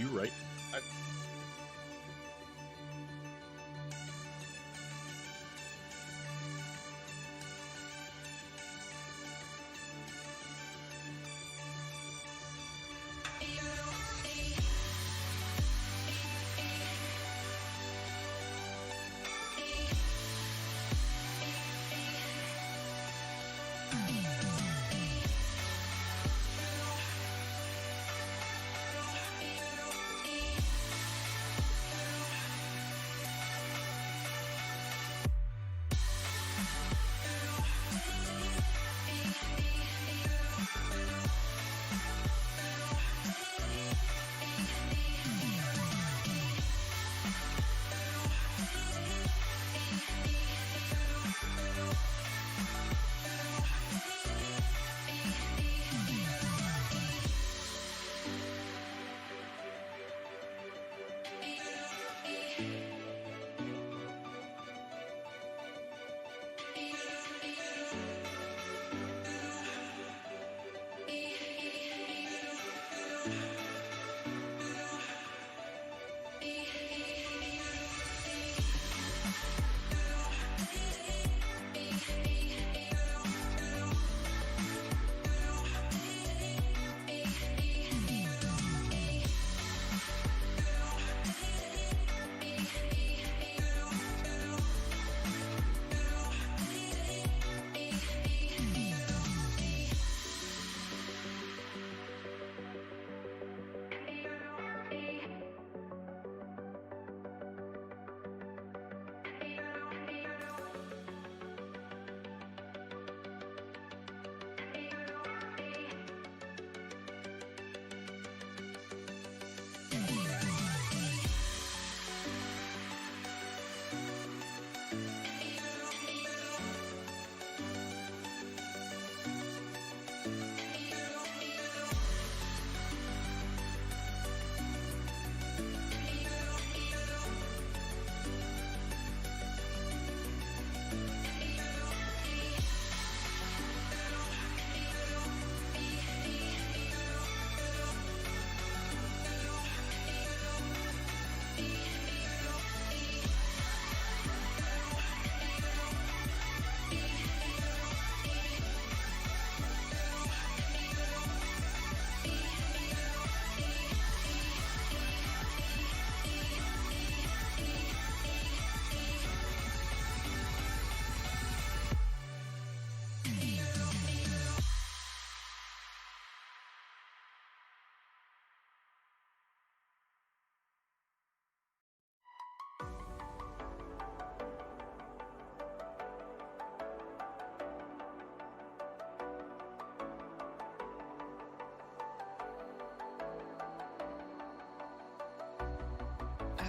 You right.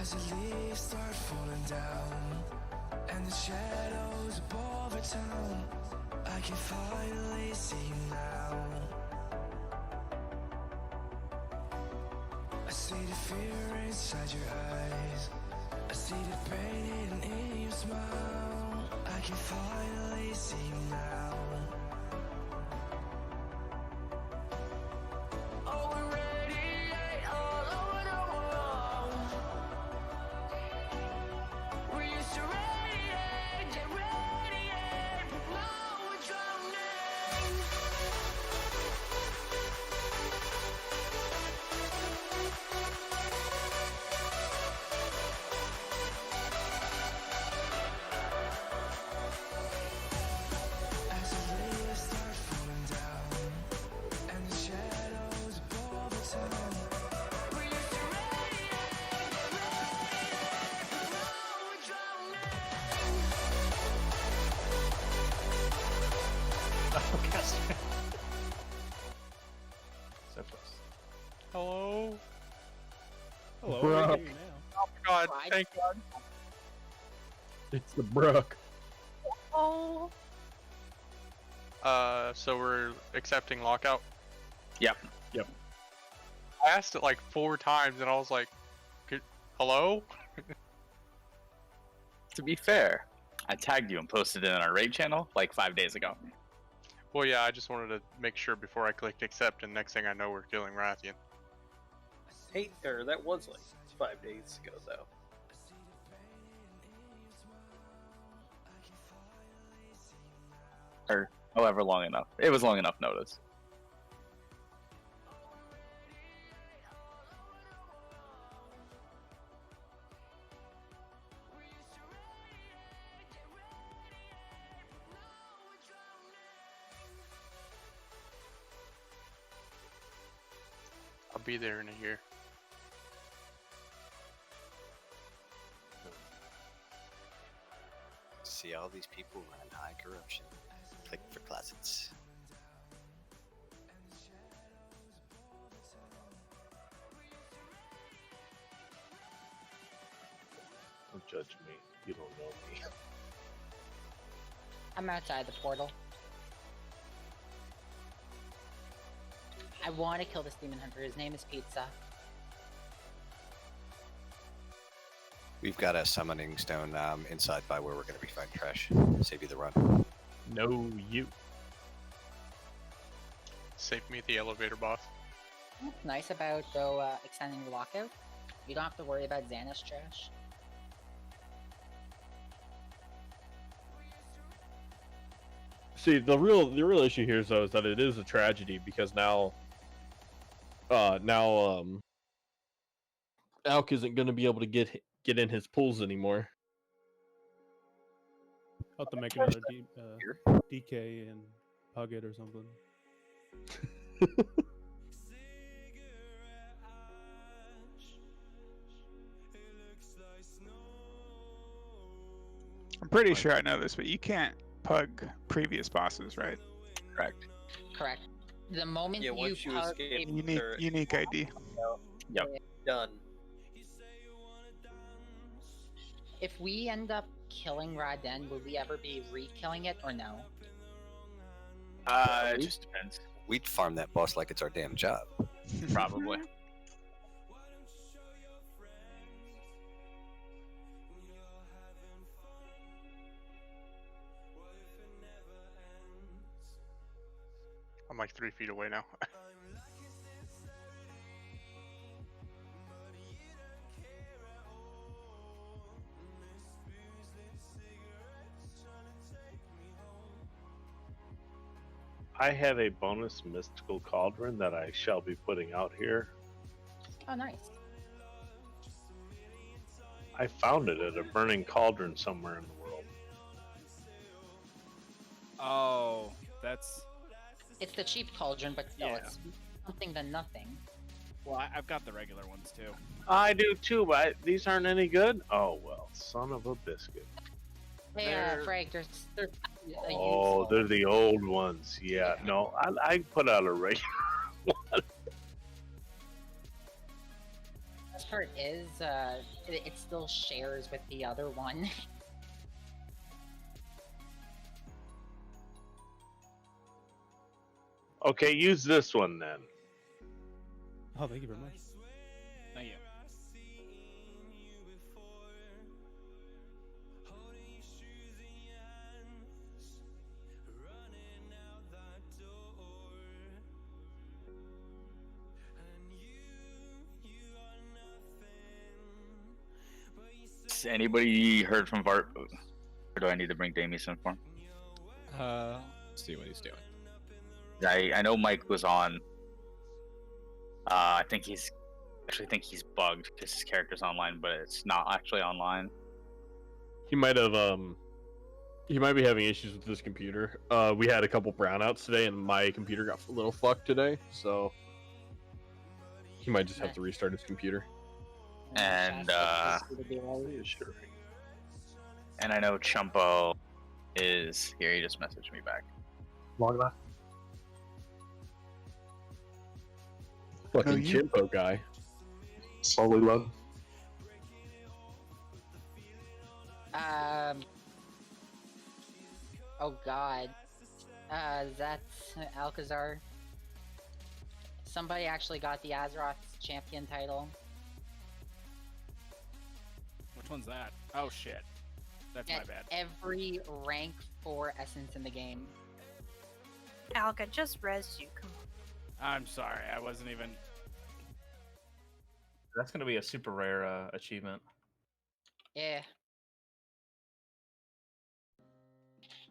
As the leaves start falling down and the shadows above our town, I can finally see you now. I see the fear inside your eyes, I see the pain hidden in your smile. I can finally see you now. So close. Hello? Hello. Bruh. How are you now? Oh my god, thank God. It's the Brook. Oh. So we're accepting lockout? Yep. I asked it like 4 times and I was like, hello? To be fair, I tagged you and posted it on our raid channel like 5 days ago. Well, yeah, I just wanted to make sure before I clicked accept, and next thing I know, we're killing Rathian. That was like 5 days ago, though. Or however long enough. It was long enough notice. I'll be there in a year. See all these people run high corruption. Click for closets. Don't judge me. You don't know me. I'm outside the portal. I want to kill this demon hunter. His name is Pizza. We've got a summoning stone inside by where we're going to be fighting trash. Save you the run. No, you. Save me at the elevator, boss. What's nice about extending the lockout? You don't have to worry about Xana's trash. See, the real issue here is though is that it is a tragedy because now Alk isn't going to be able to get in his pools anymore. I'll have to make another DK and hug it or something. I'm pretty sure I know this, but you can't pug previous bosses, right? Correct. Correct. The moment Yeah, you once you pug escape, a- Unique ID. Yep. done. if we end up killing Raden, will we ever be re-killing it or no? It just depends. We'd farm that boss like it's our damn job. Probably. I'm like 3 feet away now. I have a bonus mystical cauldron that I shall be putting out here. Oh, nice. I found it at a burning cauldron somewhere in the world. Oh, that's... It's the cheap cauldron, but still, Yeah. it's something than nothing. Well, I've got the regular ones too. I do too, but these aren't any good? Oh, well, son of a biscuit. Hey, They're- Frank, they're Oh, useful. they're the old ones. Yeah, no, I put out a regular one. Best part is, it still shares with the other one. Okay, use this one then. Oh, thank you very much. Thank you. Has anybody heard from Vart? Or do I need to bring Damien for him? See what he's doing. I know Mike was on. I think he's bugged because his character's online, but it's not actually online. He might have he might be having issues with his computer. We had a couple brownouts today, and my computer got a little fucked today, so he might just have to restart his computer. And Sure. and I know Chumpo is here. He just messaged me back. Long enough. Fucking you- Chimpo guy. Slowly load. Oh god. That's Alcazar. Somebody actually got the Azeroth champion title. Which one's that? Oh shit. That's my At bad. every rank 4 essence in the game. Alka, just res you. Come on. I'm sorry. I wasn't even. That's gonna be a super rare achievement. Yeah.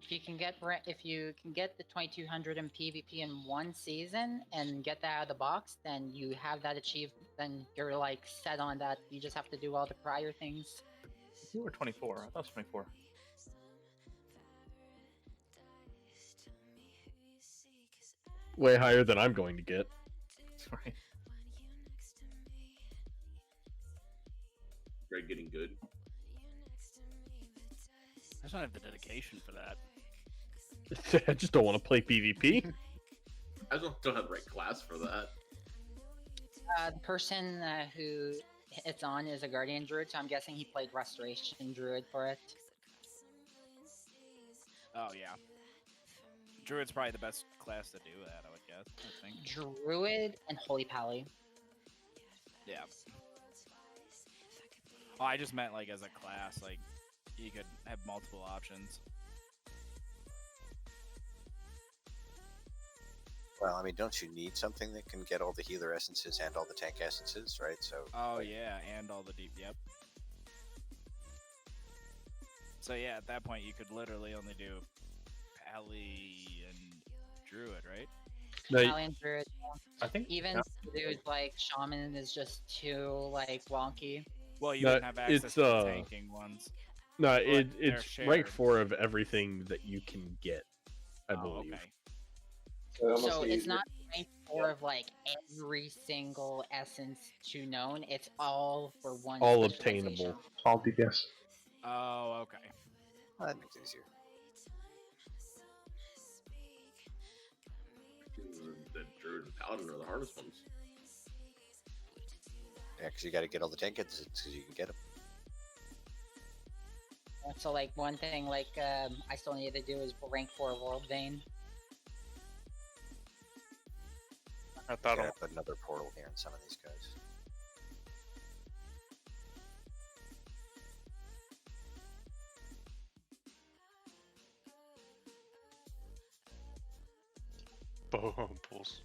If you can get the 2200 in PvP in one season and get that out of the box, then you have that achieved. Then you're like set on that. You just have to do all the prior things. You were 24. I thought it was 24. Way higher than I'm going to get. Right. Greg getting good. I just don't have the dedication for that. I just don't want to play PvP. I don't have the right class for that. The person who it's on is a Guardian Druid, so I'm guessing he played Restoration Druid for it. Oh yeah. Druid's probably the best class to do that, I would guess. I think. Druid and Holy Pally. Yeah. Oh, I just meant like as a class, like you could have multiple options. Well, I mean, don't you need something that can get all the healer essences and all the tank essences, right? So. Oh yeah, and all the deep. Yep. So yeah, at that point you could literally only do Pally and Druid, right? Pally and Druid. I think even dudes like Shaman is just too like wonky. Well, you wouldn't have access to the tanking ones. No, but it's they're rank shared. 4 of everything that you can get, I believe. Okay. So it's not rank 4 of like every single essence to known. It's all for one. All obtainable. All DPS. Oh, okay. Well, that makes it easier. The Druid and Paladin are the hardest ones. Yeah, because you got to get all the tank essences because you can get them. So like one thing like I still need to do is rank 4 World Vein. I thought Gotta put another portal here in some of these guys. Boom, pulls.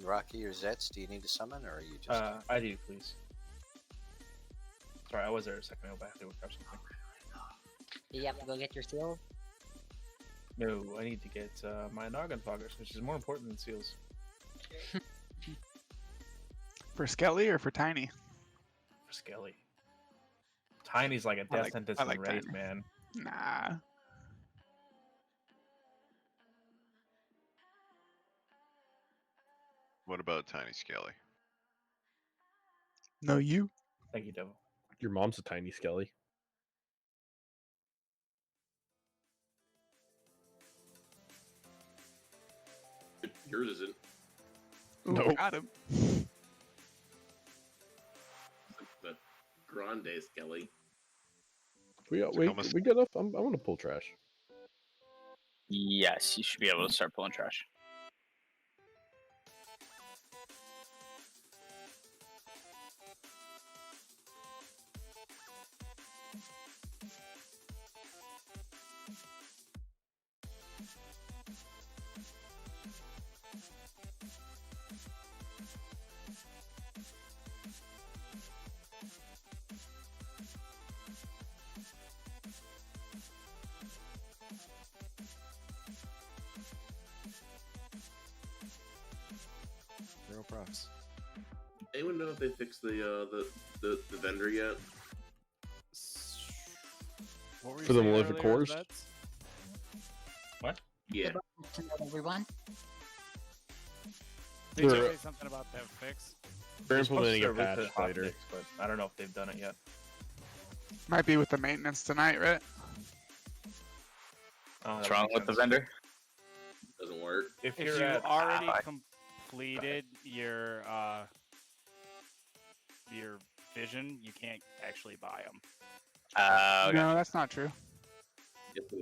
Rocky or Zets, do you need to summon, or are you just? I do, please. Sorry, I was there a second ago, but I have to grab something. Do you have to go get your seal? No, I need to get my Noggin Poggers, which is more important than seals. For Skelly or for Tiny? For Skelly. Tiny's like a death sentence in Raid, Tiny. man. Nah. What about Tiny Skelly? No, you. Thank you, Devil. Your mom's a tiny Skelly. Yours isn't. Ooh, Nope. got him. The Grande Skelly. We got enough. I want to pull trash. Yes, you should be able to start pulling trash. Zero props. Anyone know if they fixed the vendor yet? What were you For the saying malefic earlier, cores? Vets? What? Yeah. Everyone. Did you They're- say something about that fix? They're It's supposed to implementing a start with patch the hot later. fix, but I don't know if they've done it yet. Might be with the maintenance tonight, right? What's wrong with the vendor? Doesn't work. If If you're you at already depleted your vision, you can't actually buy them. Okay. No, that's not true.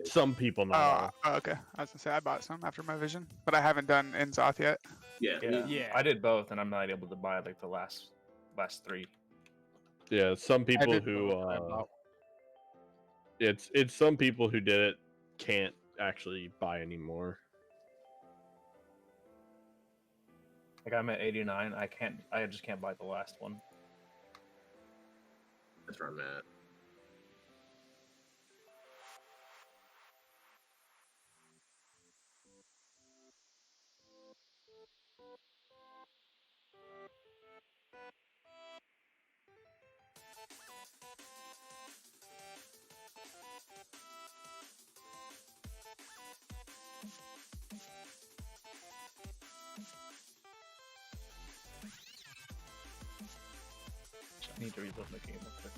Some people not all. Okay. I was gonna say I bought some after my vision, but I haven't done Inzoth yet. Yeah. I did both, and I'm not able to buy like the last 3. Yeah, some people did who both, I bought it's some people who did it can't actually buy anymore. Like I'm at 89. I just can't buy the last one. That's where I'm at. I need to reload the game real quick.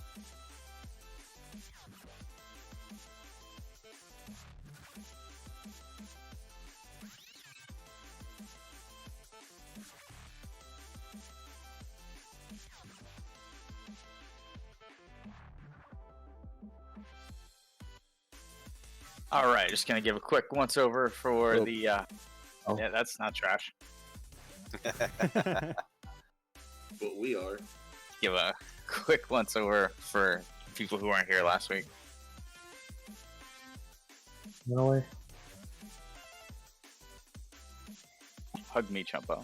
All right, just gonna give a quick once over for the. Yeah, that's not trash. But we are. Give a quick once over for people who weren't here last week. No way. Hug me, Chumpo.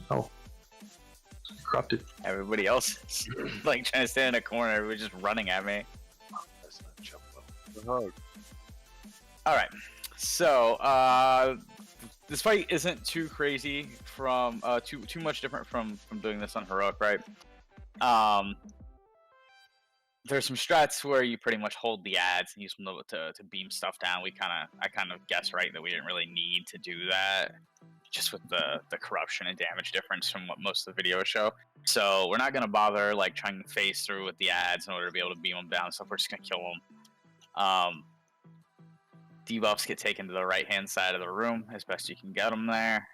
Oh. Corrupted. Everybody else like trying to stand in a corner, everybody's just running at me. That's not Chumpo. All right, so this fight isn't too crazy from too much different from doing this on heroic, right? There's some strats where you pretty much hold the ads and use them to beam stuff down. I kind of guessed right that we didn't really need to do that, just with the corruption and damage difference from what most of the videos show. So we're not gonna bother like trying to phase through with the ads in order to be able to beam them down and stuff. We're just gonna kill them. Debuffs get taken to the right hand side of the room as best you can get them there,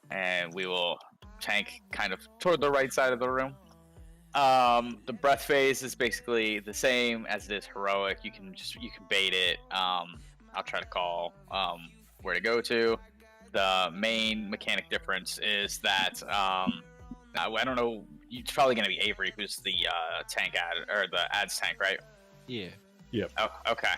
and we will tank kind of toward the right side of the room. The breath phase is basically the same as it is heroic. You can bait it. I'll try to call where to go to. The main mechanic difference is that I don't know. It's probably going to be Avery, who's the tank ad or the ads tank, right? Yeah. Yep. Oh, okay.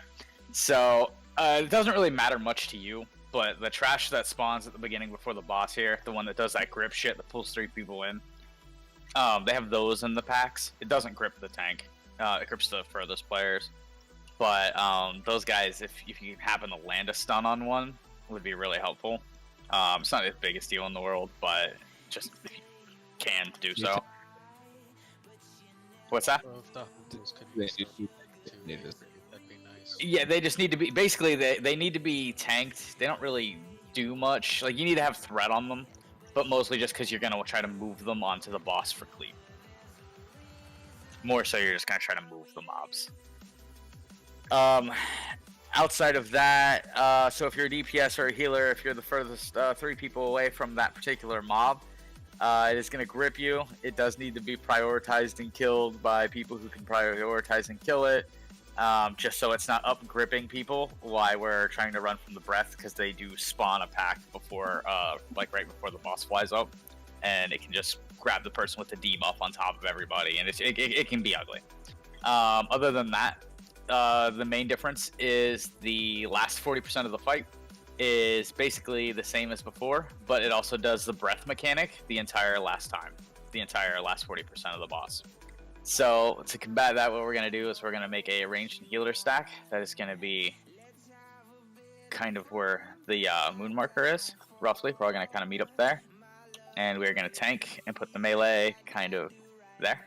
So it doesn't really matter much to you, but the trash that spawns at the beginning before the boss here, the one that does that grip shit that pulls 3 people in, they have those in the packs. It doesn't grip the tank. It grips the furthest players. But those guys, if you happen to land a stun on one, would be really helpful. It's not the biggest deal in the world, but just if you can do so. What's that? Yeah, they just need to be, basically they need to be tanked. They don't really do much. Like, you need to have threat on them, but mostly just because you're going to try to move them onto the boss for cleave. More so you're just going to try to move the mobs. Outside of that, so if you're a DPS or a healer, if you're the furthest 3 people away from that particular mob, it is going to grip you. It does need to be prioritized and killed by people who can prioritize and kill it. Just so it's not up gripping people while we're trying to run from the breath, because they do spawn a pack before, like right before the boss flies up, and it can just grab the person with the debuff on top of everybody, and it can be ugly. Other than that, the main difference is the last 40% of the fight is basically the same as before, but it also does the breath mechanic the entire last 40% of the boss. So to combat that, what we're going to do is we're going to make a ranged and healer stack. That is going to be kind of where the moon marker is, roughly. We're all going to kind of meet up there. And we're going to tank and put the melee kind of there.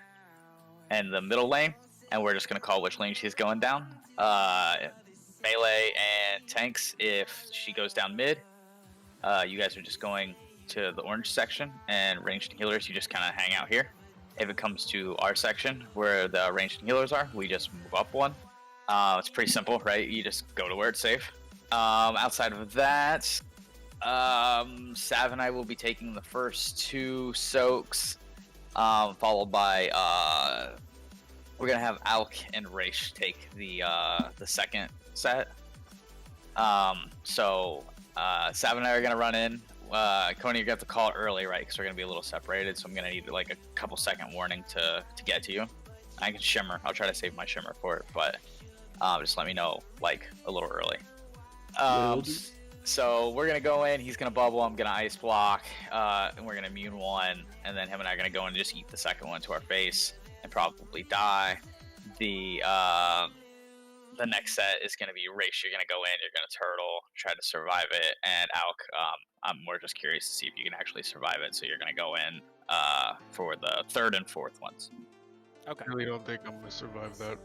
And the middle lane. And we're just going to call which lane she's going down. Melee and tanks if she goes down mid. You guys are just going to the orange section. And ranged and healers, you just kind of hang out here. If it comes to our section where the ranged and healers are, we just move up one. It's pretty simple, right? You just go to where it's safe. Outside of that, Sav and I will be taking the first 2 soaks, followed by we're gonna have Alk and Raish take the second set. So Sav and I are gonna run in. Coney, you're gonna have to call early, right? Because we're gonna be a little separated, so I'm gonna need like a couple second warning to get to you. I can shimmer. I'll try to save my shimmer for it, but just let me know like a little early. So we're gonna go in. He's gonna bubble. I'm gonna ice block, and we're gonna immune one, and then him and I are gonna go in and just eat the second one to our face and probably die. The next set is gonna be Race. You're gonna go in. You're gonna turtle, try to survive it, and Alk. I'm more just curious to see if you can actually survive it. So you're gonna go in for the third and fourth ones. Okay. I really don't think I'm gonna survive that.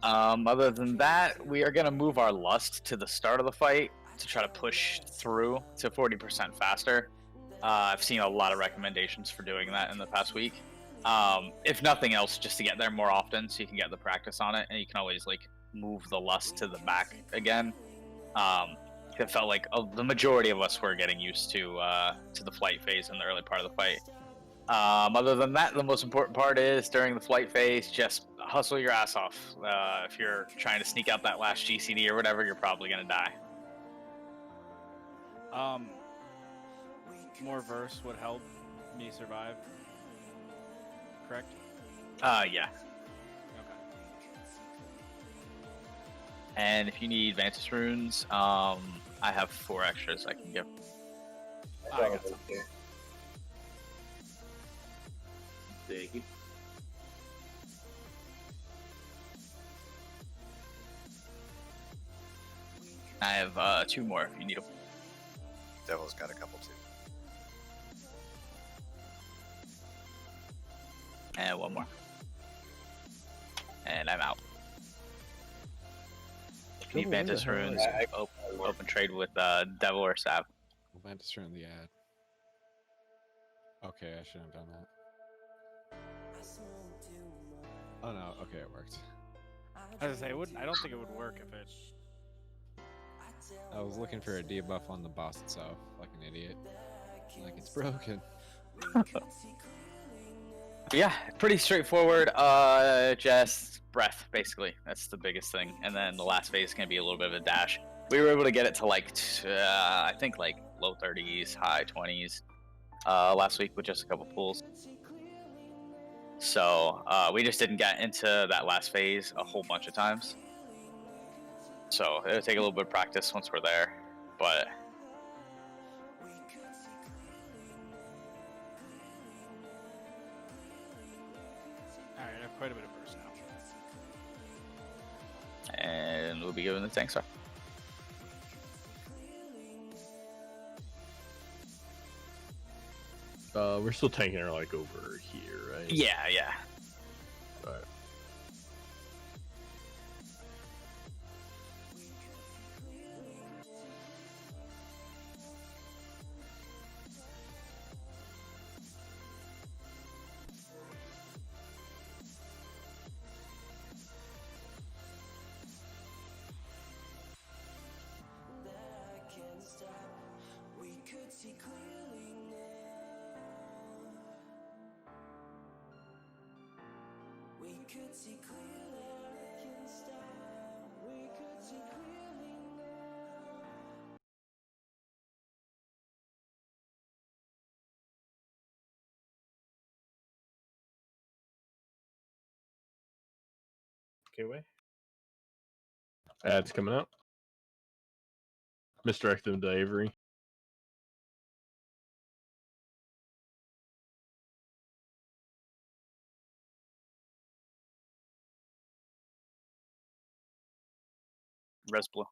Other than that, we are gonna move our lust to the start of the fight to try to push through to 40% faster. I've seen a lot of recommendations for doing that in the past week. If nothing else, just to get there more often so you can get the practice on it, and you can always like move the lust to the back again. It felt like the majority of us were getting used to the flight phase in the early part of the fight. Other than that, the most important part is during the flight phase, just hustle your ass off. If you're trying to sneak out that last GCD or whatever, you're probably gonna die. More verse would help me survive. Correct? Yeah. Okay. And if you need Vantis runes, I have 4 extras I can give. I got some. Thank you. I have 2 more if you need them. Devil's got a couple too. And 1 more. And I'm out. If you need Vantis runes, open trade with Devil or Sav. Vantis rune the ad. Okay, I shouldn't have done that. Oh no, okay, it worked. I was gonna say, I don't think it would work if it. I was looking for a debuff on the boss itself, like an idiot. Like, it's broken. Yeah, pretty straightforward. Just breath, basically. That's the biggest thing. And then the last phase is going to be a little bit of a dash. We were able to get it to like, I think like low 30s, high 20s last week with just a couple pulls. So we just didn't get into that last phase a whole bunch of times. So it'll take a little bit of practice once we're there, but Alright, I have quite a bit of burst now. and we'll be given the tank star. We're still tanking her like over here, right? Yeah, yeah. Alright. Okay, wait. Ads coming out. Misdirect them to Avery. Res blue.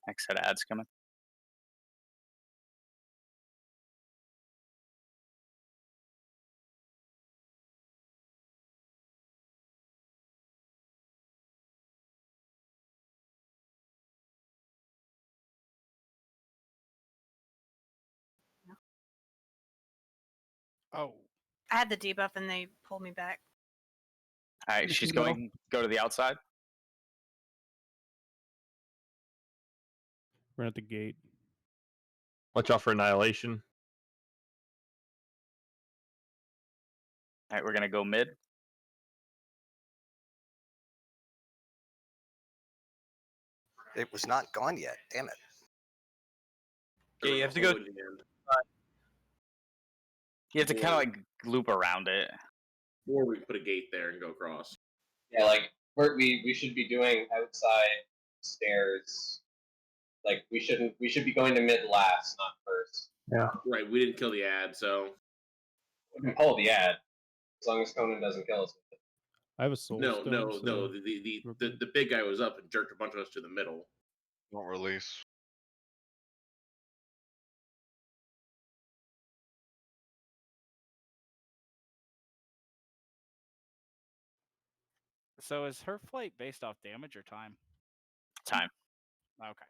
Next set of ads coming. Oh. I had the debuff and they pulled me back. All right, she's going. Go to the outside. We're at the gate. Watch out for annihilation. All right, we're gonna go mid. It was not gone yet. Damn it. Yeah, you have to go. You have to kind of like loop around it. Or we put a gate there and go across. Yeah, like we should be doing outside stairs. Like we should be going to mid last, not first. Yeah. Right, we didn't kill the ad, so We can pull the ad as long as Conan doesn't kill us. I have a soul no, stone. no, so no. The big guy was up and jerked a bunch of us to the middle. Don't release. So is her flight based off damage or time? Time. Okay.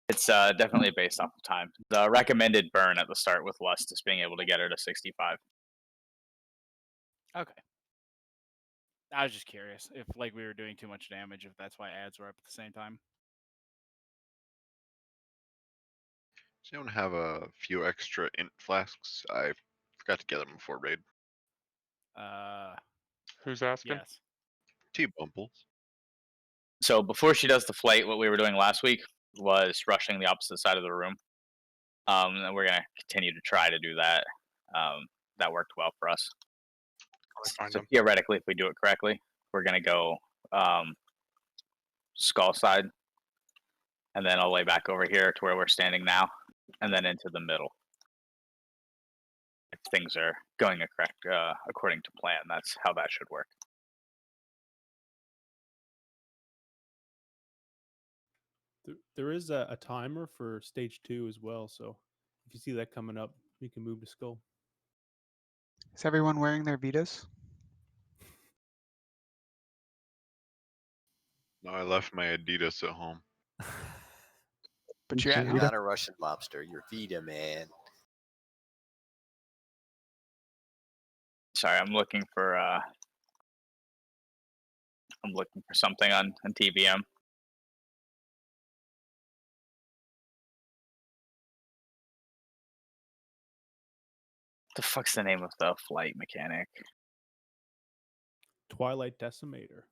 It's definitely based off of time. The recommended burn at the start with Lust is being able to get her to 65. Okay. I was just curious if like we were doing too much damage, if that's why ads were up at the same time. Does anyone have a few extra int flasks? I forgot to get them before raid. Who's asking? Yes. T-Bumbles. So before she does the flight, what we were doing last week was rushing the opposite side of the room. And we're gonna continue to try to do that. That worked well for us. So theoretically, if we do it correctly, we're gonna go skull side, and then all the way back over here to where we're standing now, and then into the middle. If things are going according to plan, that's how that should work. There is a timer for stage 2 as well, so if you see that coming up, you can move to skull. Is everyone wearing their Vitas? No, I left my Adidas at home. But You're yeah, not a Russian lobster. You're Vita, man. Sorry, I'm looking for something on TVM. The fuck's the name of the flight mechanic? Twilight Decimator.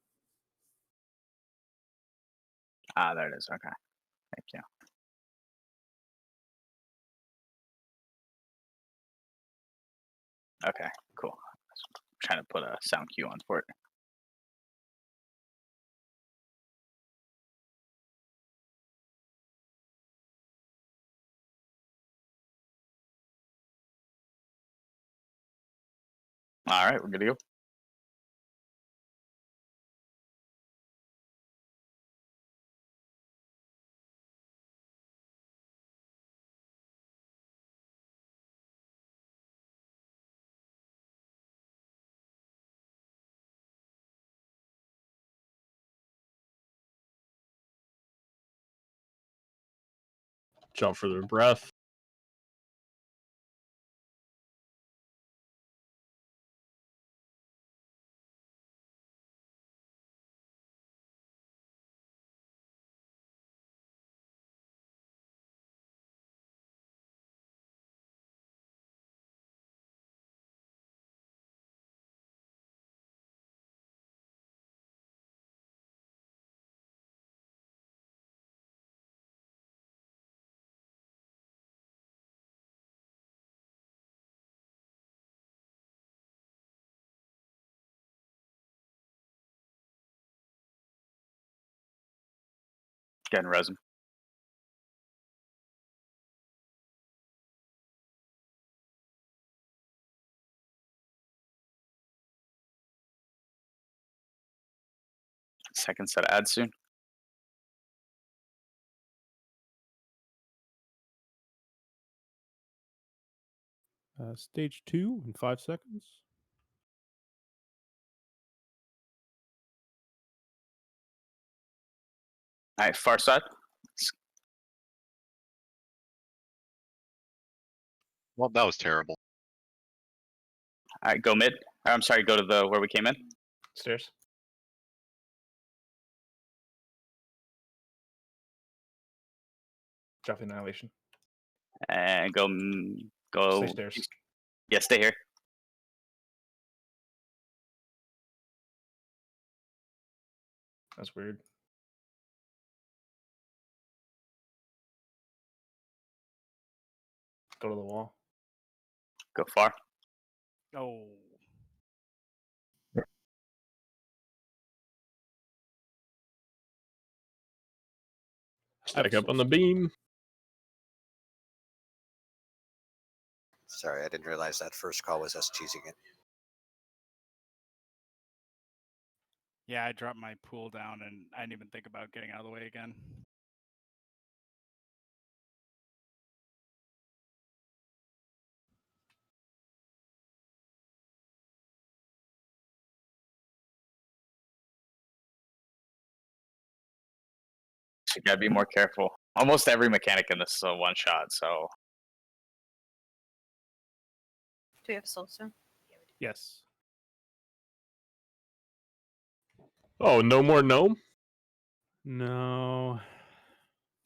Ah, there it is. Okay, thank you. Okay, cool. I'm trying to put a sound cue on for it. All right, we're good to go. Jump for their breath. Getting resin. Second set of ads soon. Stage 2 in 5 seconds. All right, far side. Well, that was terrible. All right, go mid. Or, I'm sorry, go to the where we came in. Stairs. Drop the annihilation. And go go. Stay stairs. Yeah, stay here. That's weird. Go to the wall. Go far. Oh. Stack up on the beam. Sorry, I didn't realize that first call was us cheesing it. Yeah, I dropped my pool down and I didn't even think about getting out of the way again. So you gotta be more careful. Almost every mechanic in this is a one shot, so Do we have soul stone? Yes. Oh, no more gnome? No.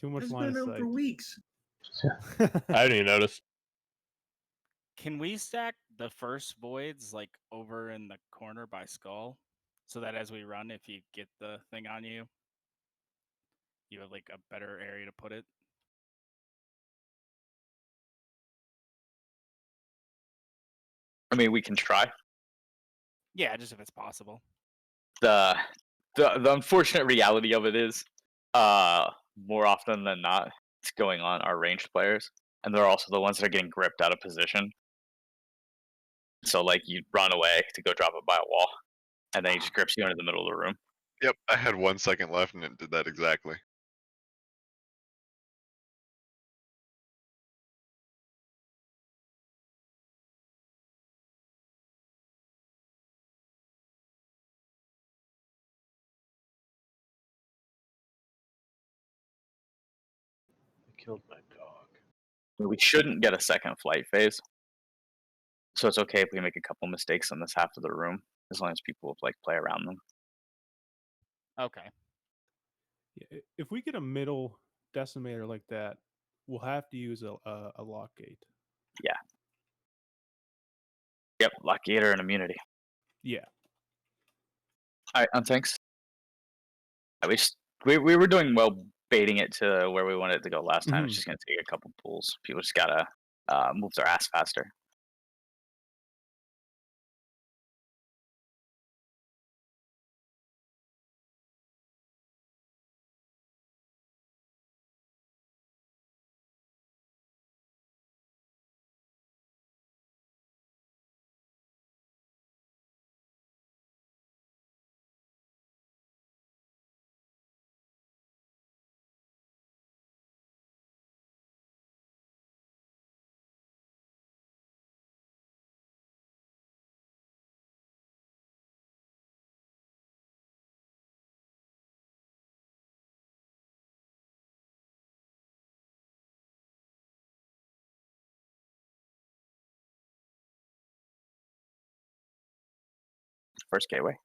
Too much It's line been of out sight. for weeks. I didn't even notice. Can we stack the first voids like over in the corner by skull, so that as we run, if you get the thing on you, you have like a better area to put it? I mean we can try. Yeah, just if it's possible. The the unfortunate reality of it is, more often than not, it's going on our ranged players, and they're also the ones that are getting gripped out of position. So like you run away to go drop it by a wall, and then he just grips you into the middle of the room. Yep, I had 1 second left and it did that exactly. I killed my dog. We shouldn't get a second flight phase, so it's okay if we make a couple mistakes in this half of the room, as long as people like play around them. Okay. Yeah, if we get a middle decimator like that, we'll have to use a lock gate. Yeah. Yep, lock gator and immunity. Yeah. All right, thanks. We were doing well baiting it to where we wanted it to go last time. It's just gonna take a couple pulls. People just gotta move their ass faster. First gateway.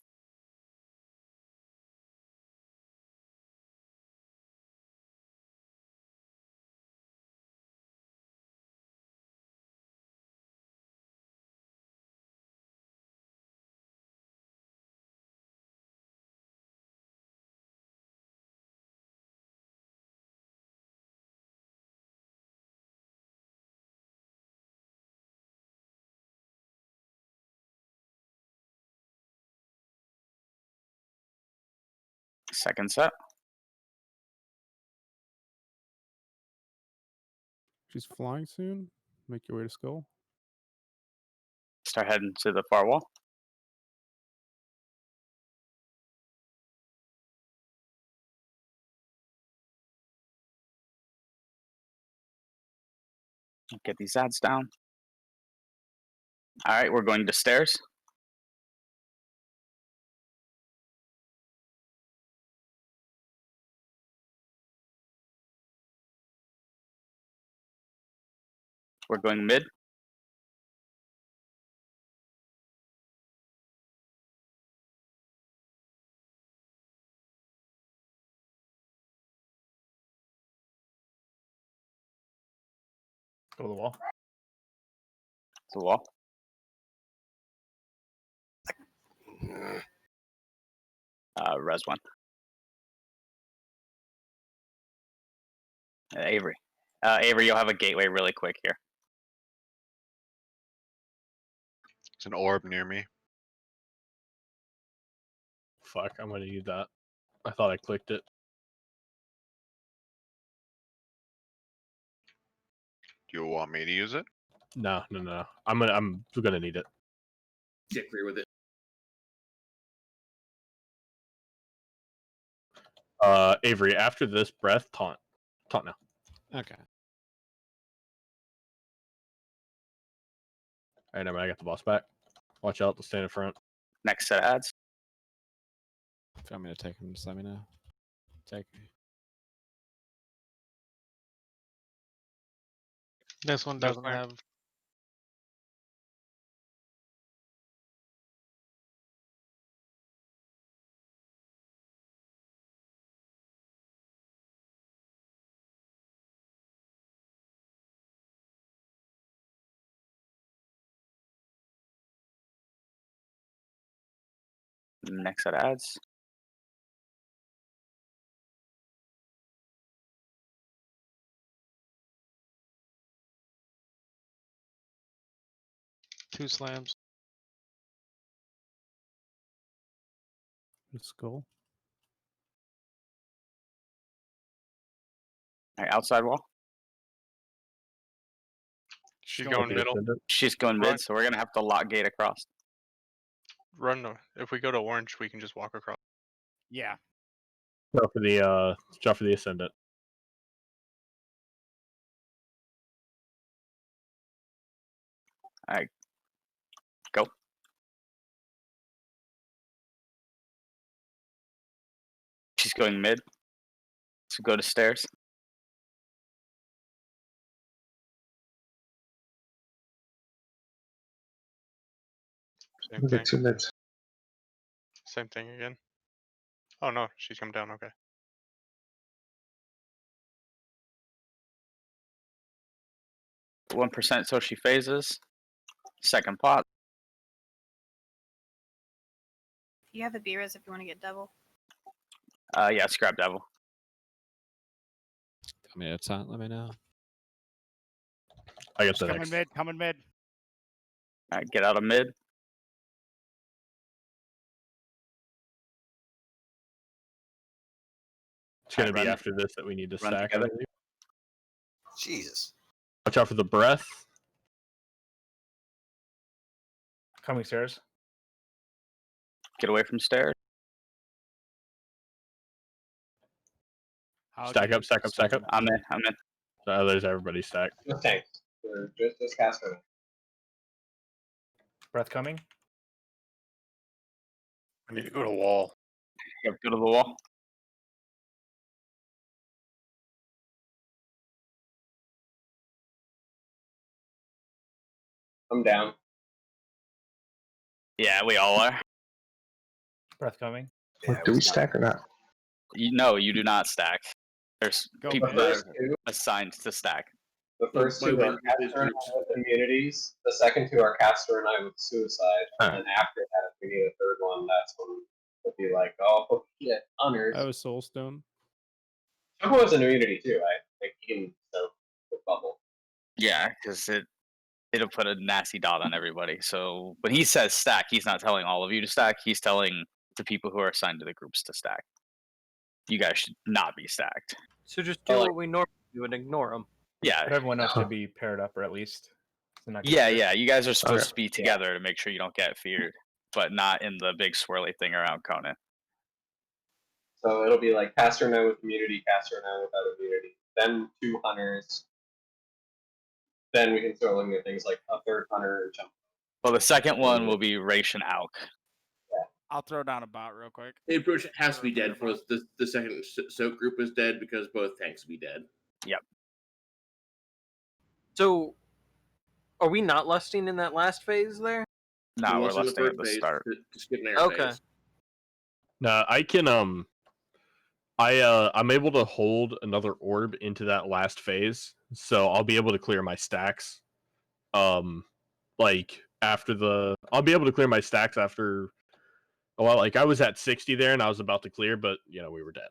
Second set. She's flying soon. Make your way to skull. Start heading to the far wall. Get these ads down. All right, we're going to stairs. We're going mid. Go to the wall. The wall. Res one. Avery. Avery, you'll have a gateway really quick here. It's an orb near me. Fuck, I'm gonna use that. I thought I clicked it. Do you want me to use it? No. I'm gonna need it. Agree with it. Avery, after this breath, taunt now. Okay. Alright, never mind, I got the boss back. Watch out, they'll stand in front. Next set of ads. If you want me to take him, just let me know. Take me. This one doesn't have. Next set of ads. Two slams. The skull. All right, outside wall. She's going middle. She's going mid, so we're gonna have to lock gate across. Run. If we go to orange, we can just walk across. Yeah. Drop for the ascendant. All right. Go. She's going mid. So go to stairs. Same Okay, thing. 2 mids. Same thing again. Oh no, she's come down. Okay. 1% so she phases. Second pot. You have a B-res if you want to get double. Yeah, scrap devil. I mean, it's on. Let me know. I got the Coming next. mid. Coming mid. All right, get out of mid. It's gonna Alright, be run. after this that we need to Run stack. together. I believe. Jesus. Watch out for the breath. Coming stairs. Get away from stairs. Stack up. I'm in. Oh, there's everybody stacked. Just tanks. Just caster. Breath coming. I need to go to wall. Yep, go to the wall. I'm down. Yeah, we all are. Breath coming. Wait, do we stack or not? No, you do not stack. There's people The that first are two, assigned to stack. the first two are caster and I with immunities. The second two are caster and I with suicide. And then after that, if we need a third one, that's when it'll be like, oh shit, honors. I was soulstone. Choco has an immunity too, right? Like he can soak the bubble. Yeah, because it'll put a nasty dot on everybody. So when he says stack, he's not telling all of you to stack. He's telling the people who are assigned to the groups to stack. You guys should not be stacked. So just do what we normally do and ignore them. Yeah. But everyone else should be paired up, or at least. So not get Yeah, feared. yeah. You guys are supposed Okay. to be together to make sure you don't get feared, but not in the big swirly thing around Conan. So it'll be like caster and I with immunity, caster and I without immunity. Then two hunters. Then we can start looking at things like a third hunter and jump. Well, the second one will be Ration Alk. I'll throw down a bot real quick. The approach has to be dead for the second soak group is dead because both tanks will be dead. Yep. So Are we not lusting in that last phase there? No, we're Unless in the lusting at first the phase, start. to skip an air Okay. phase. No, I can I'm able to hold another orb into that last phase, so I'll be able to clear my stacks. Like I'll be able to clear my stacks after. Well, like I was at 60 there, and I was about to clear, but we were dead.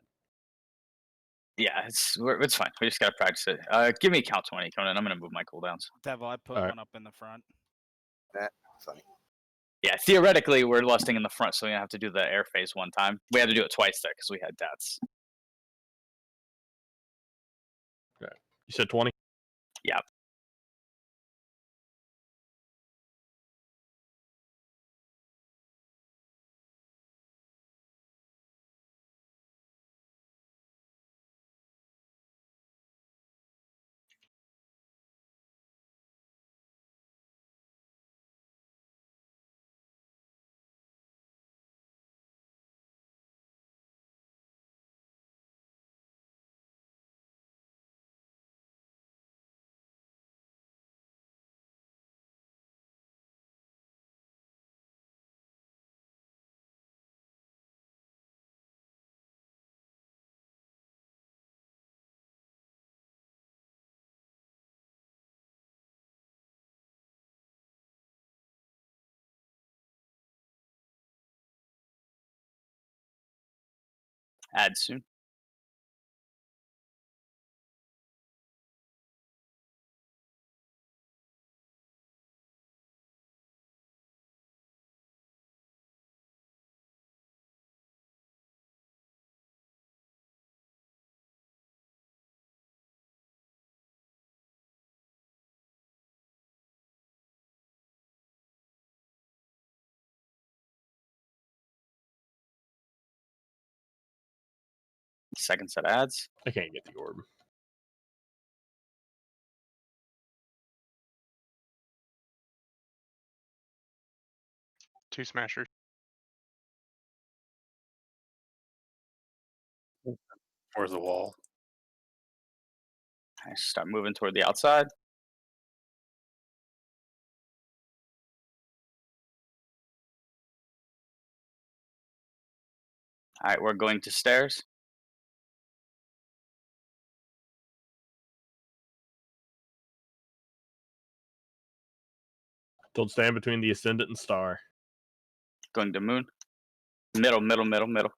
Yeah, it's fine. We just gotta practice it. Give me a count 20, Conan. I'm gonna move my cooldowns. Devil, I put All right. one up in the front. That funny. Yeah, theoretically, we're lusting in the front, so we don't have to do the air phase one time. We had to do it twice there because we had deaths. Okay. You said 20? Yeah. Add soon. Second set adds. I can't get the orb. Two smashers. Where's the wall? I start moving toward the outside. All right, we're going to stairs. Don't stand between the ascendant and star. Going to moon. Middle, middle, middle, middle.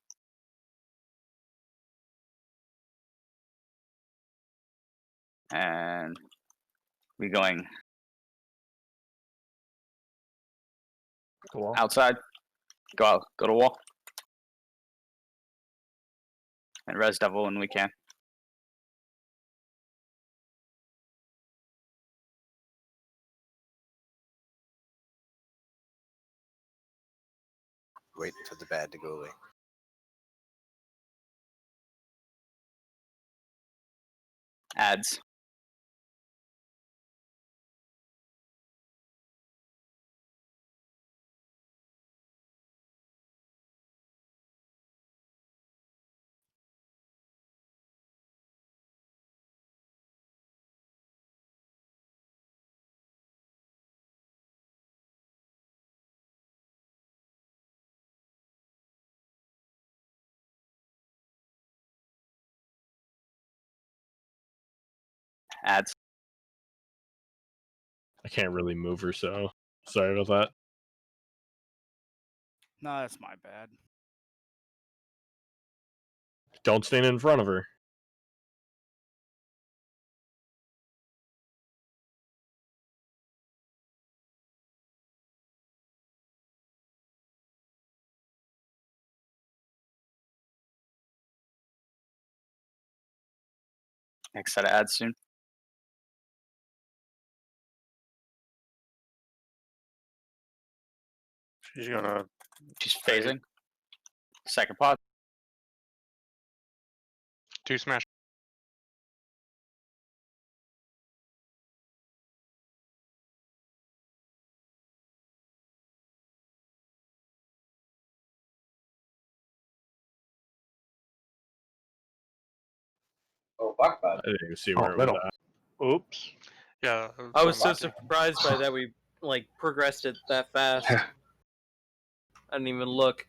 And we going outside. Go out. Go to wall. And res devil when we can. Waiting for the bad to go away. Adds. Adds. I can't really move her, so sorry about that. No, that's my bad. Don't stand in front of her. Next set of ads soon. She's gonna. She's phasing. Second pot. Two smash. Oh, fuck that. I didn't even see Oh, where it was middle. at. Oops. Yeah. I was so watching. surprised by that we like progressed it that fast. Yeah. I didn't even look.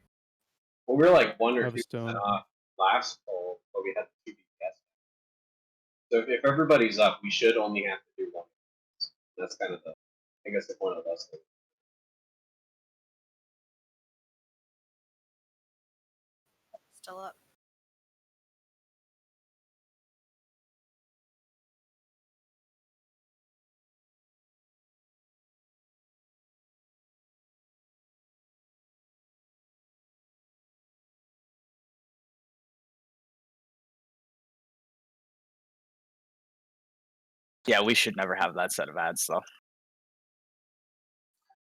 Well, we were like 1 or 2% Hearthstone. off last poll, but we had 2 BPS. So if everybody's up, we should only have to do 1. That's kind of the, I guess, the point of us. Still up. Yeah, we should never have that set of ads though.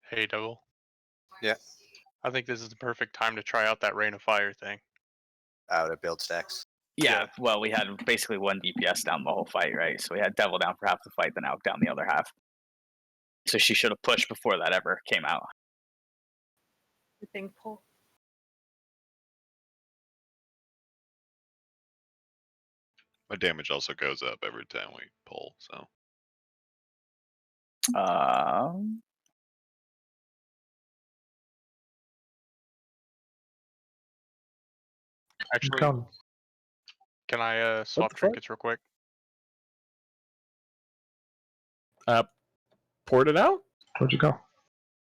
Hey, Double. Yeah. I think this is the perfect time to try out that Rain of Fire thing. Out of build stacks. Yeah, well, we had basically 1 DPS down the whole fight, right? So we had Devil down for half the fight, then Elk down the other half. So she should have pushed before that ever came out. Ripping pull. My damage also goes up every time we pull, so. Actually, Come. can I swap the fuck? trinkets real quick? Poured it out? Where'd you go?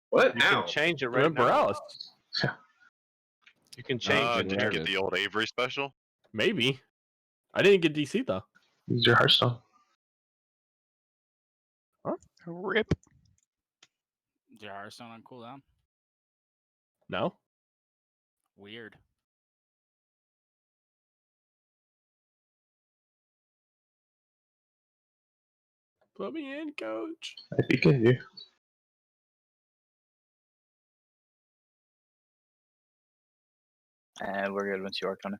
What? You How? can change it right Remember now. Alice? You can change it. Did you there. get the old Avery special? Maybe. I didn't get DC though. Use your Hearthstone. Rip. Is your Hearthstone on cooldown? No. Weird. Put me in, coach. I think I do. And we're good once you are coming.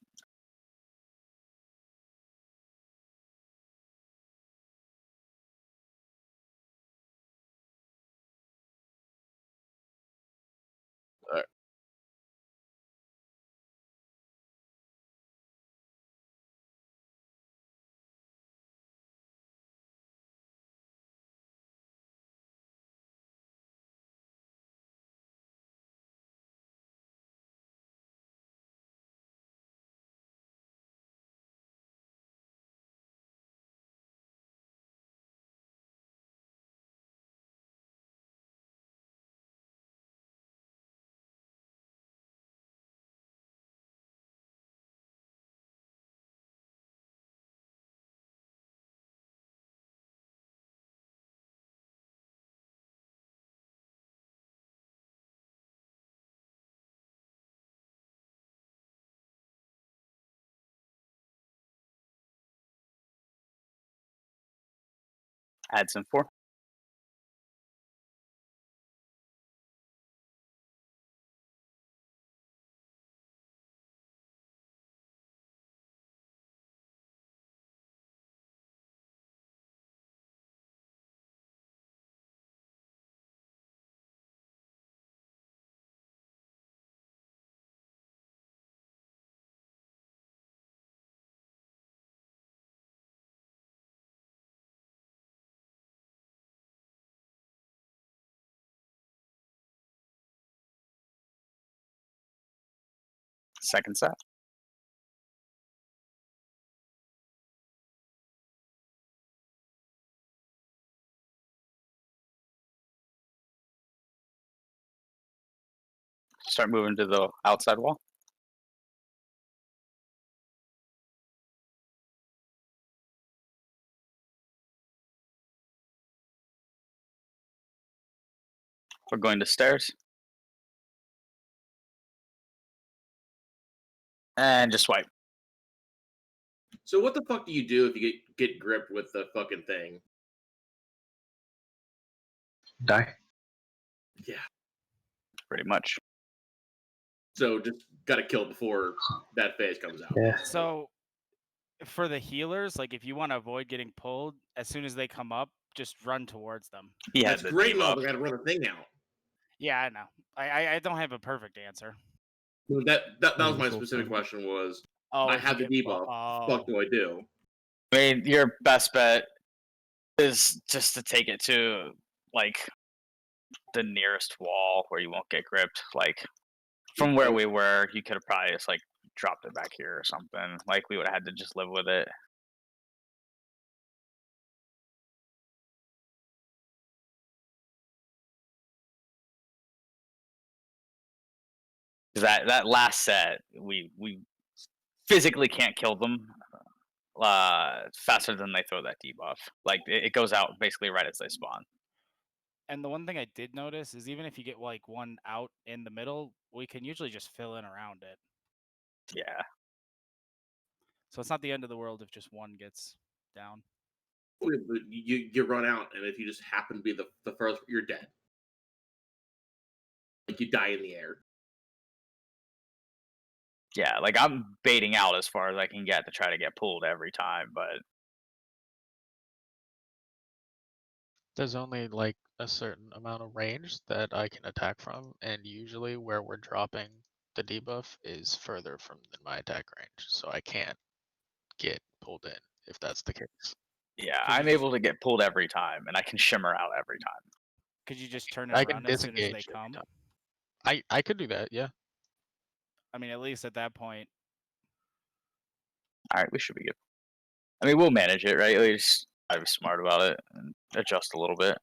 Add some 4. Second set. Start moving to the outside wall. We're going to stairs. And just swipe. So what the fuck do you do if you get gripped with the fucking thing? Die. Yeah. Pretty much. So just gotta kill it before that phase comes out. Yeah. So for the healers, like if you want to avoid getting pulled, as soon as they come up, just run towards them. Yeah, That's great, Mo. I gotta run the thing out. Yeah, I know. I don't have a perfect answer. That was my specific question. Was Oh, I if have the you get debuff? oh. What the fuck do I do? I mean, your best bet is just to take it to like the nearest wall where you won't get gripped. Like from where we were, you could have probably just like dropped it back here or something. Like we would have had to just live with it. That last set, we physically can't kill them faster than they throw that debuff. Like it goes out basically right as they spawn. And the one thing I did notice is even if you get like one out in the middle, we can usually just fill in around it. Yeah. So it's not the end of the world if just one gets down. You run out, and if you just happen to be the first, you're dead. Like you die in the air. Yeah, like I'm baiting out as far as I can get to try to get pulled every time, but There's only like a certain amount of range that I can attack from, and usually where we're dropping the debuff is further from than my attack range, so I can't get pulled in if that's the case. yeah, I'm able to get pulled every time, and I can shimmer out every time. Could you just turn and I can run as soon as they disengage every come? time. I could do that, yeah. I mean, at least at that point. All right, we should be good. I mean, we'll manage it, right? We just gotta be smart about it and adjust a little bit.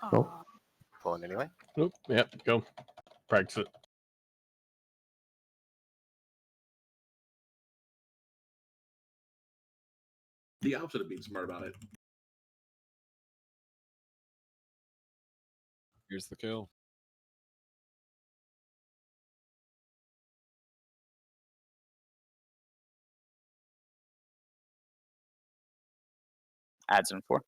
Oh. Pulling anyway. Oop, yep, go. Practice it. The opposite of being smart about it. Here's the kill. Adds in 4.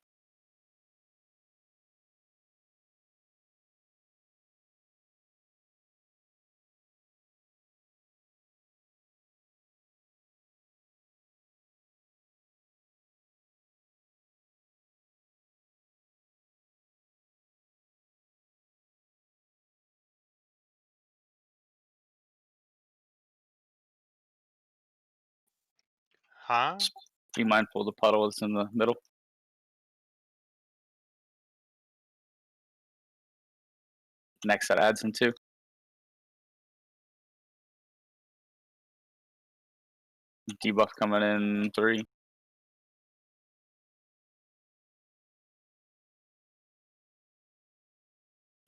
Huh? Be mindful the puddle is in the middle. Next set adds in 2. Debuff coming in 3.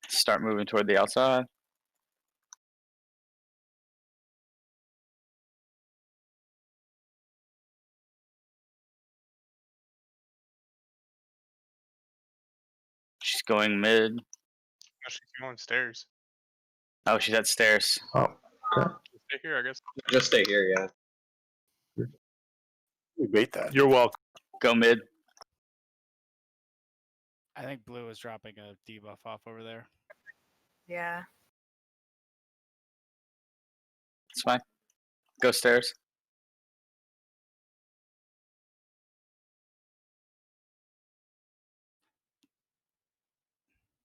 Start moving toward the outside. She's going mid. No, she's going stairs. Oh, she's at stairs. Oh, okay. Stay here, I guess. Just stay here, yeah. We bait that. You're welcome. Go mid. I think blue is dropping a debuff off over there. Yeah. It's fine. Go stairs.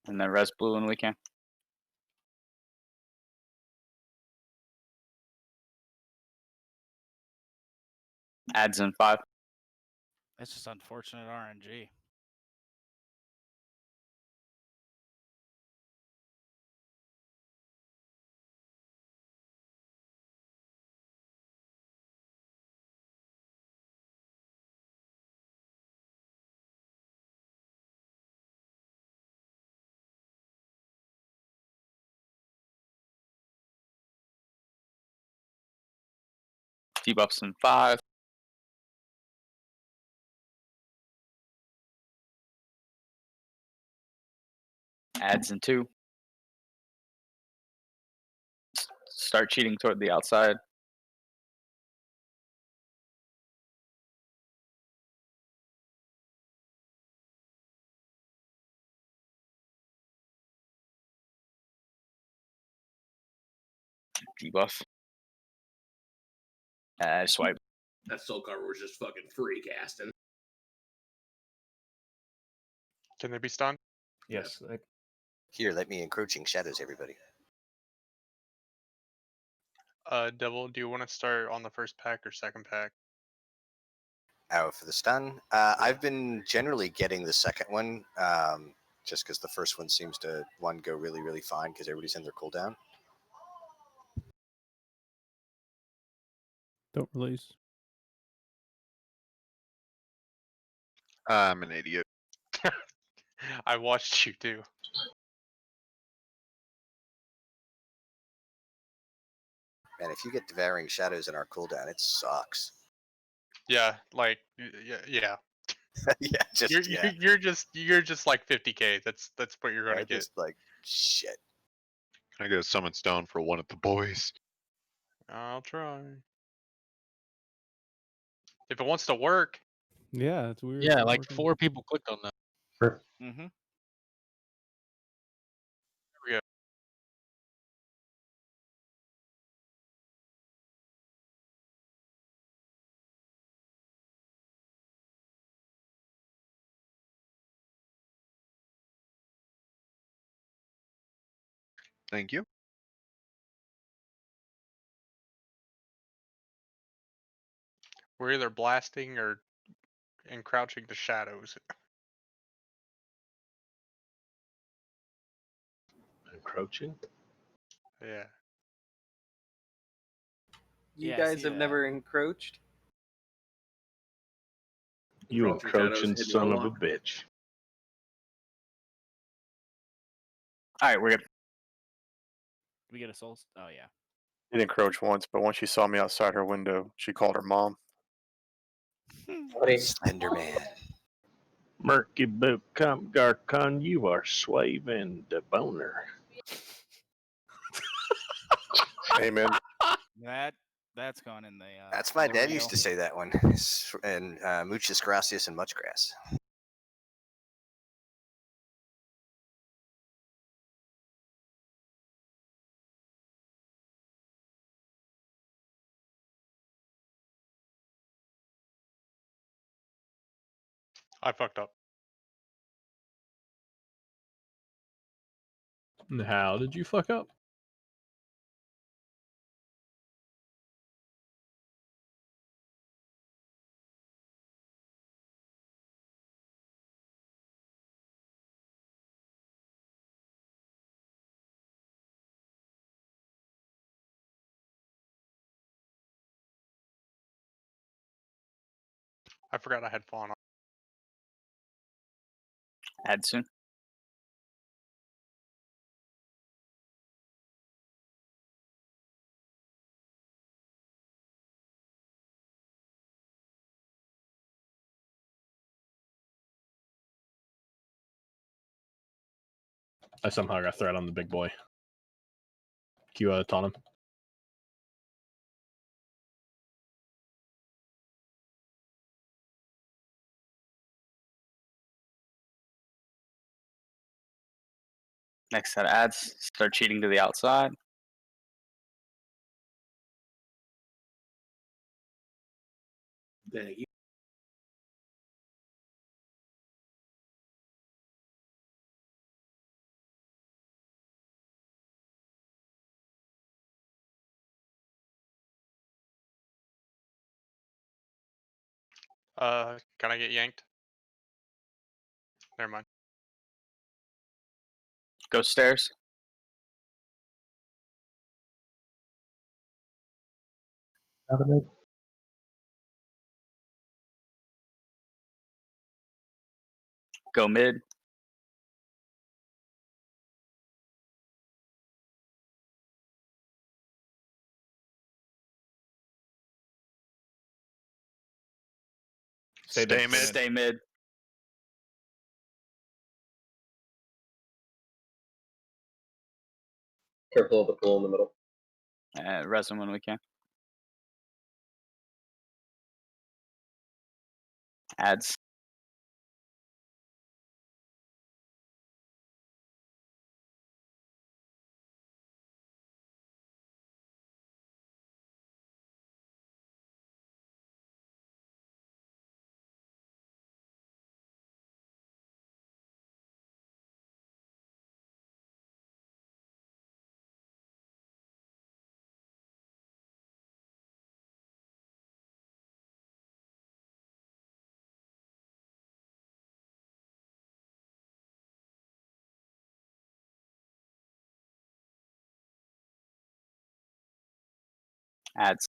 And then res blue when we can. Adds in 5. That's just unfortunate RNG. Debuffs in 5. Adds in 2. Start cheating toward the outside. Debuff. Swipe. That soul carver was just fucking free casting. Can they be stunned? Yes. Here, let me encroaching shadows, everybody. Devil, do you want to start on the first pack or second pack? Oh, for the stun, I've been generally getting the second one, just because the first one seems to go really, really fine because everybody's in their cooldown. Don't release. I'm an idiot. I watched you too. Man, if you get devouring shadows in our cooldown, it sucks. Yeah, like yeah. Yeah, just You're just like 50k. That's what you're gonna I get. just like shit. Can I get a summon stone for one of the boys? I'll try. If it wants to work. Yeah, it's weird. Yeah, Not like working. 4 people clicked on that. Mm-hmm. There we go. Thank you. We're either blasting or encroaching the shadows. Encroaching? Yeah. You Yeah, I guys see have that. never encroached? You Encroaching shadows encroaching hidden son of a warlock. bitch. All right, we're good. Did we get a soul? Oh yeah. Did encroach once, but once she saw me outside her window, she called her mom. Slenderman. Murky boot come Garcon, you are slaving the boner. Amen. That's gone in the. That's my the dad reel. used to say that one. And muchas gracias and much grass. I fucked up. How did you fuck up? I forgot I had fawn on. Add soon. I somehow got threat on the big boy. Q taunt him. Next set of ads. Start cheating to the outside. Thank you. Can I get yanked? Never mind. Go stairs. Go mid. Stay mid. Stay mid. Careful of the pool in the middle. Resin when we can. Ads. Adds.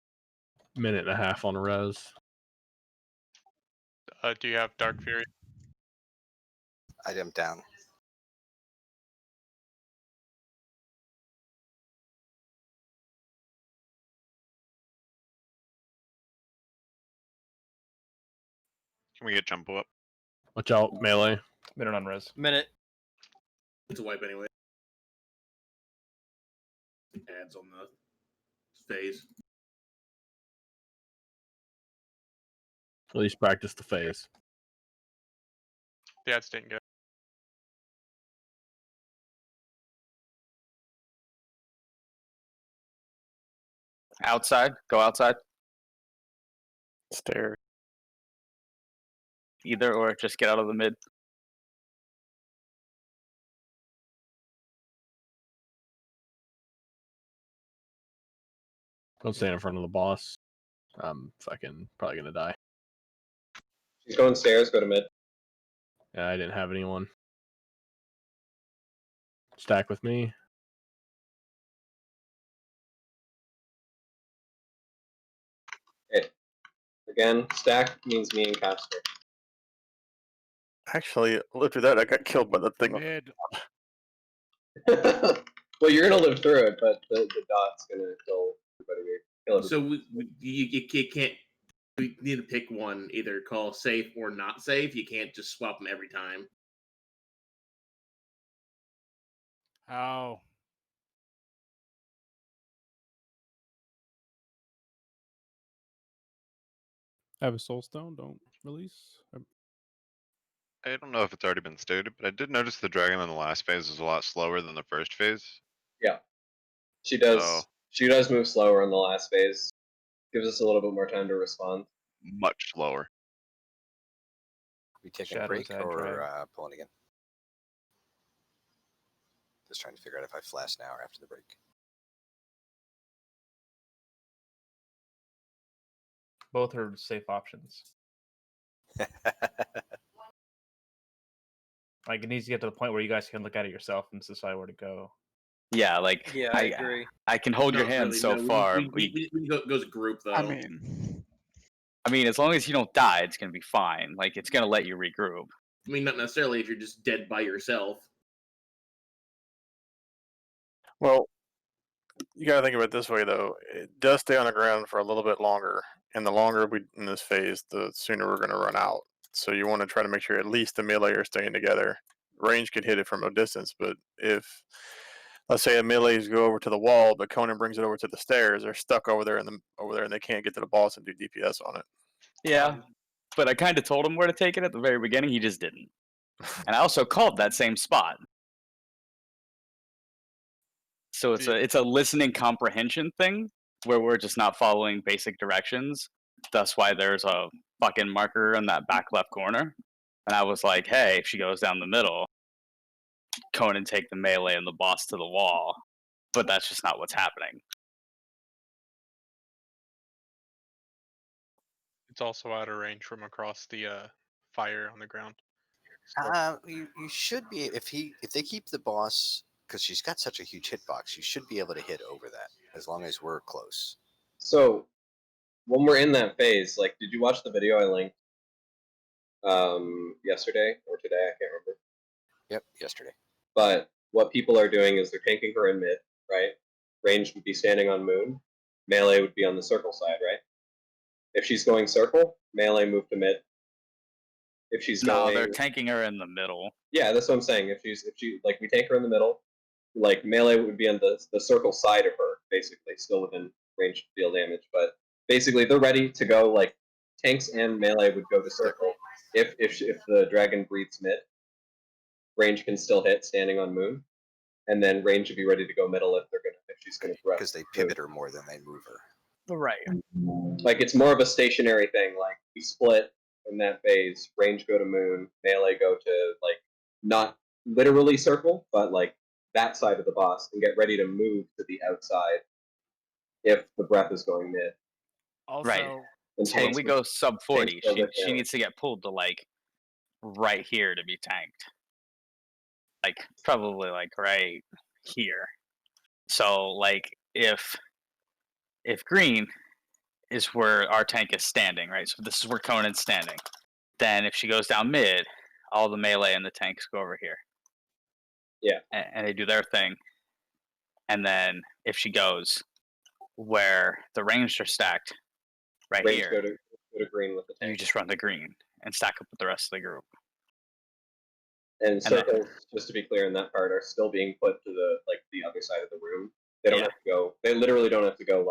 Minute and a half on res. Do you have Dark Fury? I am down. Can we get jumbo up? Watch out, melee. Minute on res. Minute. It's a wipe anyway. Ads on the phase. At least practice the phase. The ads didn't get. Outside. Go outside. Stairs. Either or, just get out of the mid. Don't stand in front of the boss. I'm fucking probably gonna die. She's going stairs. Go to mid. Yeah, I didn't have anyone. Stack with me. Okay. Again, stack means me and caster. Actually, look at that. I got killed by that thing. Mid. Well, you're gonna live through it, but the dot's gonna kill everybody. So you can't. We need to pick one, either call safe or not safe. You can't just swap them every time. How? I have a soul stone. Don't release. I don't know if it's already been stated, but I did notice the dragon in the last phase is a lot slower than the first phase. Yeah, she does. So, She does move slower in the last phase. Gives us a little bit more time to respond. much slower. We taking a Shadows break add or drag. pulling again? Just trying to figure out if I flash now or after the break. Both are safe options. Like, it needs to get to the point where you guys can look at it yourself and decide where to go. Yeah, like Yeah, I agree. I can hold your Not hand really, so no, far. We go as a group though. I mean, as long as you don't die, it's gonna be fine. Like, it's gonna let you regroup. I mean, not necessarily if you're just dead by yourself. Well, you gotta think of it this way though. It does stay on the ground for a little bit longer, and the longer we in this phase, the sooner we're gonna run out. So you want to try to make sure at least the melee are staying together. Range could hit it from a distance, but if let's say a melees go over to the wall, but Conan brings it over to the stairs, they're stuck over there and they can't get to the boss and do DPS on it. Yeah, but I kind of told him where to take it at the very beginning. He just didn't. And I also called that same spot. So it's a listening comprehension thing where we're just not following basic directions. That's why there's a fucking marker in that back left corner. And I was like, hey, if she goes down the middle, Conan take the melee and the boss to the wall. But that's just not what's happening. It's also out of range from across the fire on the ground. You should be if they keep the boss, because she's got such a huge hitbox. You should be able to hit over that as long as we're close. So when we're in that phase, like, did you watch the video I linked yesterday or today? I can't remember. Yep, yesterday. But what people are doing is they're tanking her in mid, right? Range would be standing on moon. Melee would be on the circle side, right? If she's going circle, melee move to mid. If she's going, they're tanking her in the middle. yeah, that's what I'm saying. If she like, we tank her in the middle, like melee would be on the circle side of her, basically, still within range to deal damage. But basically, they're ready to go. Like, tanks and melee would go to circle. If the dragon breathes mid, range can still hit standing on moon, and then range would be ready to go middle if she's gonna breath. Because they pivot her more than they move her. Right. Like, it's more of a stationary thing. Like, we split in that phase. Range go to moon, melee go to, like, not literally circle, but like that side of the boss, and get ready to move to the outside if the breath is going mid. Also, Right. So when we go sub 40, she damage. needs to get pulled to like right here to be tanked. Like probably like right here. So like if if green is where our tank is standing, right? So this is where Conan's standing. Then if she goes down mid, all the melee and the tanks go over here. Yeah. And they do their thing. And then if she goes where the ranged are stacked, right Range here, go to green with the tank. you just run to green and stack up with the rest of the group. And then- circles, just to be clear in that part, are still being put to the other side of the room. They don't have to go. They literally don't have to go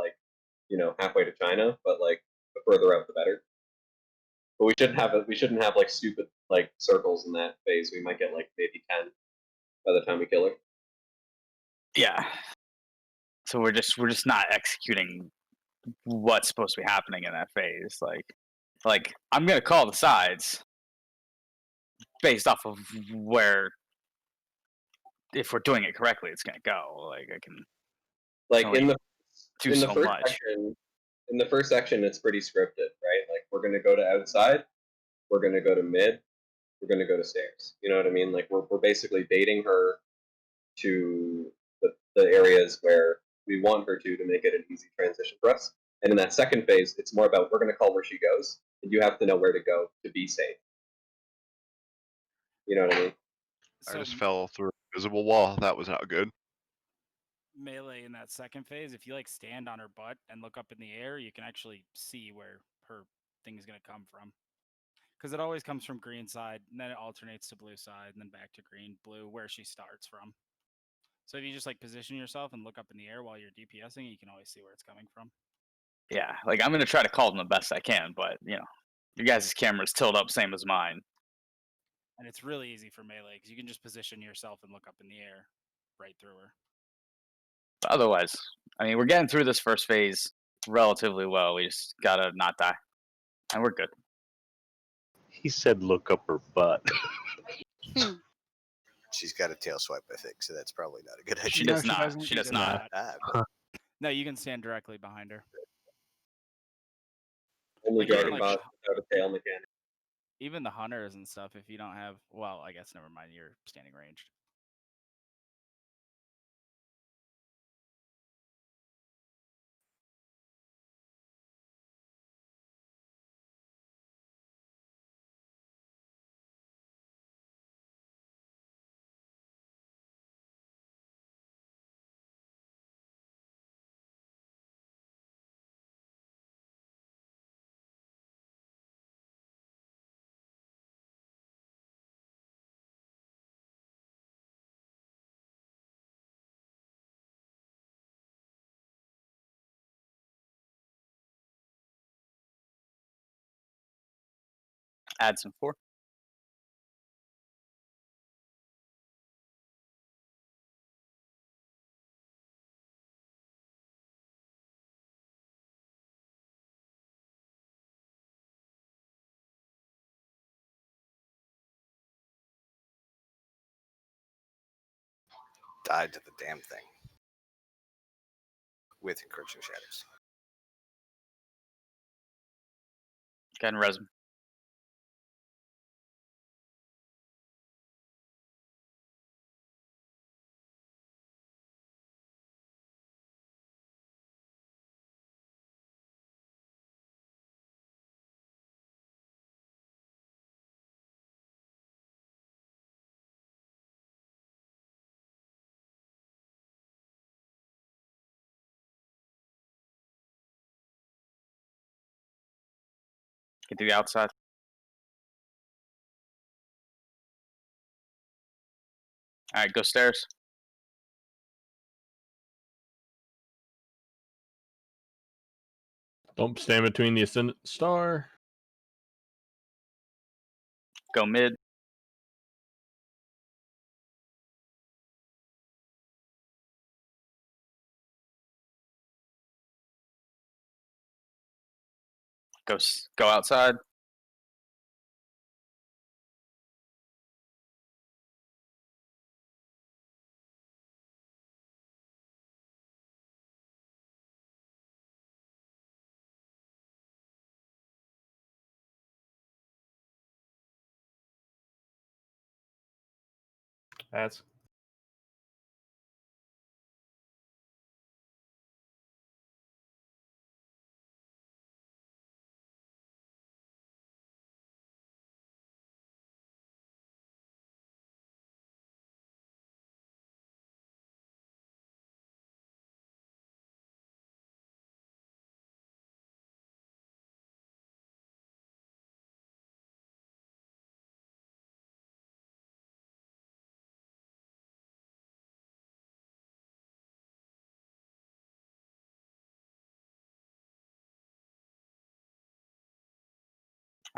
halfway to China, but the further out the better. But we shouldn't have stupid circles in that phase. We might get maybe 10 by the time we kill her. Yeah. So we're just not executing what's supposed to be happening in that phase. Like I'm gonna call the sides based off of where, if we're doing it correctly, it's gonna go. Like I can In the so first much. section, in the first section, it's pretty scripted, right? Like we're gonna go to outside, we're gonna go to mid, we're gonna go to stairs. You know what I mean? Like we're basically baiting her to the areas where we want her to make it an easy transition for us. And in that second phase, it's more about we're gonna call where she goes, and you have to know where to go to be safe. You know what I mean? I just fell through a visible wall. That was not good. Melee in that second phase, if you stand on her butt and look up in the air, you can actually see where her thing is going to come from. Because it always comes from green side, and then it alternates to blue side, and then back to green, blue, where she starts from. So if you just position yourself and look up in the air while you're DPSing, you can always see where it's coming from. Yeah, I'm gonna try to call them the best I can, but your guys' camera's tilted up same as mine. And it's really easy for melee because you can just position yourself and look up in the air right through her. But otherwise, we're getting through this first phase relatively well. We just gotta not die, and we're good. He said, "Look up her butt." She's got a tail swipe, I think, so that's probably not a good idea. She does not. She does not. No, you can stand directly behind her. Only Even, driving bots without a tail mechanic. Even the hunters and stuff, if you don't have, well, I guess never mind, you're standing ranged. Add some 4. Died to the damn thing. With encroaching shadows. Got in resin. Get to the outside. All right, go stairs. Don't stand between the ascendant star. Go mid. Go outside. That's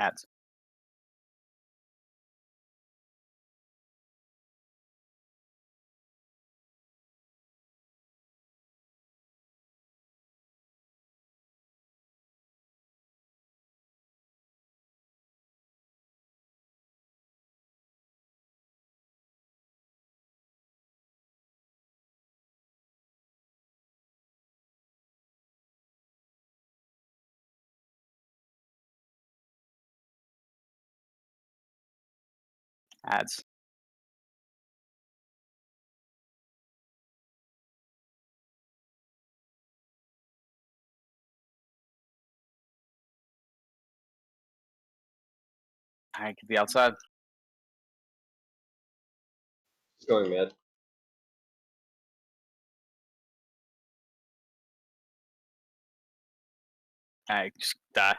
Ads. Ads. I could be outside. It's going mid. I just die.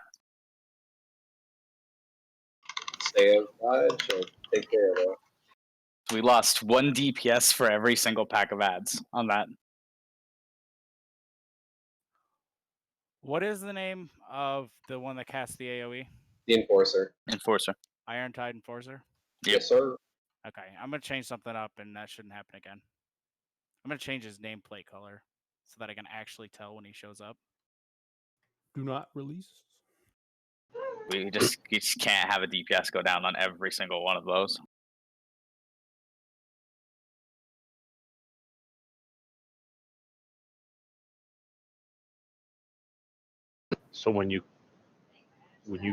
Stay outside. She'll take care of it. We lost 1 DPS for every single pack of ads on that. What is the name of the one that casts the AoE? The Enforcer. Enforcer. Iron Tide Enforcer? Yep. Yes, sir. Okay, I'm going to change something up and that shouldn't happen again. I'm going to change his nameplate color so that I can actually tell when he shows up. Do not release. You just can't have a DPS go down on every single one of those. So when you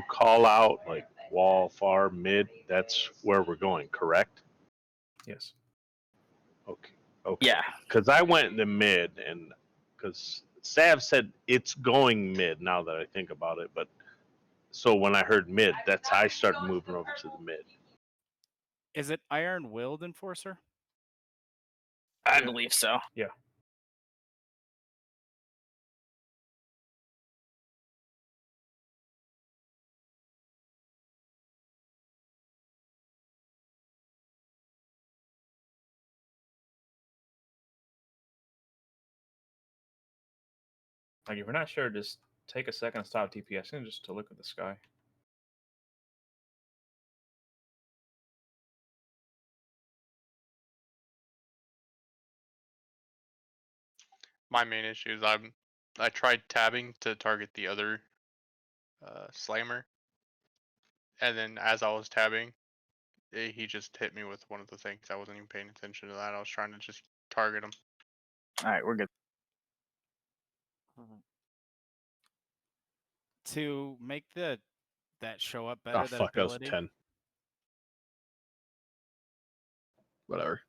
call out like wall, far, mid, that's where we're going, correct? Yes. Okay. Okay. Yeah. Because I went in the mid, and because Sav said it's going mid. Now that I think about it, but so when I heard mid, that's how I started moving over to the mid. Is it Iron Willed Enforcer? I believe so. Yeah. Like if you're not sure, just take a second, stop TPSing just to look at the sky. My main issue is I tried tabbing to target the other slammer, and then as I was tabbing, he just hit me with one of the things. I wasn't even paying attention to that. I was trying to just target him. All right, we're good. To make that show up Oh better, that fuck, that was ability. 10. Whatever.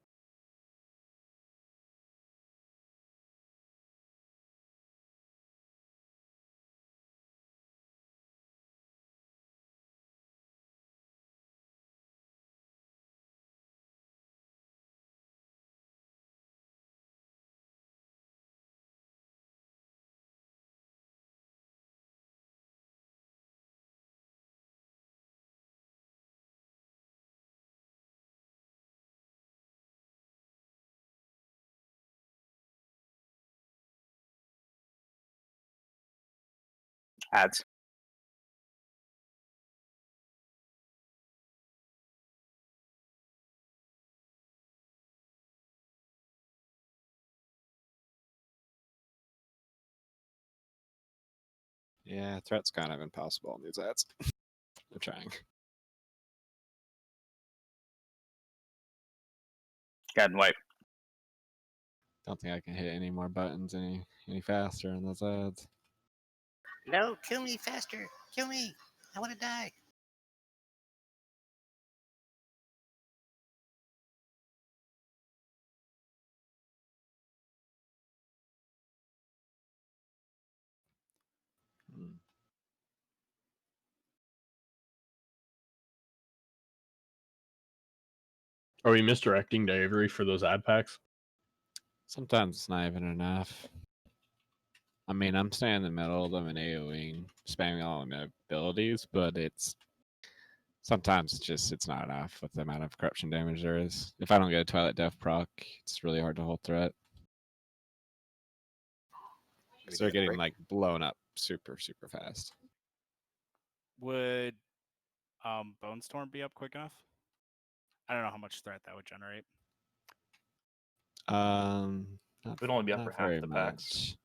Ads. Yeah, threat's kind of impossible on these ads. They're trying. Got wipe. Don't think I can hit any more buttons any faster on those ads. No, kill me faster. Kill me. I want to die. Are we misdirecting to Avery for those ad packs? Sometimes it's not even enough. I mean, I'm staying in the middle of them and AoEing, spamming all of my abilities, but sometimes it's not enough with the amount of corruption damage there is. If I don't get a Twilight Death proc, it's really hard to hold threat. Because they're getting like blown up super fast. Would Bone Storm be up quick enough? I don't know how much threat that would generate. It would only be up for not half very the packs. much.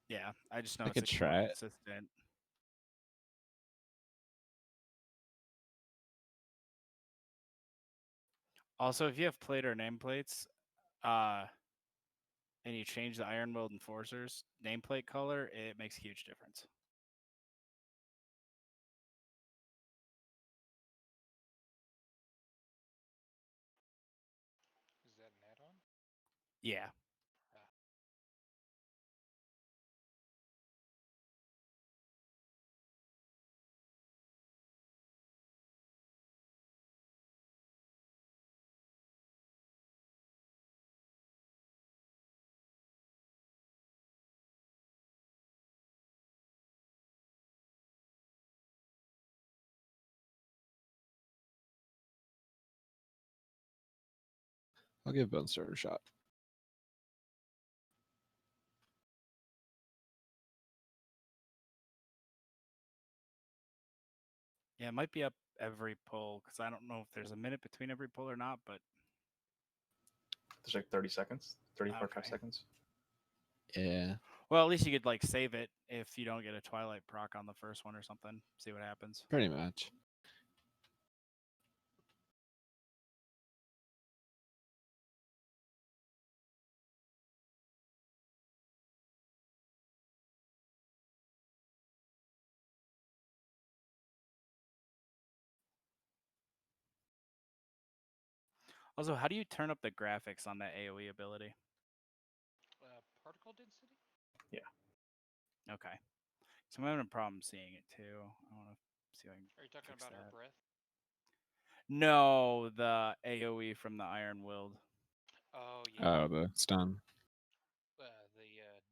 Yeah, I just know I it's could like more try it. consistent. Also, if you have plate or nameplates, and you change the Iron World Enforcer's nameplate color, it makes a huge difference. Is that an add-on? Yeah. I'll give Bone Storm a shot. Yeah, it might be up every pull because I don't know if there's a minute between every pull or not, but There's like 30 seconds, 35 Okay. seconds. Yeah. well, at least you could like save it if you don't get a Twilight proc on the first one or something. See what happens. Pretty much. Also, how do you turn up the graphics on that AoE ability? Particle density? Yeah. Okay. So I'm having a problem seeing it too. I want to see if I can Are you talking fix about that. her breath? No, the AoE from the Iron Wield. Oh yeah. Oh, the stun. The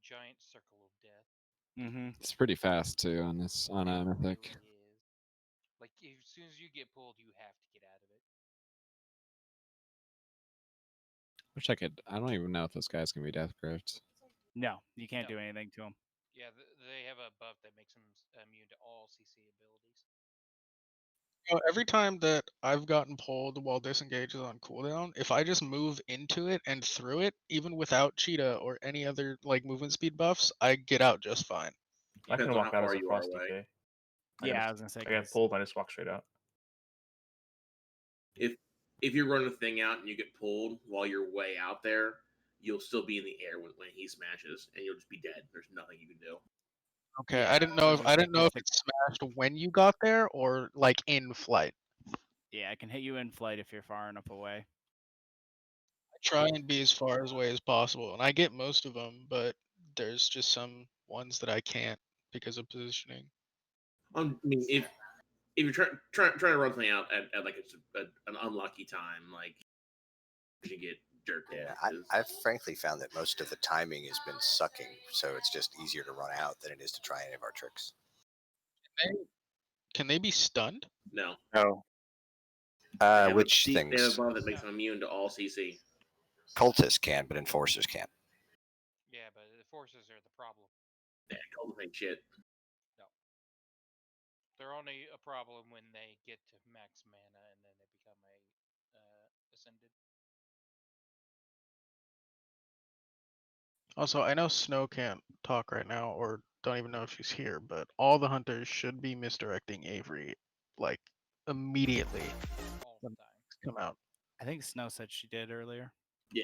giant circle of death. Mm-hmm. It's pretty fast too on this on a mythic. Really is. Like as soon as you get pulled, you have to get out of it. Wish I could. I don't even know if those guys can be death gripped. No, you can't No. do anything to them. Yeah, they have a buff that makes them immune to all CC abilities. Every time that I've gotten pulled while disengage is on cooldown, if I just move into it and through it, even without cheetah or any other like movement speed buffs, I get out just fine. I can Depends on walk how out as far a you are frost away. DK. Yeah, I was gonna say, I get 'cause- pulled, and I just walk straight out. If you run a thing out and you get pulled while you're way out there, you'll still be in the air when he smashes, and you'll just be dead. There's nothing you can do. Okay, Yeah, I didn't know was if gonna say, 'cause it smashed when you got there or like in flight. Yeah, I can hit you in flight if you're far enough away. I try and be as far away as possible, and I get most of them, but there's just some ones that I can't because of positioning. I mean, if you're trying to run something out at like an unlucky time, like you get jerked. Yeah, I've frankly found that most of the timing has been sucking, so it's just easier to run out than it is to try any of our tricks. Can they be stunned? No. No. Which They have things? a buff that makes them immune to all CC. Cultists can, but enforcers can't. Yeah, but the forces are the problem. Yeah, cultists ain't shit. No. They're only a problem when they get to max mana and then they become a ascended. Also, I know Snow can't talk right now, or don't even know if she's here, but all the hunters should be misdirecting Avery, like, immediately. All the time. Come out. I think Snow said she did earlier. Yeah.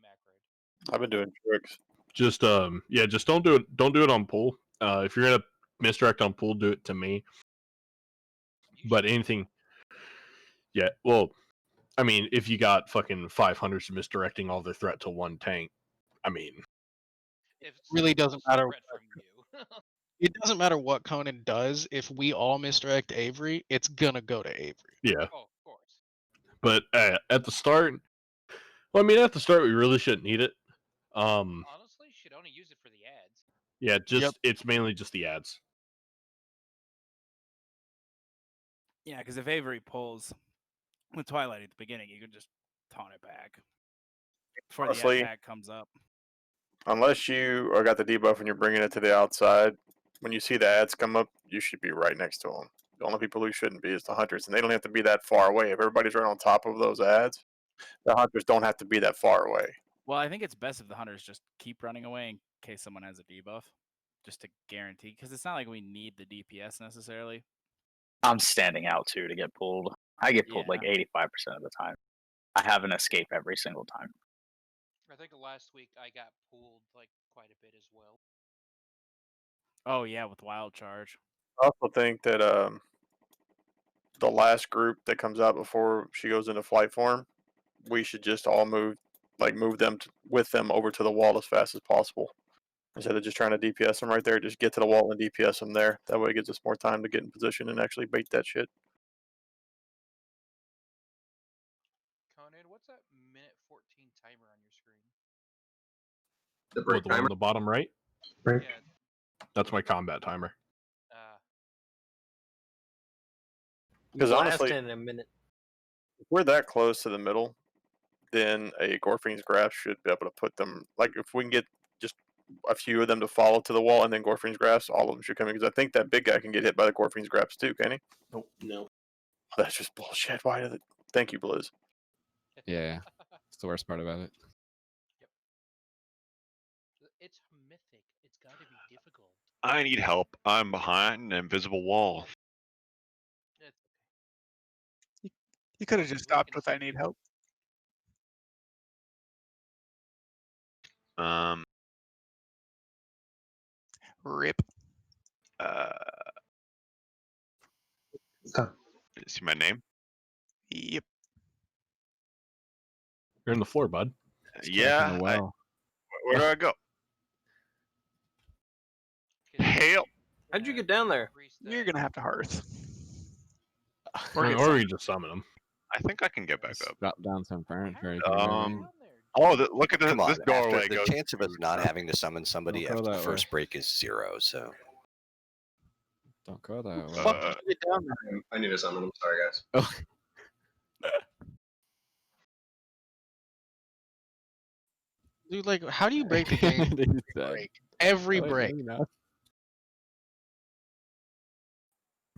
Mac raid. I've been doing tricks. Just yeah, just don't do it. Don't do it on pool. If you're gonna misdirect on pool, do it to me. But anything, yeah. Well, I mean, if you got fucking 500s misdirecting all their threat to one tank, I mean, It really doesn't matter. Threat from you. It doesn't matter what Conan does. If we all misdirect Avery, it's gonna go to Avery. yeah. Oh, of course. But at the start, well, I mean, at the start, we really shouldn't need it. Honestly, should only use it for the ads. Yeah, just it's mainly just the ads. Yeah, because if Avery pulls with Twilight at the beginning, you can just taunt it back before Honestly, the attack comes up. unless you are got the debuff and you're bringing it to the outside, when you see the ads come up, you should be right next to them. The only people who shouldn't be is the hunters, and they don't have to be that far away. If everybody's right on top of those ads, the hunters don't have to be that far away. Well, I think it's best if the hunters just keep running away in case someone has a debuff, just to guarantee. Because it's not like we need the DPS necessarily. I'm standing out too to get pulled. I get pulled like Yeah. 85% of the time. I have an escape every single time. I think last week I got pulled like quite a bit as well. Oh yeah, with wild charge. I also think that the last group that comes out before she goes into flight form, we should just all move them with them over to the wall as fast as possible. Instead of just trying to DPS them right there, just get to the wall and DPS them there. That way it gives us more time to get in position and actually bait that shit. Conan, what's that minute 14 timer on your screen? The What, break the one on timer. the bottom right? Break. Yeah. That's my combat timer. Because honestly, Blast in a minute. if we're that close to the middle, then a Gorfing's grasp should be able to put them. Like if we can get just a few of them to follow to the wall and then Gorfing's grasp, all of them should come in. Because I think that big guy can get hit by the Gorfing's grasp too, can he? Nope. No. That's just bullshit. Why did it? Thank you, Blizz. Yeah, it's the worst part about it. It's mythic. It's got to be difficult. I need help. I'm behind an invisible wall. You could have just stopped with "I need help." Rip. See my name? Yep. You're in the floor, bud. Yeah. Well. Where do I go? Help! How'd you get down there? You're gonna have to hearth. Or you just summon him. I think I can get back up. Drop down some furniture. You can do it. Oh, look at Come on, this doorway. the goes chance of us not having to summon somebody Don't go after the that first break is 0. So Don't go that way. Fuck, did you get down there? I need to summon him. Sorry, guys. Oh. Dude, like, how do you break the game? Break. Every break.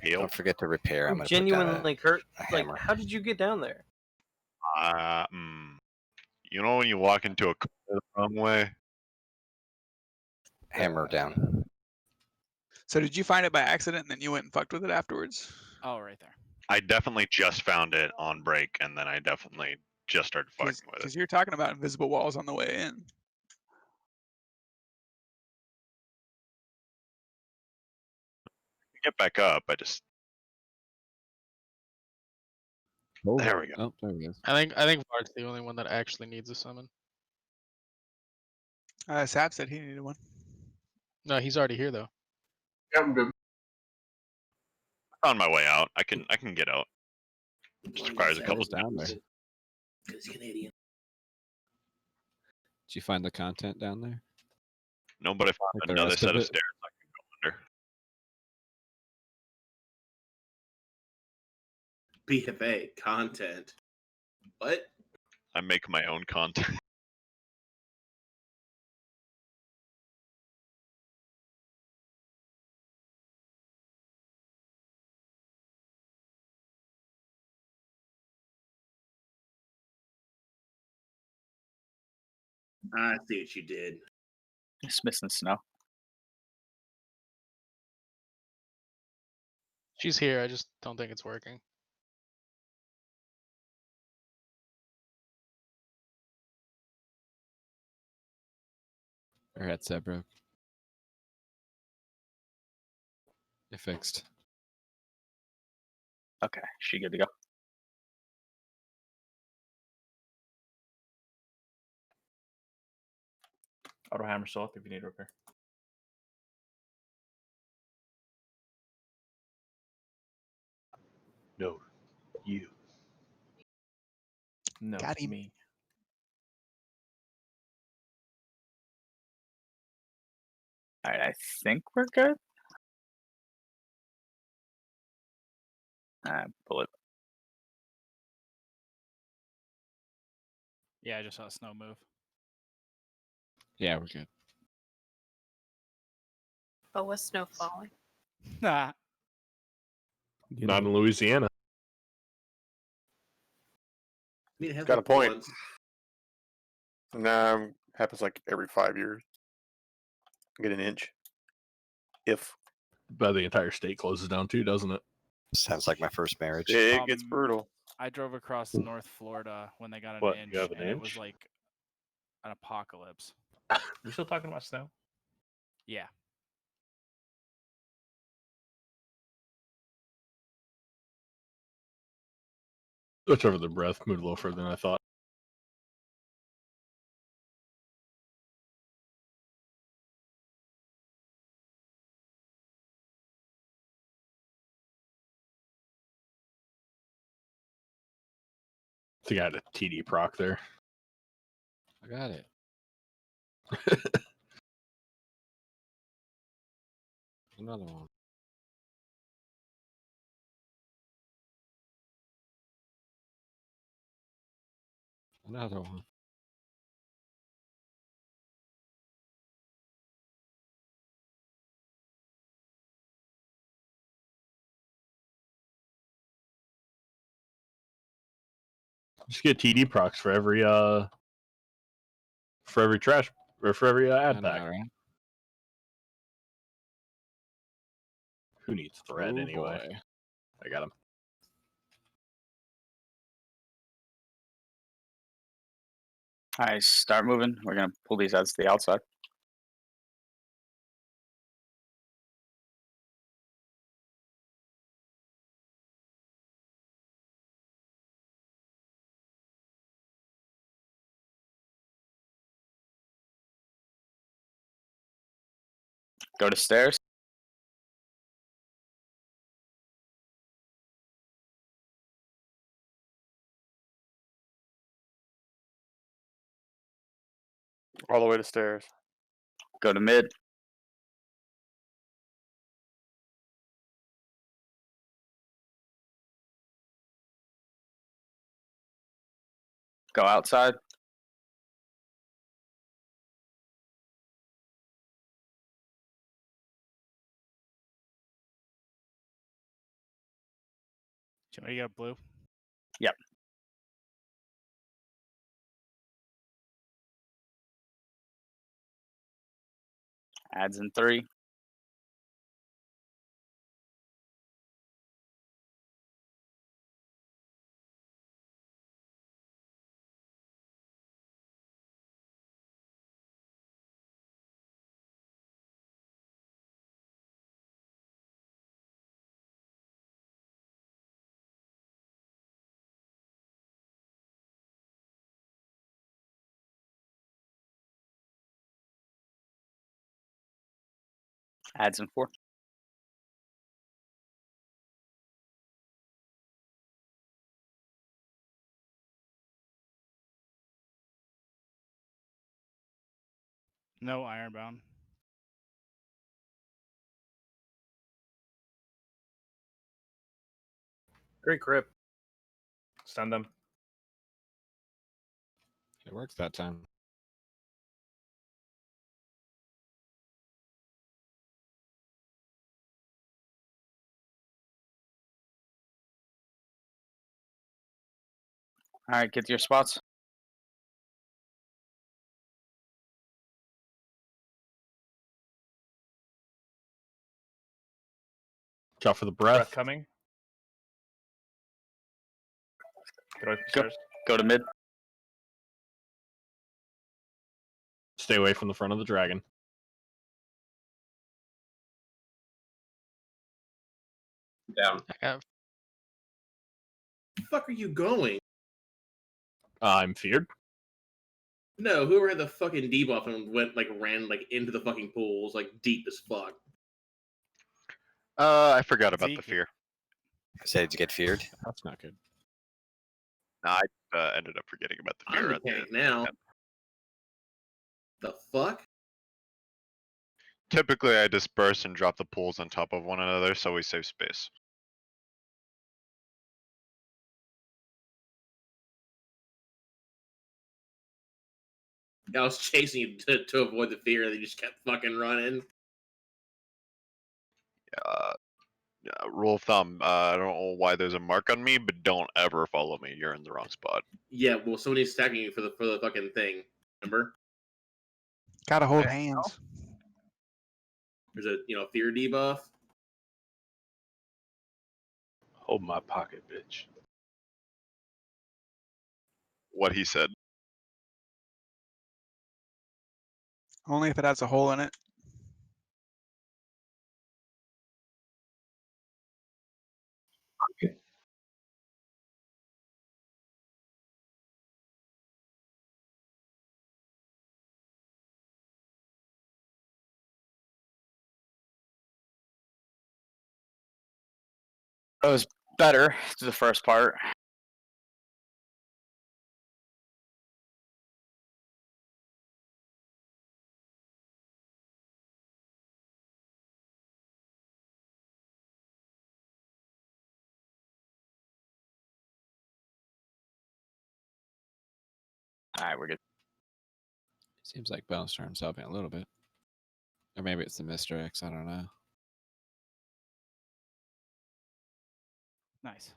don't forget to repair. I'm I'm gonna genuinely hurt. a Like, hammer. how did you get down there? You know when you walk into a car the wrong way? Hammer down. So did you find it by accident and then you went and fucked with it afterwards? Oh, right there. I definitely just found it on break, and then I definitely just started fucking with it. Because you're talking about invisible walls on the way in. Get back up. I just. There we go. Oh, there we go. I think Vart's the only one that actually needs a summon. Sap said he needed one. No, he's already here though. Yeah, I'm good. On my way out. I can get out. Just requires a couple down there. steps. Because Canadian. Did you find the content down there? No, but I found Like the another rest set of of it? stairs I can go under. BFA content. What? I make my own content. I see what you did. It's missing snow. She's here. I just don't think it's working. Her headset broke. It fixed. Okay, she good to go. Auto hammer select if you need repair. No, you. No, Got him. me. All right, I think we're good. Bullet. Yeah, I just saw snow move. Yeah, we're good. But with snow falling. Nah. Not in Louisiana. I mean, it has Got a happened point. once. No, happens like every 5 years. Get an inch. If But the entire state closes down too, doesn't it? Sounds like my first marriage. it gets brutal. I drove across North Florida when they got an What, inch, you have an and it was inch? like an apocalypse. We're still talking about snow. Yeah. Switch over the breath, moved a little further than I thought. I think I had a TD proc there. I got it. Another one. Another one. Just get TD procs for every trash or for every ad I know, pack. right? Who needs thread Oh, anyway? boy. I got him. Alright, start moving. We're gonna pull these ads to the outside. Go to stairs. All the way to stairs. Go to mid. Go outside. Joey, you got blue? Yep. Ads in 3. Ads in 4. No ironbound. Great grip. Stun them. It works that time. Alright, get to your spots. Watch out for the Breath breath. coming. Get away from Go, stairs. go to mid. Stay away from the front of the dragon. Down. Uh, The fuck are you going? I'm feared. No, whoever had the fucking debuff and ran into the fucking pools deep as fuck. I forgot about the Zeke. fear. Say, did you get feared? That's not good. No, I ended up forgetting about the fear. I'm the at the tank end. now. The fuck? Typically, I disperse and drop the pools on top of one another, so we save space. I was chasing you to avoid the fear, and they just kept fucking running. Rule of thumb: I don't know why there's a mark on me, but don't ever follow me. You're in the wrong spot. Yeah, well, somebody's stacking you for the fucking thing. Remember? Gotta hold hands. There's a fear debuff. Hold my pocket, bitch. What he said. Only if it has a hole in it. It was better to the first part. All right, we're good. Seems like Bone Storm's helping a little bit. Or maybe it's the Mr. X, I don't know. Nice.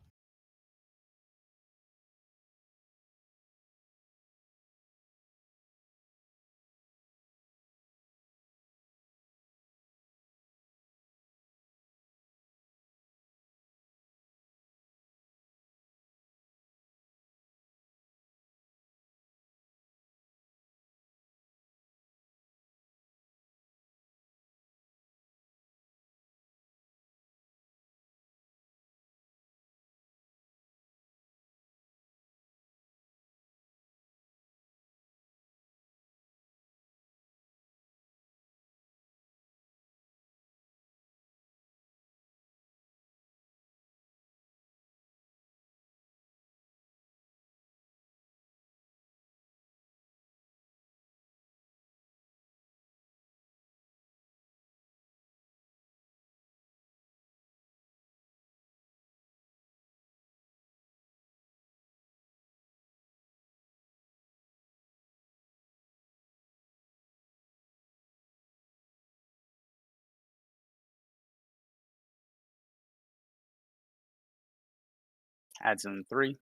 Adds in 3.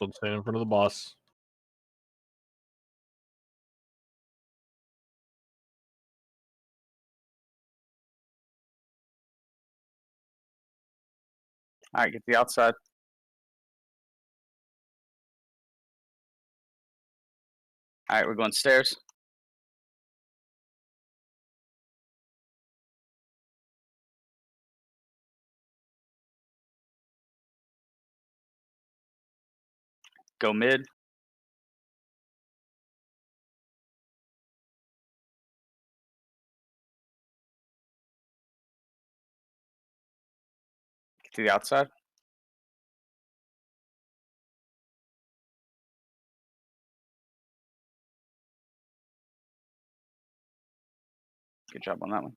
Let's stand in front of the boss. All right, get the outside. All right, we're going stairs. Go mid. Get to the outside. Good job on that one.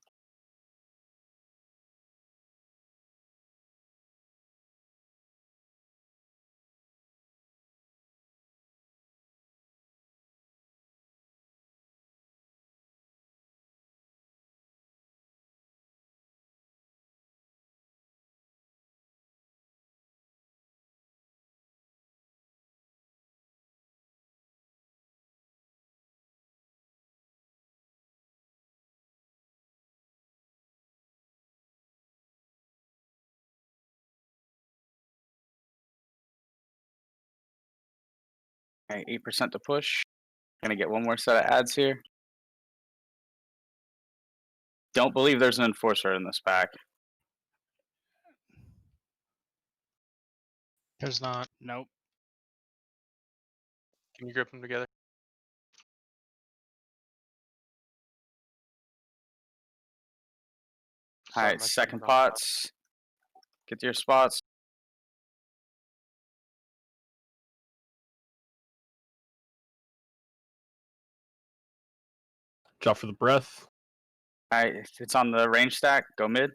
Okay, 8% to push. Gonna get one more set of ads here. Don't believe there's an enforcer in this pack. There's not. Nope. Can you grip them together? All right, second pots. Get to your spots. Drop for the breath. All right, it's on the range stack. Go mid.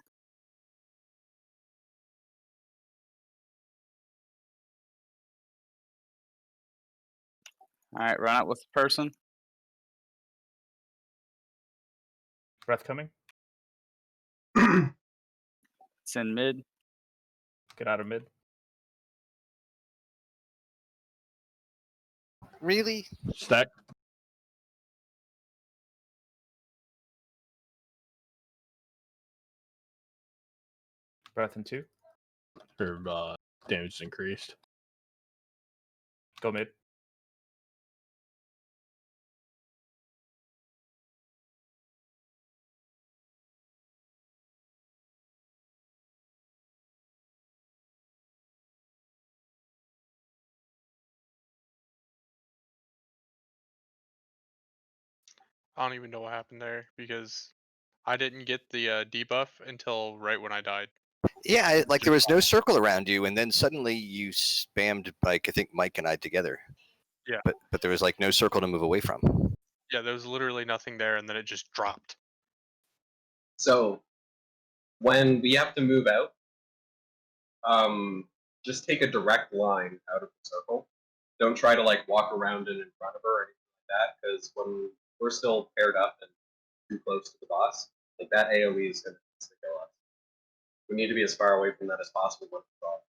All right, run out with the person. Breath coming. It's in mid. Get out of mid. Really? Stack. Breath in 2. Or damage is increased. Go mid. I don't even know what happened there because I didn't get the debuff until right when I died. Yeah, like there was no circle around you, and then suddenly you spammed like I think Mike and I together. Yeah. But there was like no circle to move away from. Yeah, there was literally nothing there, and then it just dropped. So when we have to move out, just take a direct line out of the circle. Don't try to like walk around it in front of her or anything like that, because when we're still paired up and too close to the boss, like that AoE is going to kill us. We need to be as far away from that as possible when it drops.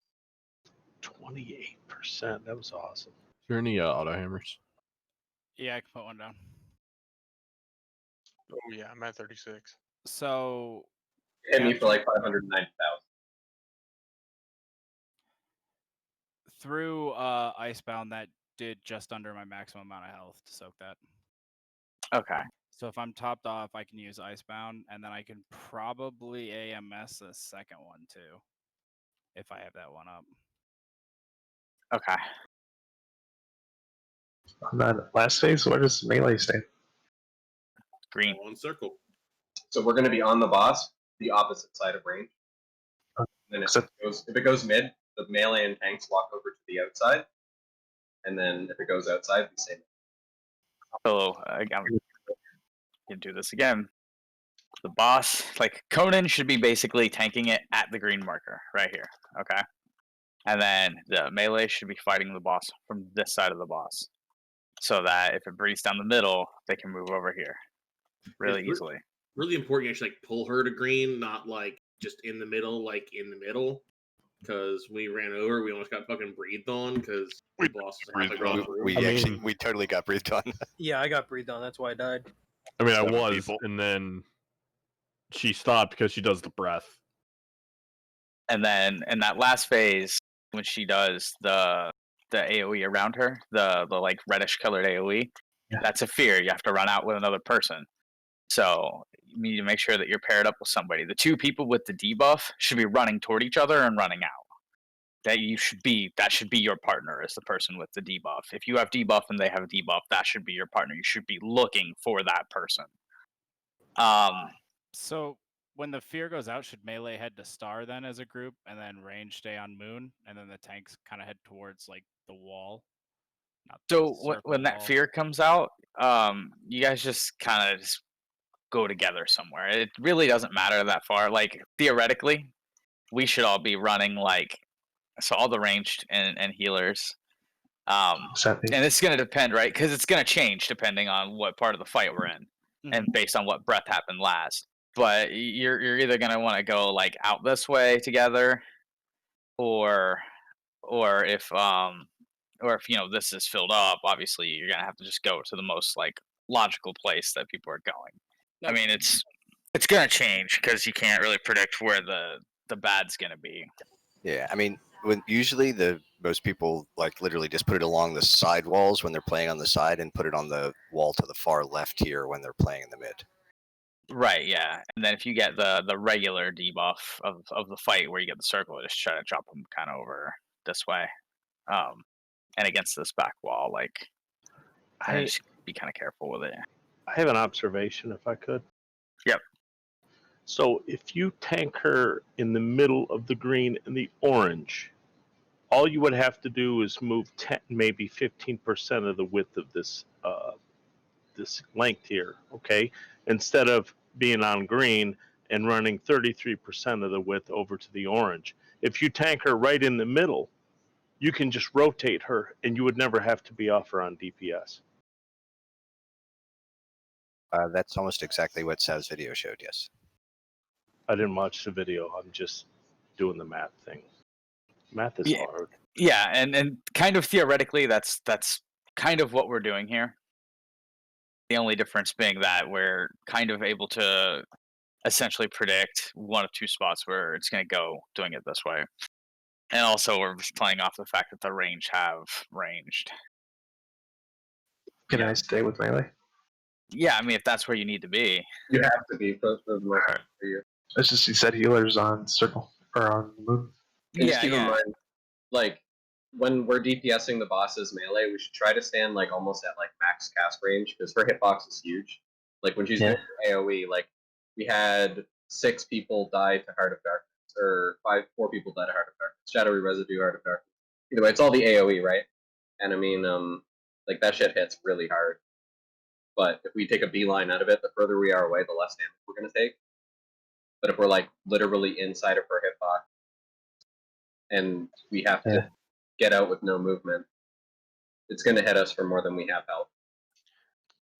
28%. That was awesome. Is there any auto hammers? Yeah, I can put one down. Oh yeah, I'm at 36. So Hit me for like 590,000. through Icebound, that did just under my maximum amount of health to soak that. Okay. So if I'm topped off, I can use Icebound, and then I can probably AMS the second one too, if I have that one up. Okay. On that last phase, where does melee stand? Green. One circle. So we're going to be on the boss, the opposite side of range. And then if it goes mid, the melee and tanks walk over to the outside. And then if it goes outside, we say So again, we can do this again. The boss, like Conan, should be basically tanking it at the green marker right here. Okay. And then the melee should be fighting the boss from this side of the boss. So that if it breathes down the middle, they can move over here really easily. Really important. You actually like pull her to green, not like just in the middle, like in the middle. Because we ran over, we almost got fucking breathed on because the boss was halfway across the room. We totally got breathed on. Yeah, I got breathed on. That's why I died. I mean, I 7 was, people. and then she stopped because she does the breath. And then in that last phase, when she does the AoE around her, the like reddish colored AoE, that's a fear. You have to run out with another person. So you need to make sure that you're paired up with somebody. The two people with the debuff should be running toward each other and running out. That should be your partner as the person with the debuff. If you have debuff and they have debuff, that should be your partner. You should be looking for that person. So when the fear goes out, should melee head to star then as a group, and then range stay on moon, and then the tanks kind of head towards like the wall? So when that fear comes out, you guys just kind of just go together somewhere. It really doesn't matter that far. Like theoretically, we should all be running like so all the ranged and healers. And it's going to depend, right? Because it's going to change depending on what part of the fight we're in, and based on what breath happened last. But you're either going to want to go like out this way together, or if you know this is filled up, obviously you're going to have to just go to the most like logical place that people are going. I mean, it's going to change because you can't really predict where the bad's going to be. Yeah, I mean, usually most people like literally just put it along the side walls when they're playing on the side, and put it on the wall to the far left here when they're playing in the mid. Right, yeah. And then if you get the regular debuff of the fight where you get the circle, just try to drop them kind of over this way, and against this back wall, like, I just be kind of careful with it. I have an observation, if I could. Yep. So if you tank her in the middle of the green and the orange, all you would have to do is move 10, maybe 15% of the width of this this length here, okay? Instead of being on green and running 33% of the width over to the orange. If you tank her right in the middle, you can just rotate her, and you would never have to be off her on DPS. That's almost exactly what Sav's video showed. Yes. I didn't watch the video. I'm just doing the math thing. Math is Yeah. hard. Yeah, and kind of theoretically, that's kind of what we're doing here. The only difference being that we're kind of able to essentially predict one of two spots where it's going to go doing it this way. And also, we're just playing off the fact that the range have ranged. Can I stay with melee? Yeah, I mean, if that's where you need to be. You have to be for the most part for you. It's just you said healers on circle or on moon. And just keep in mind, like when we're DPSing the boss's melee, we should try to stand like almost at like max cast range because her hitbox is huge. Like when she's doing her AOE, like we had 6 people die to Heart of Darkness, or 4 people died to Heart of Darkness, Shadowy Residue, Heart of Darkness. Either way, it's all the AOE, right? And I mean, like that shit hits really hard. But if we take a beeline out of it, the further we are away, the less damage we're gonna take. But if we're like literally inside of her hitbox, and we have to get out with no movement, it's going to hit us for more than we have health.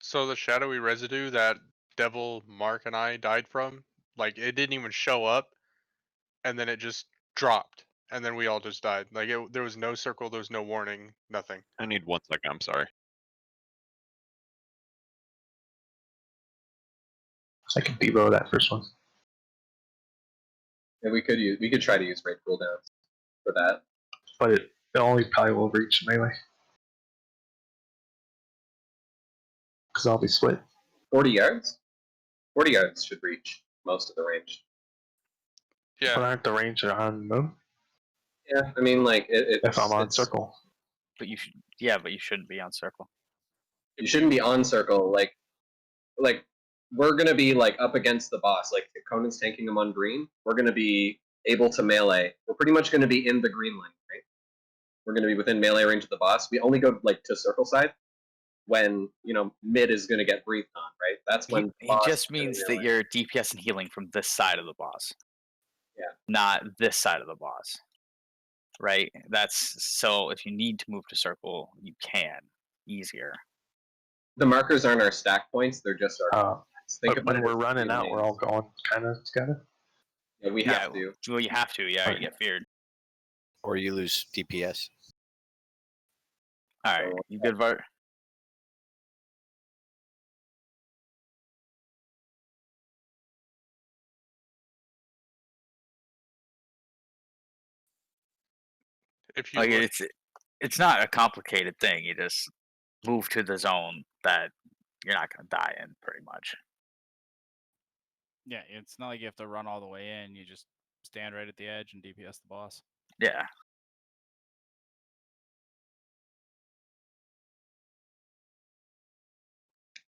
So the shadowy residue that Devil, Mark, and I died from, like it didn't even show up, and then it just dropped, and then we all just died. Like there was no circle, there was no warning, nothing. I need 1 second. I'm sorry. I can debo that first one. And we could try to use raid cooldowns for that. But it only probably will reach melee. Because I'll be split. 40 yards? 40 yards should reach most of the range. Yeah. But aren't the range on moon? Yeah, I mean, like if I'm on circle. But you should, yeah, but you shouldn't be on circle. You shouldn't be on circle. Like we're gonna be like up against the boss. Like if Conan's tanking him on green, we're gonna be able to melee. We're pretty much gonna be in the green line, right? We're gonna be within melee range of the boss. We only go like to circle side when mid is gonna get breathed on, right? That's when It just means that you're DPS and healing from this side of the boss. Yeah. Not this side of the boss. Right? That's so if you need to move to circle, you can easier. The markers aren't our stack points; they're just our. Think But about when it we're as running green out, we're all lanes. going kind of together. Yeah, we have to. Well, you have to. Yeah, you get feared. Or you lose DPS. All right, you good, Vart? If you Like look, it's not a complicated thing. You just move to the zone that you're not going to die in, pretty much. Yeah, it's not like you have to run all the way in. You just stand right at the edge and DPS the boss. Yeah.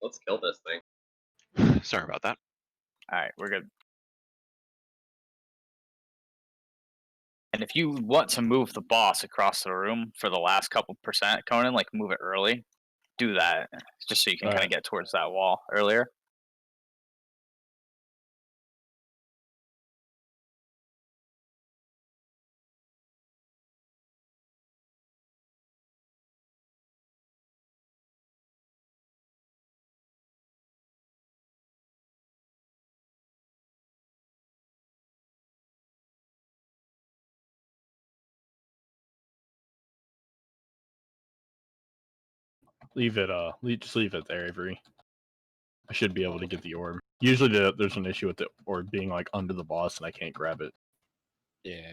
Let's kill this thing. Sorry about that. All right, we're good. And if you want to move the boss across the room for the last couple percent, Conan, like move it early, do that just so you can kind of get towards that wall earlier. Leave it. Just leave it there, Avery. I should be able to get the orb. Usually, there's an issue with the orb being like under the boss, and I can't grab it. Yeah.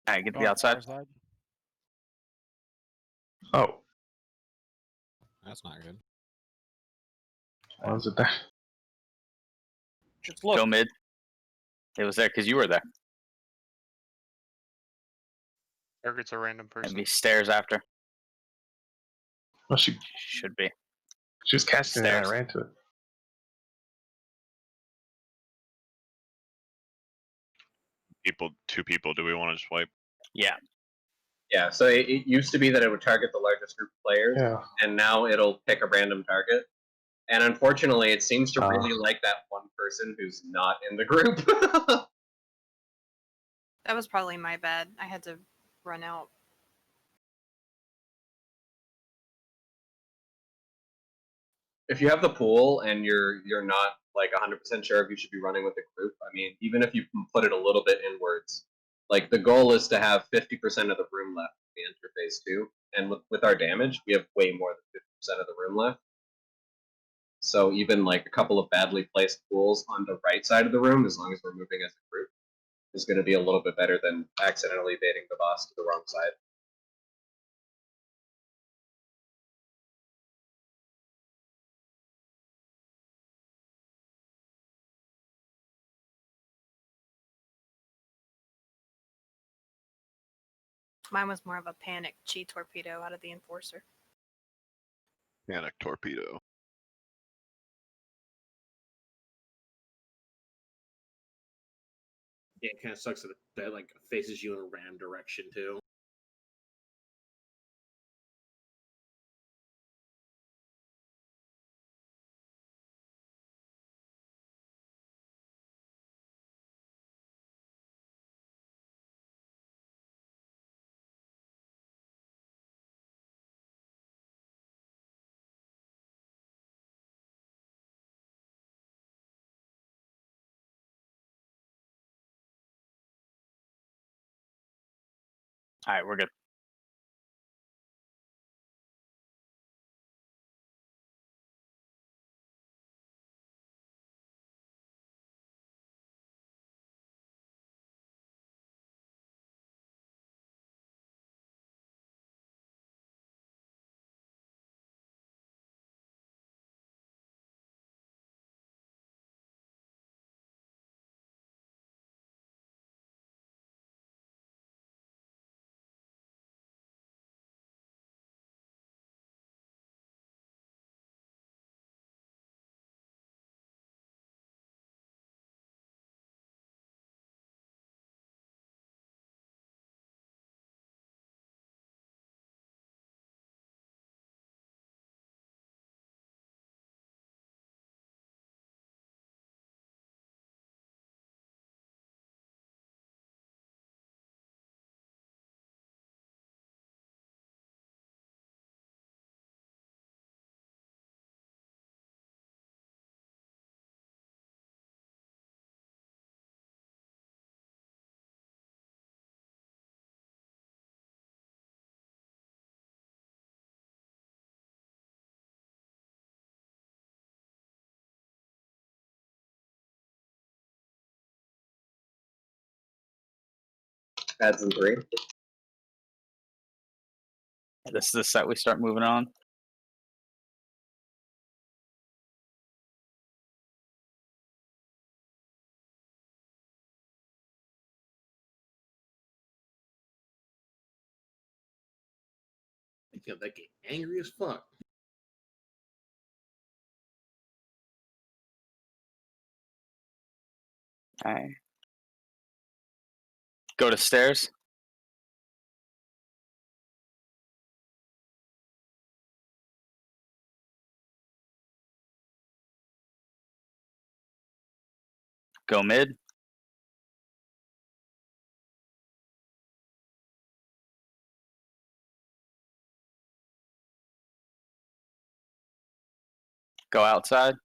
Alright, get to Go the on outside. far side. Oh, That's not good. why is it there? Just look. Go mid. It was there because you were there. Target's a random And person. be stairs after. Well, she Should be. was casting it and I Stairs. ran to it. Two people. Do we want to just wipe? Yeah. Yeah, so it used to be that it would target the largest group of players, Yeah. and now it'll pick a random target. And unfortunately, it seems to really like that one person who's not in the group. That was probably my bad. I had to run out. If you have the pool and you're not like 100% sure if you should be running with the group, I mean, even if you can put it a little bit inwards, like the goal is to have 50% of the room left in the interface too. And with our damage, we have way more than 50% of the room left. So even like a couple of badly placed pools on the right side of the room, as long as we're moving as a group, is going to be a little bit better than accidentally baiting the boss to the wrong side. Mine was more of a panic chi torpedo out of the enforcer. Panic torpedo. Yeah, it kind of sucks that like faces you in a random direction too. Alright, we're good. Adds in 3. This is the set we start moving on. You know, that get angry as fuck. Alright. Go to stairs. Go mid. Go outside.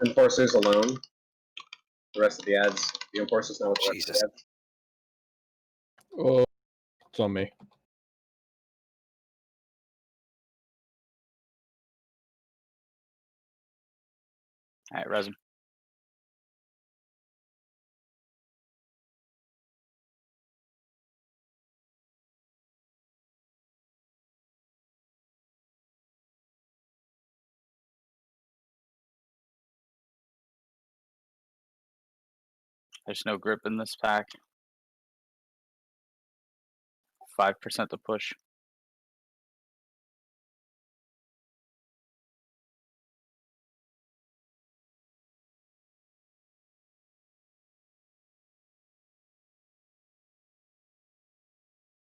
Enforcers alone. The rest of the ads, the Enforcers now with the rest of the ads. Oh, it's on me. All right, resin. There's no grip in this pack. 5% to push.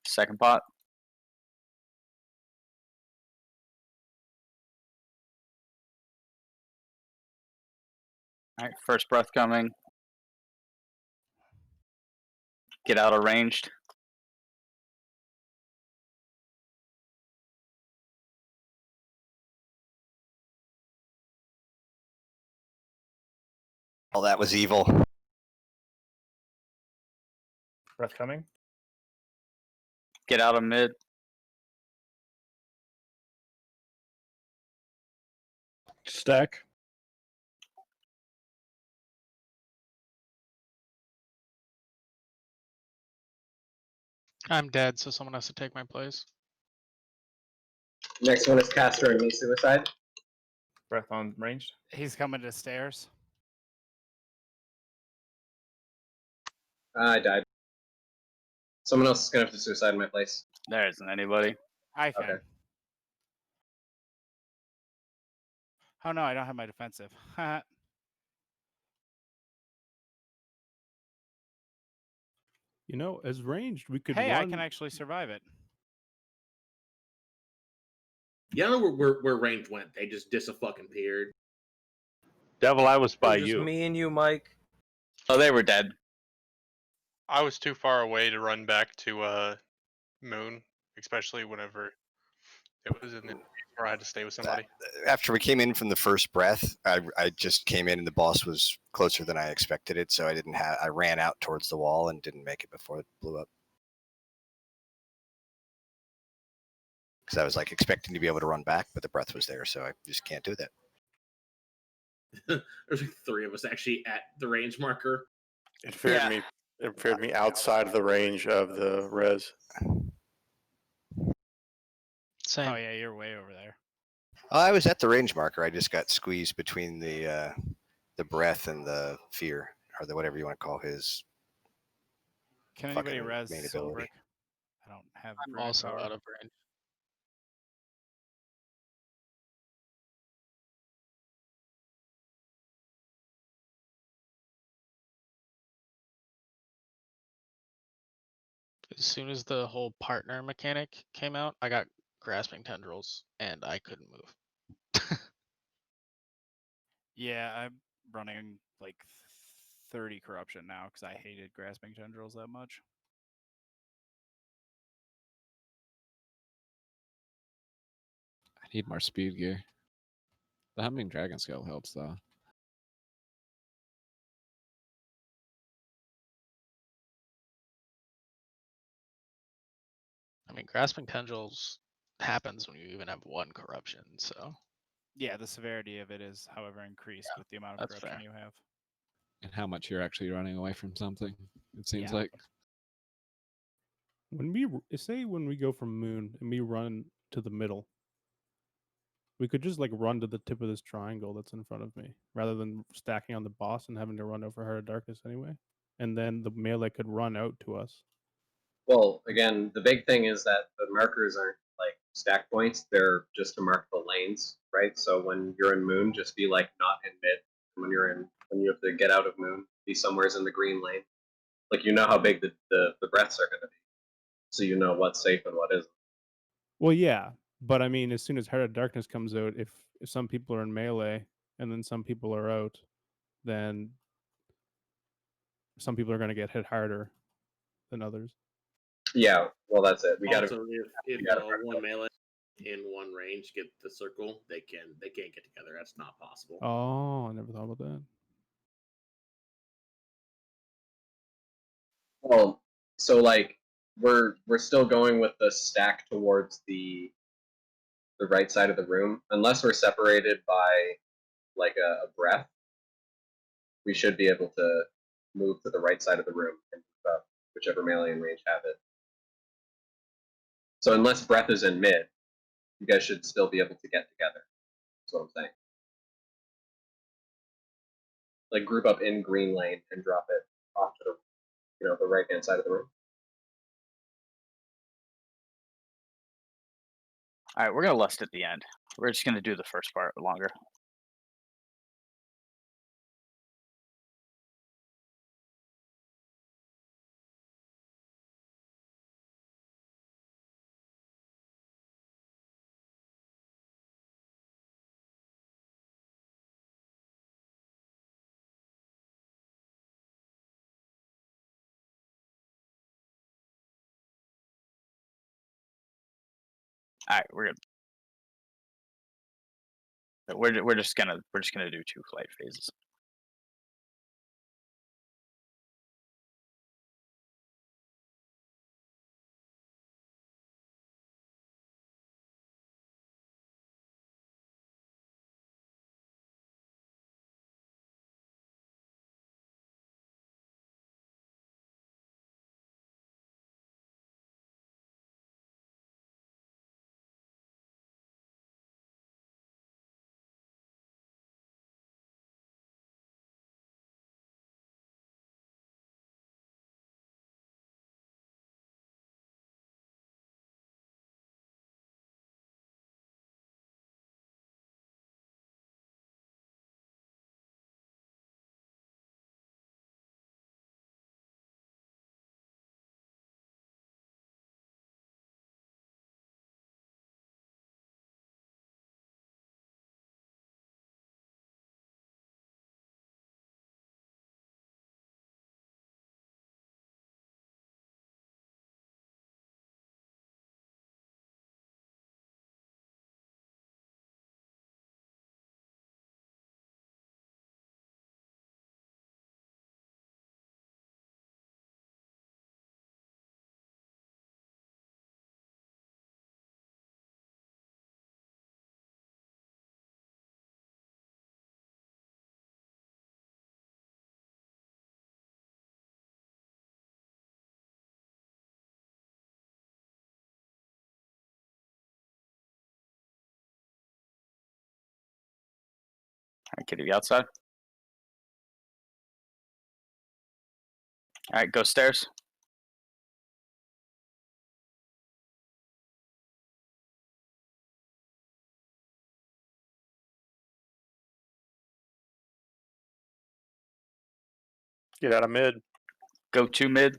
Second pot. All right, first breath coming. Get out of ranged. Oh, that was evil. Breath coming. Get out of mid. Stack. I'm dead, so someone has to take my place. Next one is Caster and me suicide. Breath on ranged. He's coming to stairs. I died. Someone else is gonna have to suicide in my place. There isn't anybody. I can. Okay. Oh no, I don't have my defensive. You know, as ranged, we could Hey, run. I can actually survive it. Yeah, I don't know where ranged went. They just dis-a-fucking-peered. Devil, I was by It was just you. me and you, Mike. Oh, they were dead. I was too far away to run back to Moon, especially whenever it was in the where I had to stay with somebody. After we came in from the first breath, I just came in and the boss was closer than I expected it, so I ran out towards the wall and didn't make it before it blew up. Because I was like expecting to be able to run back, but the breath was there, so I just can't do that. There's like 3 of us actually at the range marker. It feared me. It feared me outside of the range of the res. Oh yeah, you're way over there. I was at the range marker. I just got squeezed between the breath and the fear, or the whatever you want to call his. Can anybody fucking res main Silver? ability. I don't have. I'm grenade also power. out of range. As soon as the whole partner mechanic came out, I got grasping tendrils and I couldn't move. Yeah, I'm running like 30 corruption now because I hated grasping tendrils that much. I need more speed gear. The humming dragon scale helps though. I mean, grasping tendrils happens when you even have 1 corruption, so. Yeah, the severity of it is, however, increased with the amount of that's corruption fair. you have. And how much you're actually running away from something, it seems Yeah. like. When we go from Moon and we run to the middle, we could just like run to the tip of this triangle that's in front of me, rather than stacking on the boss and having to run over Heart of Darkness anyway. And then the melee could run out to us. Well, again, the big thing is that the markers aren't like stack points; they're just to mark the lanes, right? So when you're in Moon, just be like not in mid. When you have to get out of Moon, be somewheres in the green lane. Like you know how big the breaths are going to be, so you know what's safe and what isn't. Well, yeah, but I mean, as soon as Heart of Darkness comes out, if some people are in melee and then some people are out, then some people are going to get hit harder than others. Yeah, well, that's it. We got Also, if one melee in one range get the circle, they can't get together. That's not possible. Oh, I never thought about that. Well, so like we're still going with the stack towards the right side of the room, unless we're separated by like a breath. We should be able to move to the right side of the room and move up, whichever melee and range have it. So unless breath is in mid, you guys should still be able to get together. That's what I'm saying. Like group up in green lane and drop it off to the the right hand side of the room. All right, we're gonna lust at the end. We're just gonna do the first part longer. All right, we're good. We're just gonna do 2 flight phases. All right, Kitty, outside. All right, go stairs. Get out of mid. Go 2 mid.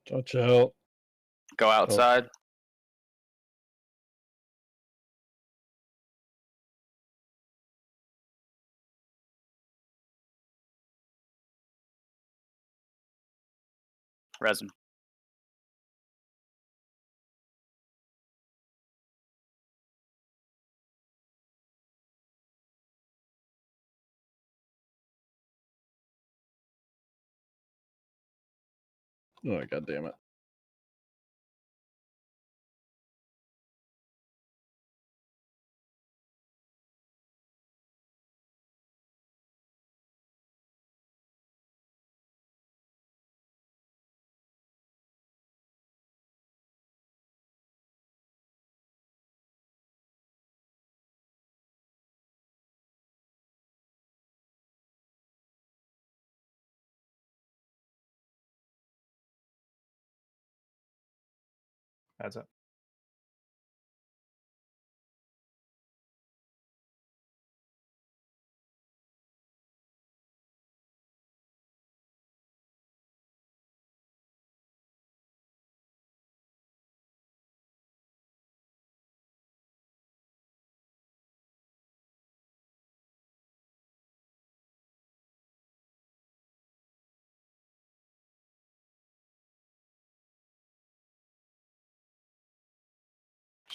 Touch out. Go outside. Resin. Oh, god damn it. That's it.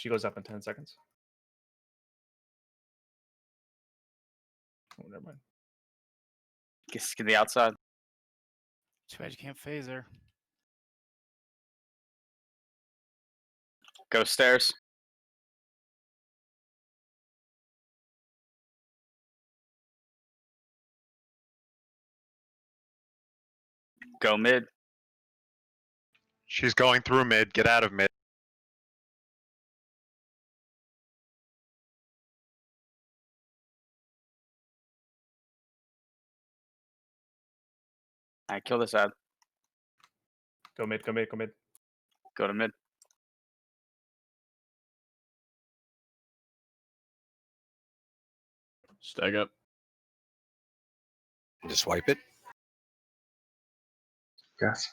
She goes up in 10 seconds. Oh, never mind. Get the outside. Too bad you can't phase her. Go stairs. Go mid. She's going through mid. Get out of mid. Alright, kill this ad. Go mid, go mid, go mid. Go to mid. Stag up. Just wipe it. Yes.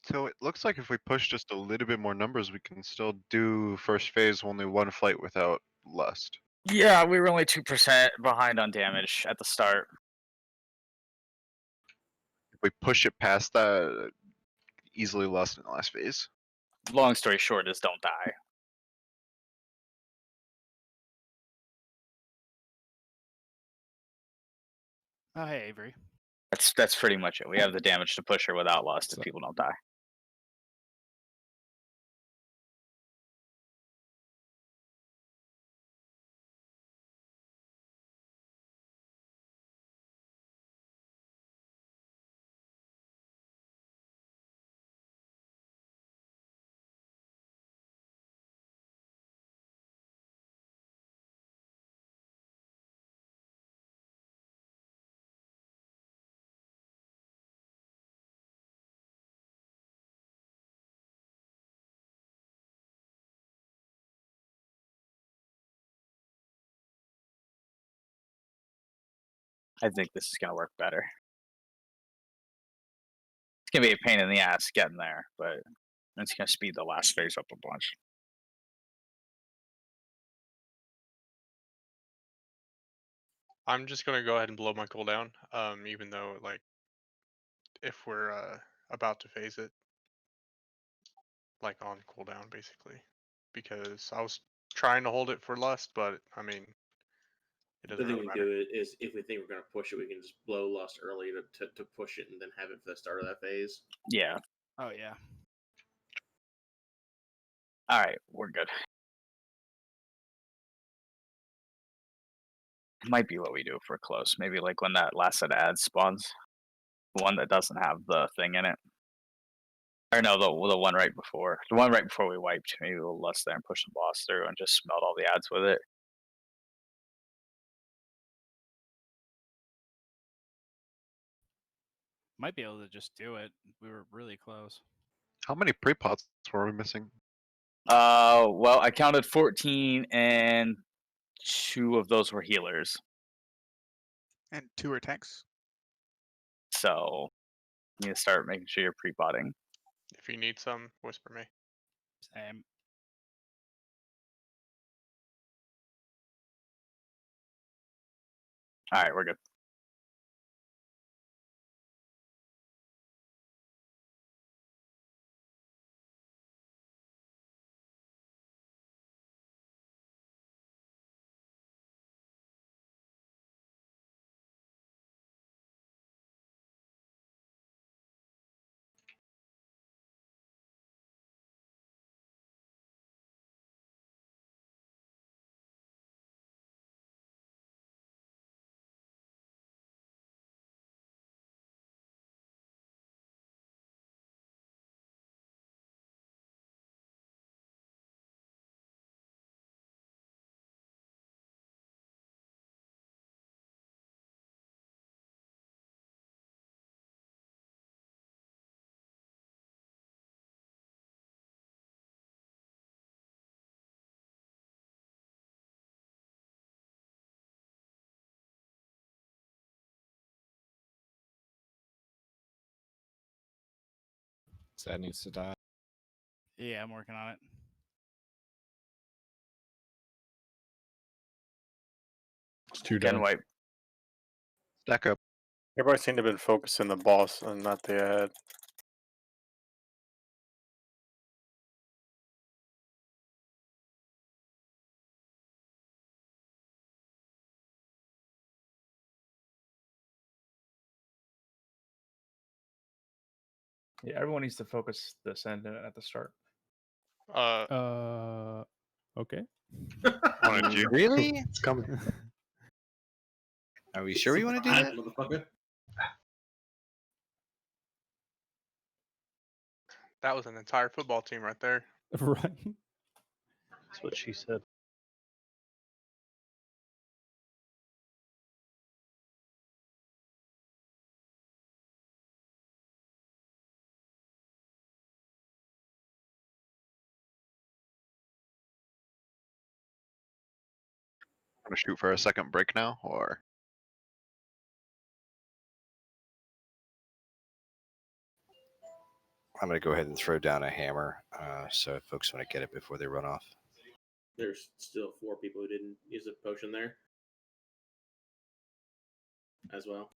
So it looks like if we push just a little bit more numbers, we can still do first phase only one flight without lust. Yeah, we were only 2% behind on damage at the start. If we push it past that, easily lust in the last phase. Long story short is don't die. Oh, hey, Avery. That's pretty much it. We have the damage to push her without lust if people don't die. I think this is gonna work better. It's gonna be a pain in the ass getting there, but it's gonna speed the last phase up a bunch. I'm just gonna go ahead and blow my cooldown, even though like if we're about to phase it, like on cooldown basically, because I was trying to hold it for lust, but I mean, it The doesn't thing really we matter. do is if we think we're gonna push it, we can just blow lust early to push it and then have it for the start of that phase. Yeah. Oh, yeah. Alright, we're good. Might be what we do if we're close. Maybe like when that last set of ads spawns. The one that doesn't have the thing in it. Or no, the one right before. The one right before we wiped. Maybe we'll lust there and push the boss through and just smelt all the ads with it. Might be able to just do it. We were really close. How many pre-pots were we missing? Well, I counted 14 and 2 of those were healers. And 2 are tanks. So you need to start making sure you're pre-potting. If you need some, whisper me. Same. Alright, we're good. So that needs to die. Yeah, I'm working on it. It's 2 Again, down. wipe. Stack up. Everybody seemed to have been focusing the boss and not the ad. Yeah, everyone needs to focus the send at the start. Okay. Wanted you. Really? It's coming. Are we sure we want to do that? Motherfucker. That was an entire football team right there. Right. That's what she said. Want to shoot for a second break now, or I'm going to go ahead and throw down a hammer, so if folks want to get it before they run off. There's still 4 people who didn't use a potion there as well.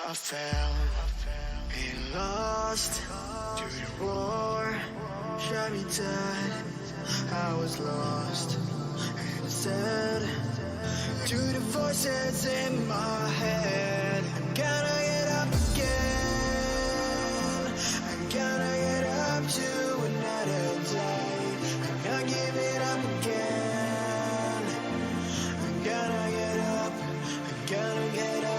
I fell and lost to the war, shot me dead. I was lost and sad to the voices in my head. I gotta get up again. I gotta get up to another day. I'm not giving up again. I gotta get up. I gotta get up.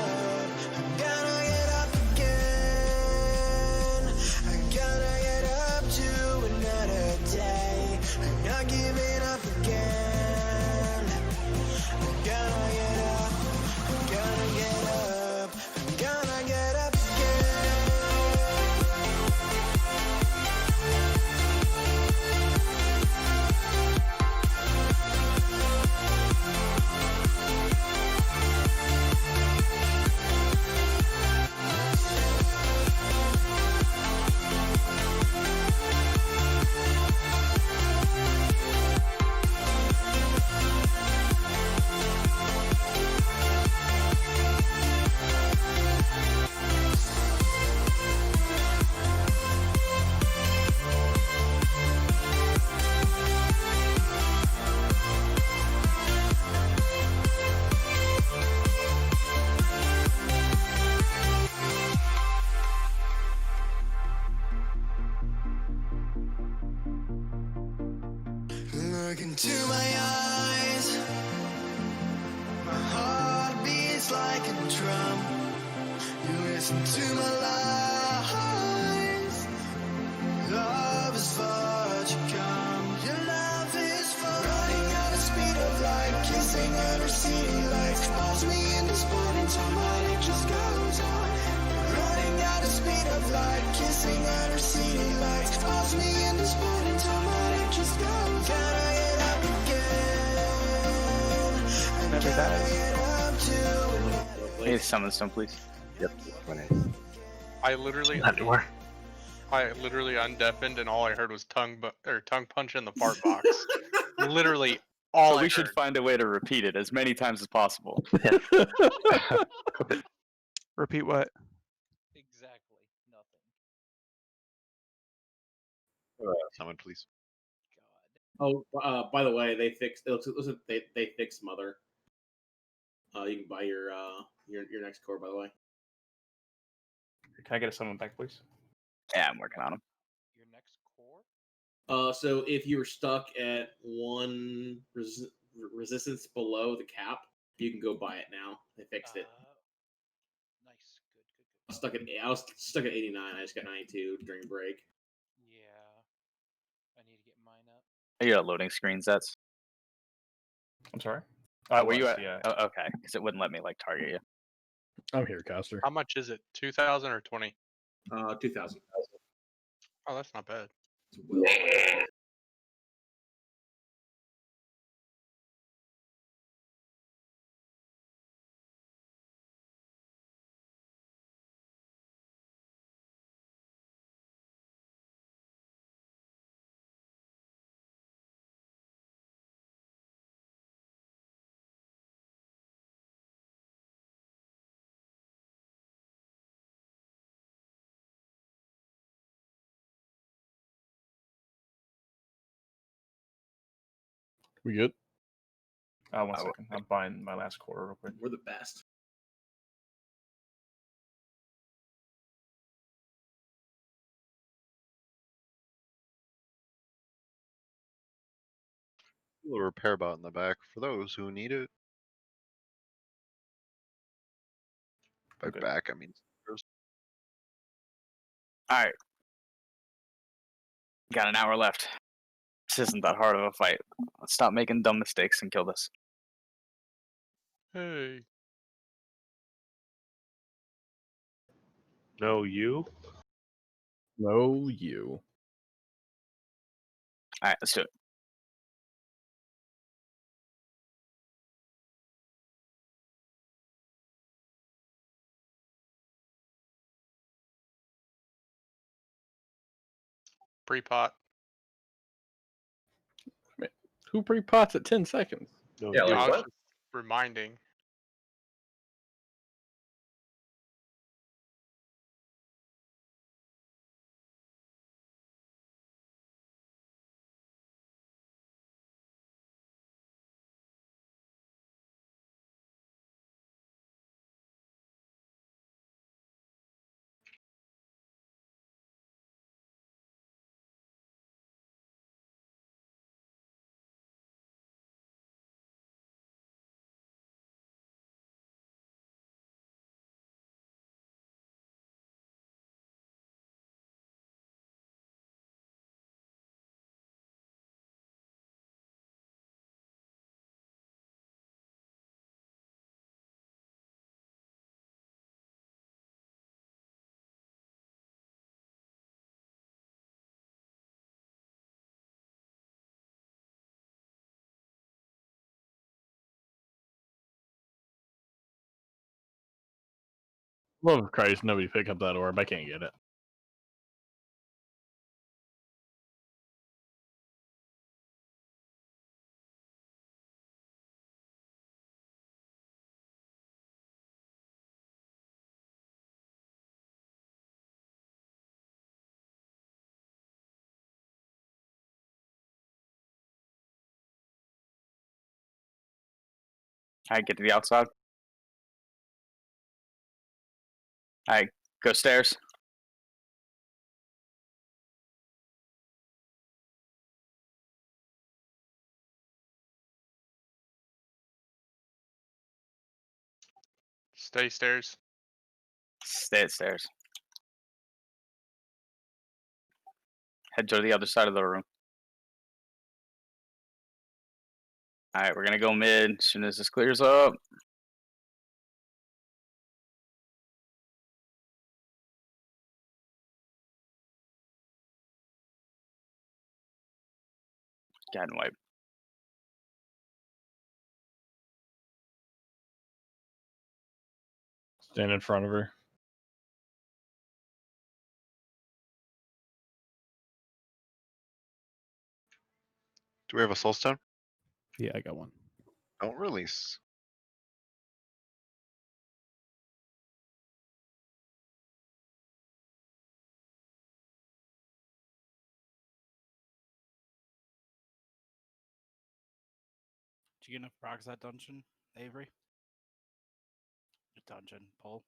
Look into my eyes. My heart beats like a drum. You listen to my lies. Love is far to come. Your love is far. Running at the speed of light, kissing under city lights. Calls me in this morning time, but it just goes on. Running at the speed of light, kissing under city lights. Calls me in this morning time, but it just goes on. Can I get up again? Never dies. Hey, summon some, please. Yep. I literally, Not anymore. I literally undeafened, and all I heard was tongue punch in the fart box. Literally all. But I we should heard. find a way to repeat it as many times as possible. Repeat what? Exactly. Nothing. Someone, please. Oh, by the way, they fixed. It looks like they fixed Mother. You can buy your next core, by the way. Can I get a summon back, please? Yeah, I'm working on them. Your next core? So if you were stuck at one resistance below the cap, you can go buy it now. They fixed it. Nice. Good. I was stuck at 89. I just got 92 during break. Yeah. I need to get mine up. Are you at loading screen sets? I'm sorry. Were you at? Yeah. Oh, okay, because it wouldn't let me like target you. I'm here, Caster. How much is it? 2,000 or 20? 2,000. Oh, that's not bad. We good? 1 second. I'm buying my last quarter real quick. We're the best. A repair bot in the back for those who need it. By back, I mean. All right. Got an hour left. This isn't that hard of a fight. Let's stop making dumb mistakes and kill this. Hey. No, you. No, you. All right, let's do it. Pre-pot. Who pre-pots at 10 seconds? No, Yeah, Yeah, like I was what? just reminding. Love of Christ, nobody pick up that orb. I can't get it. All right, get to the outside. All right, go stairs. Stay stairs. Stay at stairs. Head to the other side of the room. All right, we're gonna go mid as soon as this clears up. Got and wipe. Stand in front of her. Do we have a soul stone? Yeah, I got one. Don't release. Did you get enough procs that dungeon, Avery? The dungeon pull.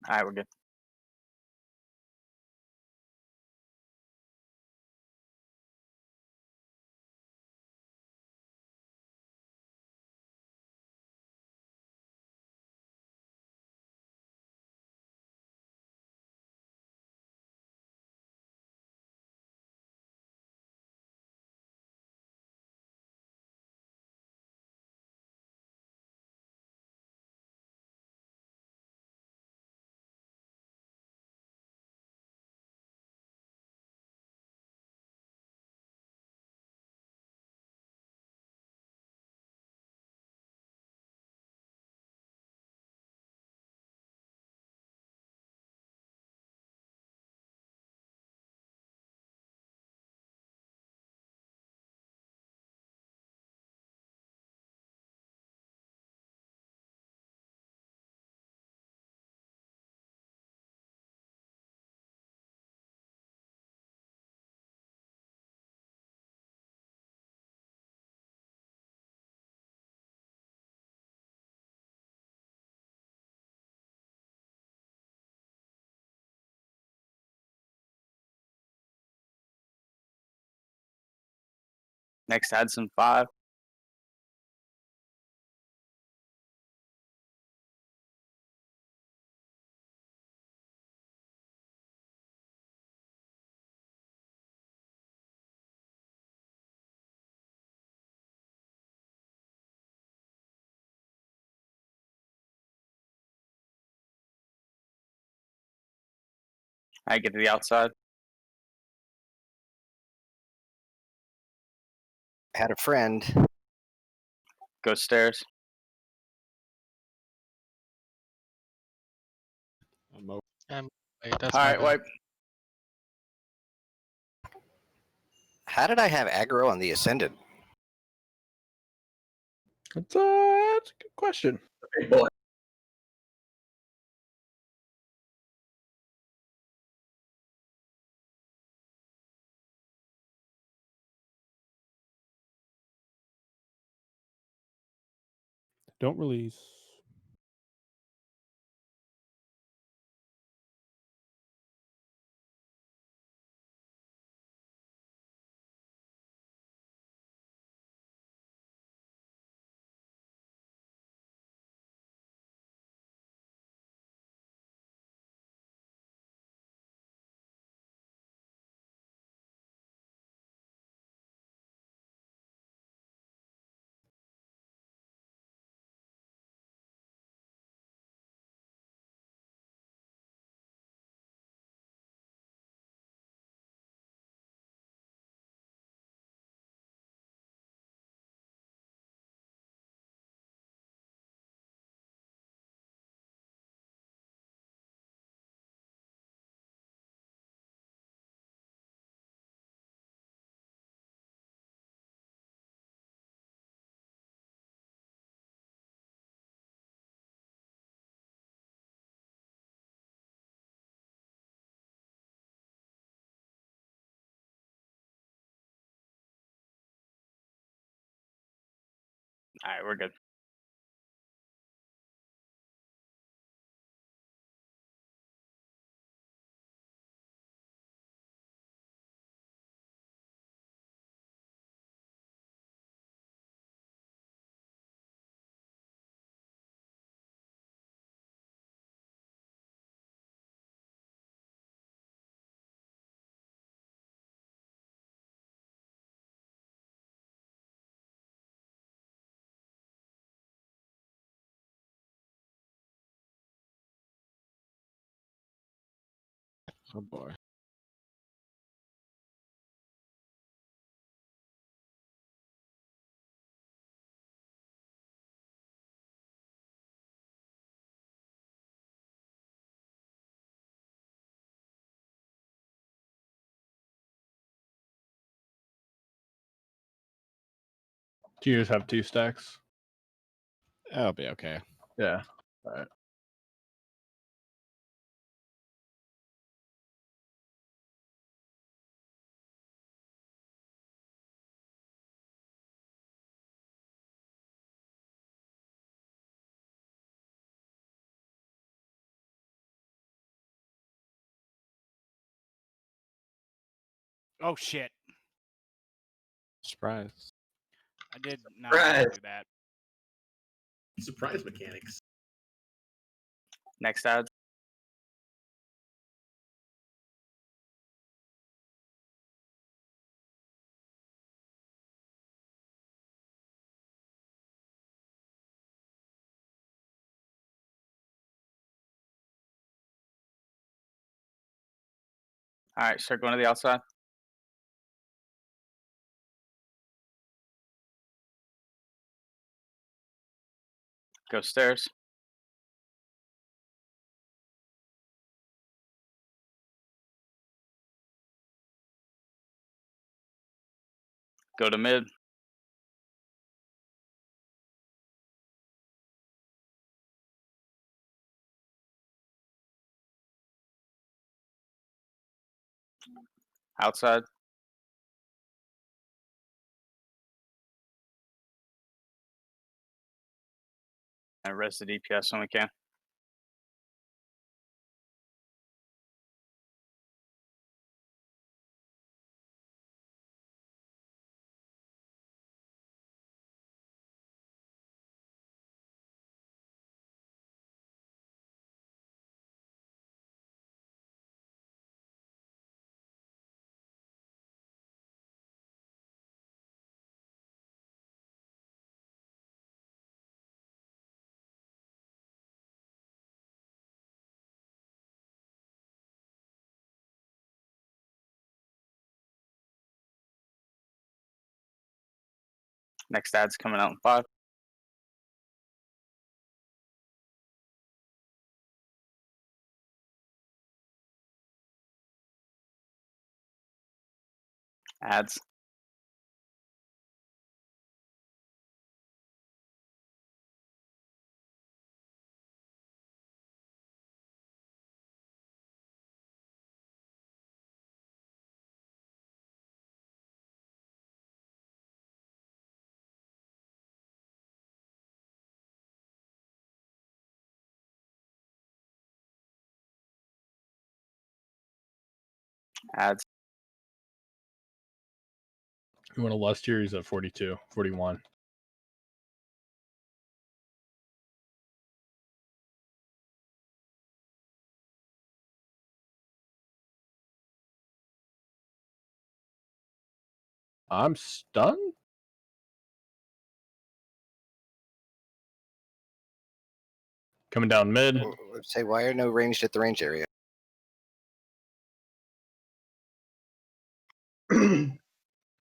All right, we're good. Next, add some 5. I get to the outside. I had a friend. Go stairs. Wait, that's All my right, bad. wipe. How did I have aggro on the Ascendant? That's a good question. Big boy. Don't release. All right, we're good. Oh boy. Do you just have 2 stacks? That'll be okay. Yeah. All right. Oh shit! Surprise. I did not want to Surprise. do that. Surprise mechanics. Next ads. All right, start going to the outside. Go stairs. Go to mid. Outside. And rest the DPS when we can. Next ad's coming out in 5. Ads. Ads. You want a lust here? He's at 42, 41. I'm stunned? Coming down mid. Say, why are no ranged at the range area?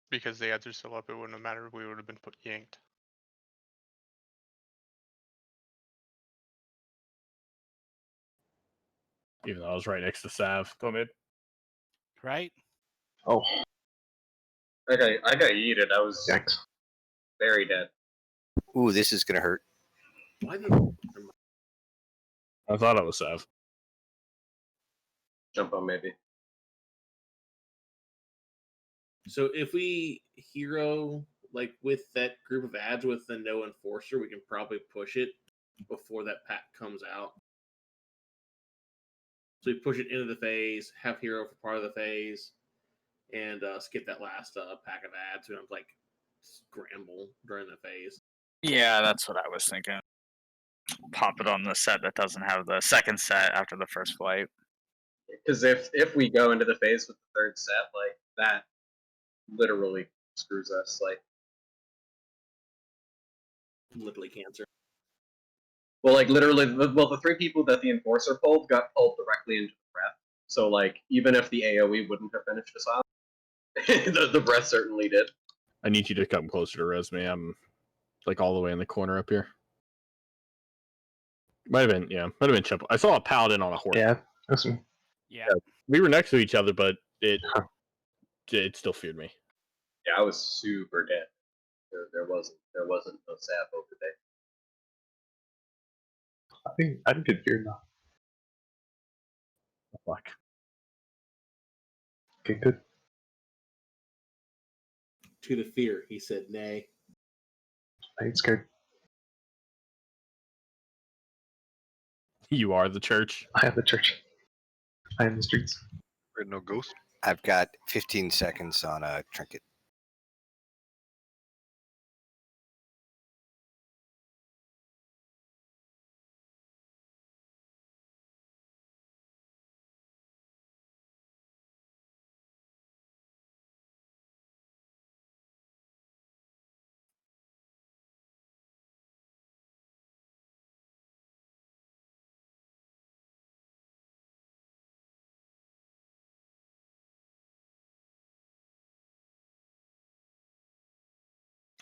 Because the ads are still up, it wouldn't have mattered if we would have been yanked. Even though I was right next to Sav. Go mid. Right? Oh, I got yeeted. I was very dead. Ooh, this is gonna hurt. Why the? I thought it was Sav. Jump on maybe. So if we hero like with that group of ads with the no enforcer, we can probably push it before that pack comes out. So we push it into the phase, have hero for part of the phase, and skip that last pack of ads. We don't like scramble during the phase. Yeah, that's what I was thinking. Pop it on the set that doesn't have the second set after the first flight. Because if we go into the phase with the third set, like that literally screws us. Like literally cancer. Well, like literally, the three people that the enforcer pulled got pulled directly into the breath. So like even if the AOE wouldn't have finished us off, the breath certainly did. I need you to come closer to Resme. I'm like all the way in the corner up here. Might have been Chip. I saw a paladin on a horse. Yeah, that's me. Yeah. We were next to each other, but it still feared me. Yeah, I was super dead. There wasn't no sap over there. I didn't get feared now. Fuck. Okay, good. To the fear, he said nay. I ain't scared. You are the church. I am the church. I am the streets. No ghost. I've got 15 seconds on a trinket.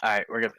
All right, we're good.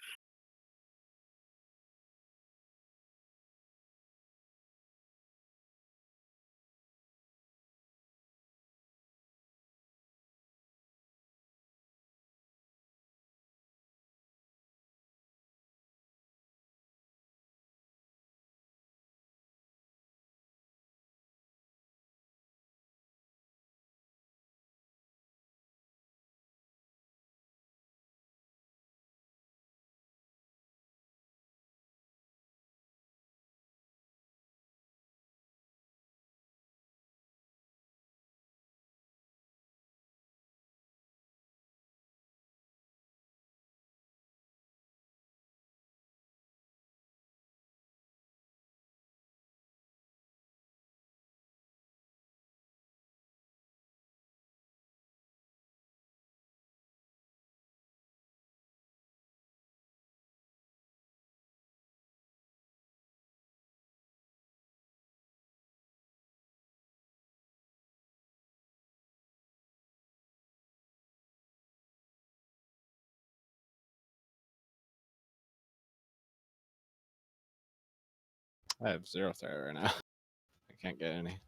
I have 0 threat right now. I can't get any.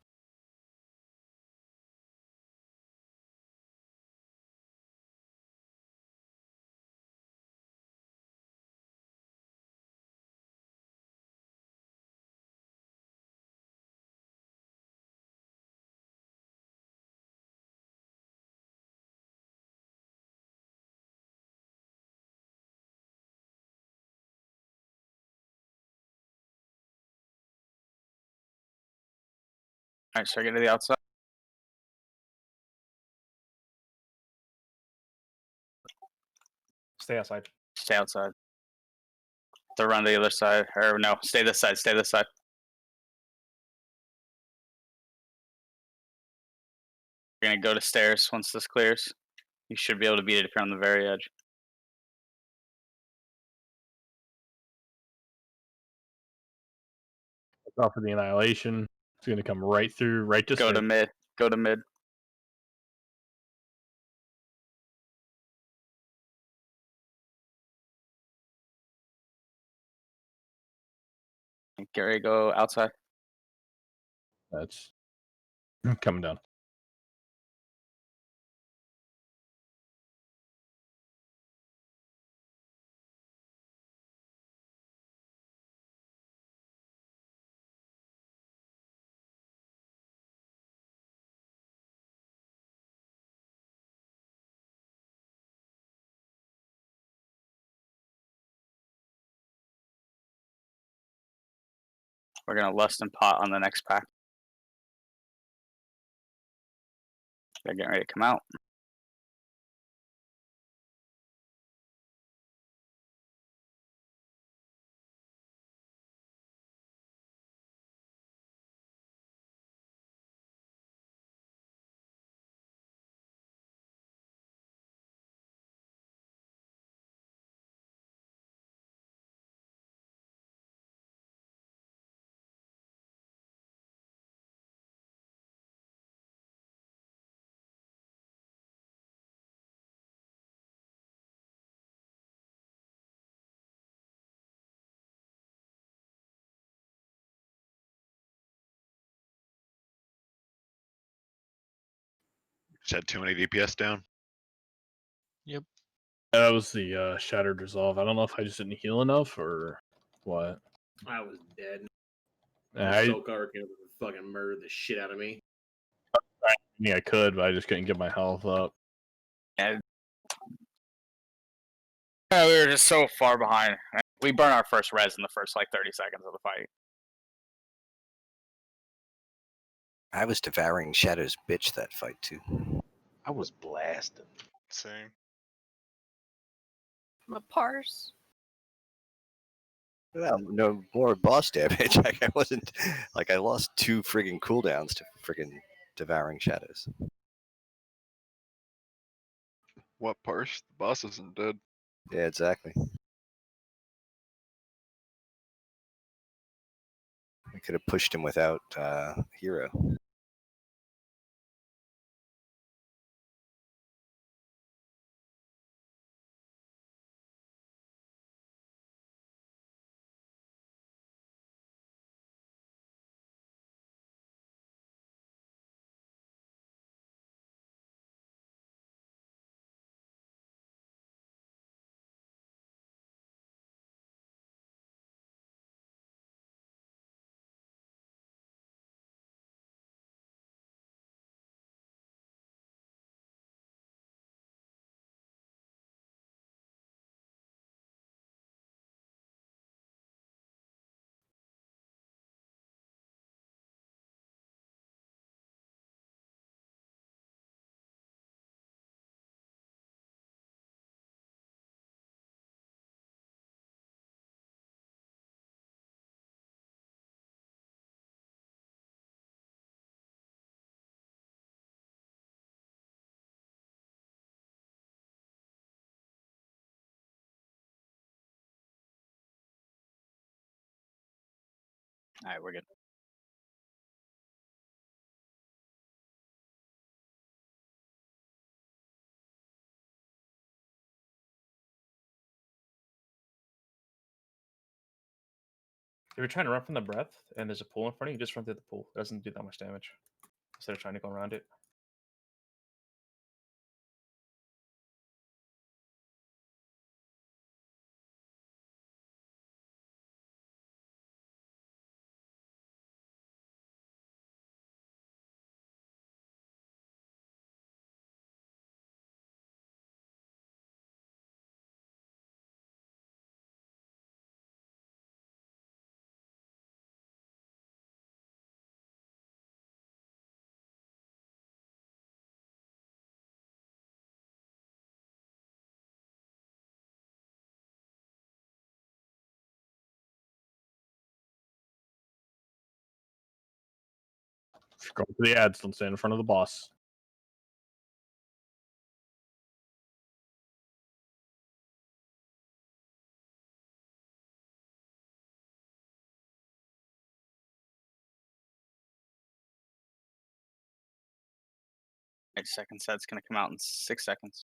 All right, so I get to the outside. Stay outside. Stay outside. They'll run to the other side. Or no, stay this side. Stay this side. We're gonna go to stairs once this clears. You should be able to beat it if you're on the very edge. Off for the annihilation. It's gonna come right through, right to Go to mid. Go to mid. Get ready to go outside. That's coming down. We're gonna lust and pot on the next pack. They're getting ready to come out. Just had too many DPS down. Yep. That was the Shattered Resolve. I don't know if I just didn't heal enough or what. I was dead. I, The Soulcar came up and fucking murdered the shit out of me. I could, but I just couldn't get my health up. And yeah, we were just so far behind. We burn our first res in the first like 30 seconds of the fight. I was devouring Shadow's bitch that fight too. I was blasting. Same. I'm a parse. Well, no more boss damage. Like I wasn't like I lost 2 friggin' cooldowns to friggin' devouring shadows. What parse? The boss isn't dead. Yeah, exactly. I could have pushed him without hero. All right, we're good. If you're trying to run from the breath and there's a pool in front of you, just run through the pool. It doesn't do that much damage. Instead of trying to go around it. If you're going for the ads, don't stand in front of the boss. Next second set's gonna come out in 6 seconds.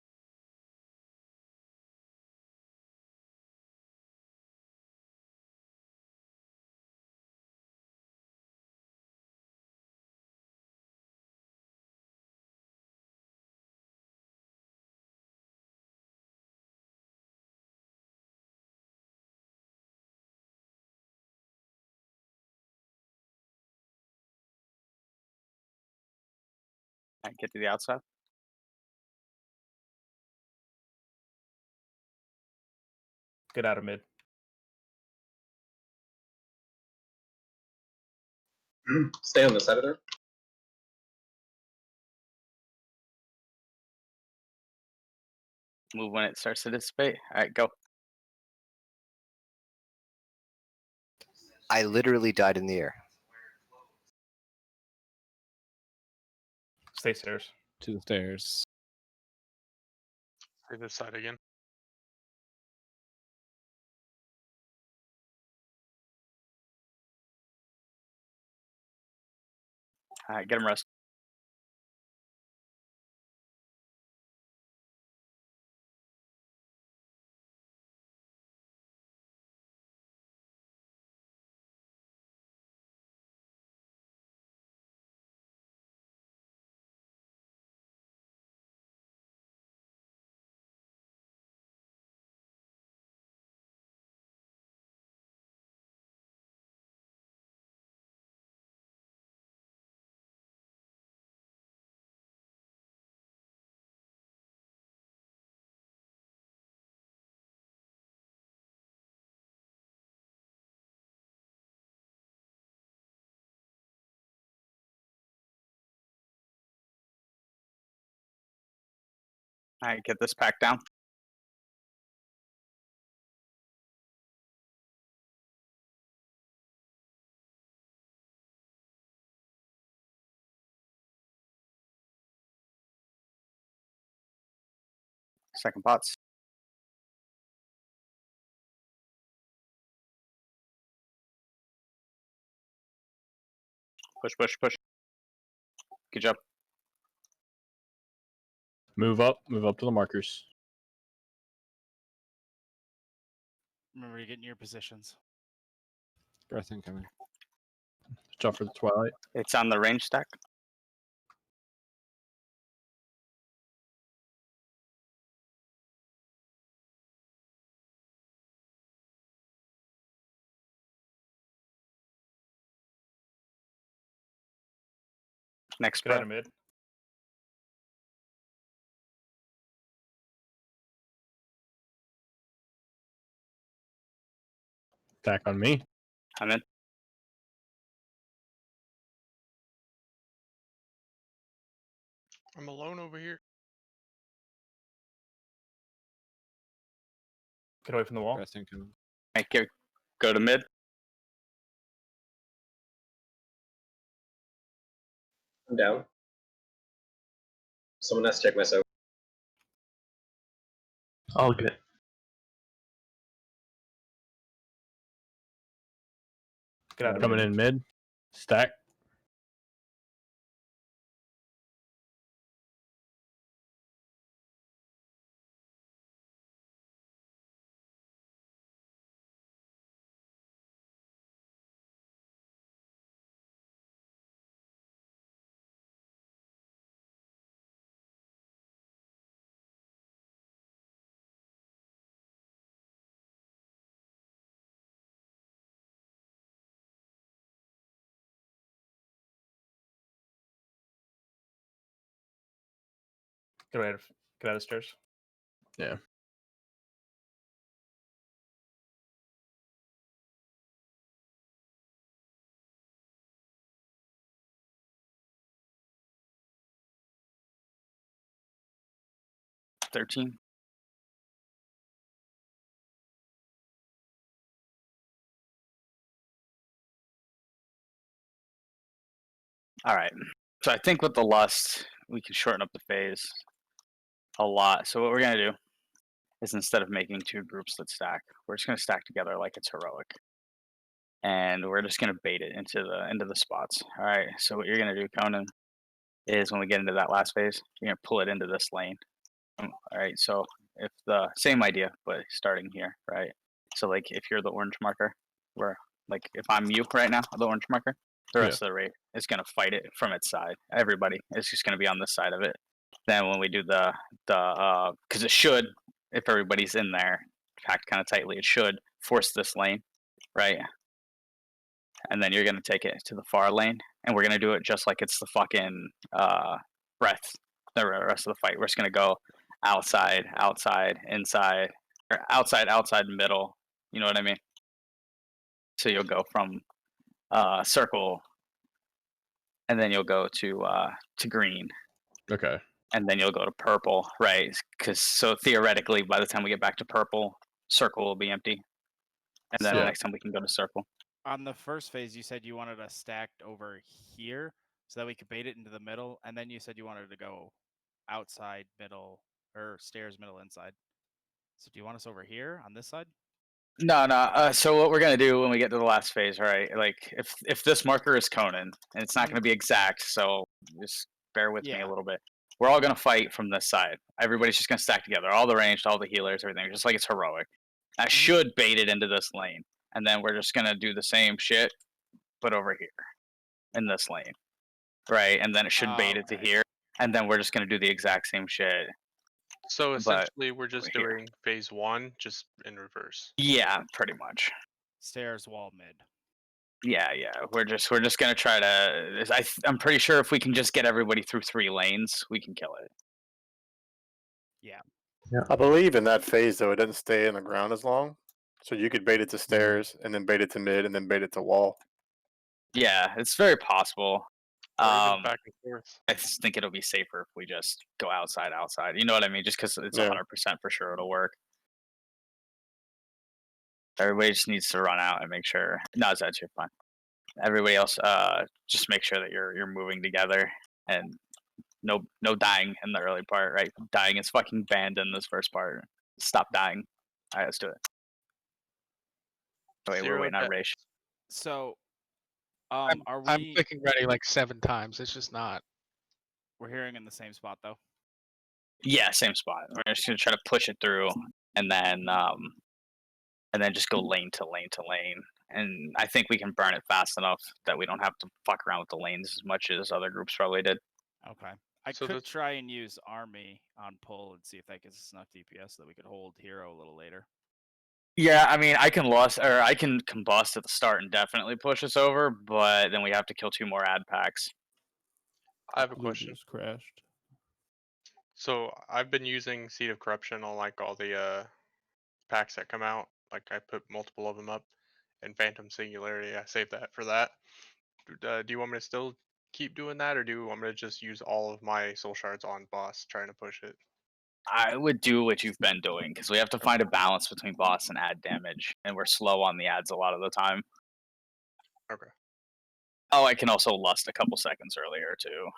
All right, get to the outside. Get out of mid. Stay on the side of there. Move when it starts to dissipate. All right, go. I literally died in the air. Stay stairs. To the stairs. Stay this side again. All right, get him rest. All right, get this pack down. Second pots. Push, push, push. Good job. Move up to the markers. Remember to get in your positions. Breath incoming. Watch out for the twilight. It's on the range stack. Next Get out breath. of mid. Attack on me. I'm in. I'm alone over here. Get away from the wall. Breath incoming. All right, go to mid. I'm down. Someone has to check myself. All good. Get out of Coming mid. in mid. Stack. Get out of the stairs. Yeah. $13. All right. So I think with the lust, we can shorten up the phase a lot. So what we're gonna do is instead of making two groups that stack, we're just gonna stack together like it's heroic, and we're just gonna bait it into the spots. All right. So what you're gonna do, Conan, is when we get into that last phase, you're gonna pull it into this lane. All right. So if the same idea, but starting here, right? So like if you're the orange marker, where like if I'm you right now, the orange marker, the rest of the raid is gonna fight it from its side. Everybody is just gonna be on this side of it. Then when we do the because it should, if everybody's in there packed kind of tightly, it should force this lane, right? And then you're gonna take it to the far lane, and we're gonna do it just like it's the fucking breath. The rest of the fight, we're just gonna go outside, outside, inside, or outside, outside, middle. You know what I mean? So you'll go from circle and then you'll go to green, Okay. and then you'll go to purple, right? Because so theoretically, by the time we get back to purple, circle will be empty, and then So- next time we can go to circle. On the first phase, you said you wanted us stacked over here so that we could bait it into the middle, and then you said you wanted to go outside, middle, or stairs, middle, inside. So do you want us over here on this side? No. So what we're gonna do when we get to the last phase, right? Like if this marker is Conan, and it's not gonna be exact, so just bear with me Yeah. a little bit. We're all gonna fight from this side. Everybody's just gonna stack together, all the ranged, all the healers, everything, just like it's heroic. I should bait it into this lane, and then we're just gonna do the same shit, but over here, in this lane, right? And then it should bait it to here, and then we're just gonna do the exact same shit. So But essentially, we're just over here. doing phase 1 just in reverse. Yeah, pretty much. Stairs, wall, mid. Yeah. We're just gonna try to. I'm pretty sure if we can just get everybody through 3 lanes, we can kill it. Yeah. I believe in that phase though, it doesn't stay in the ground as long. So you could bait it to stairs and then bait it to mid and then bait it to wall. Yeah, it's very possible. Or even back and forth. I just think it'll be safer if we just go outside. You know what I mean? Just because it's Yeah. 100% for sure it'll work. Everybody just needs to run out and make sure. No, it's actually fine. Everybody else, just make sure that you're moving together and no dying in the early part. Right? Dying is fucking banned in this first part. Stop dying. All right, let's do it. Oh, wait, we're Zero waiting on death. Raish. So, I'm are I'm we? clicking ready like 7 times. It's just not. We're hearing in the same spot though. Yeah, same spot. We're just gonna try to push it through, and then just go lane to lane to lane. And I think we can burn it fast enough that we don't have to fuck around with the lanes as much as other groups probably did. Okay. I So could the- try and use army on pull and see if that gets us enough DPS so that we could hold hero a little later. Yeah, I mean, I can combust at the start and definitely push us over, but then we have to kill 2 more ad packs. I have a Blue question. just crashed. So I've been using Seed of Corruption on like all the packs that come out. Like I put multiple of them up, and Phantom Singularity. I saved that for that. Do you want me to still keep doing that, or do you want me to just use all of my soul shards on boss trying to push it? I would do what you've been doing because we have to find a balance between boss and ad damage, and we're slow on the ads a lot of the time. Okay. Oh, I can also lust a couple seconds earlier too.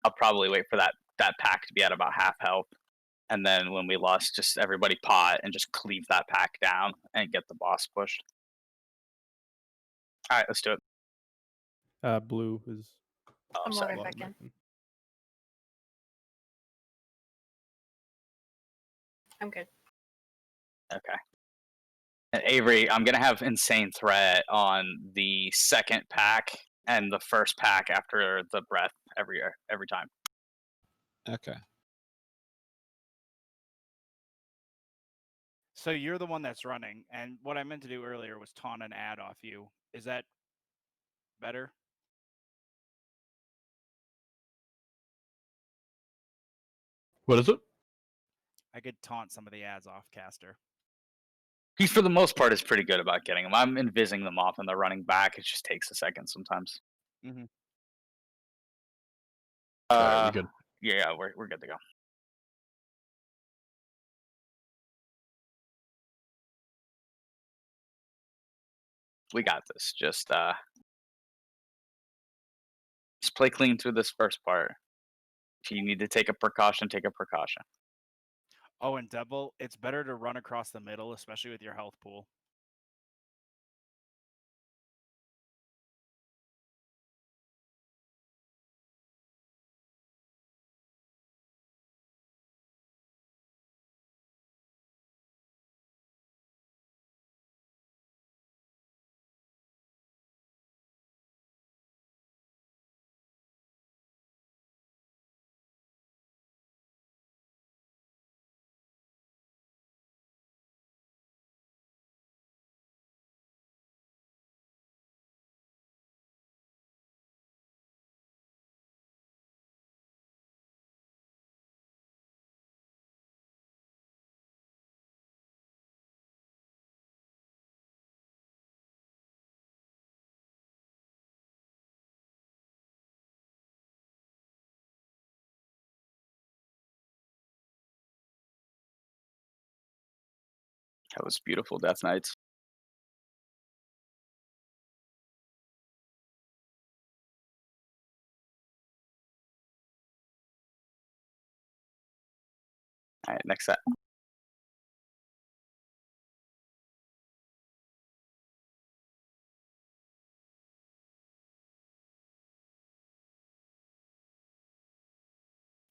I'll probably wait for that pack to be at about half health, and then when we lust, just everybody pot and just cleave that pack down and get the boss pushed. All right, let's do it. Blue is. Oh, I'm sorry. loading back in. I'm good. Okay. And Avery, I'm gonna have Insane Threat on the second pack and the first pack after the breath every time. Okay. So you're the one that's running, and what I meant to do earlier was taunt an ad off you. Is that better? What is it? I could taunt some of the ads off caster. He, for the most part, is pretty good about getting them. I'm invising them off and they're running back. It just takes a second sometimes. Mm-hmm. We good. Yeah, we're good to go. We got this. Just play clean through this first part. If you need to take a precaution, take a precaution. Oh, and double, it's better to run across the middle, especially with your health pool. That was beautiful, Death Knights. All right, next set.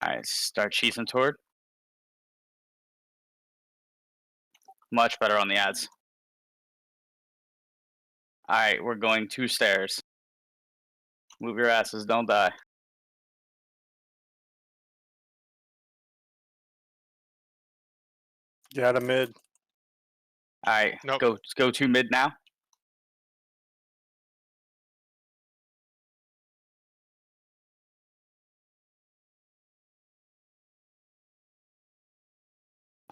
All right, start cheesing toward. Much better on the ads. All right, we're going 2 stairs. Move your asses, don't die. Get out of mid. All right, Nope. go 2 mid now.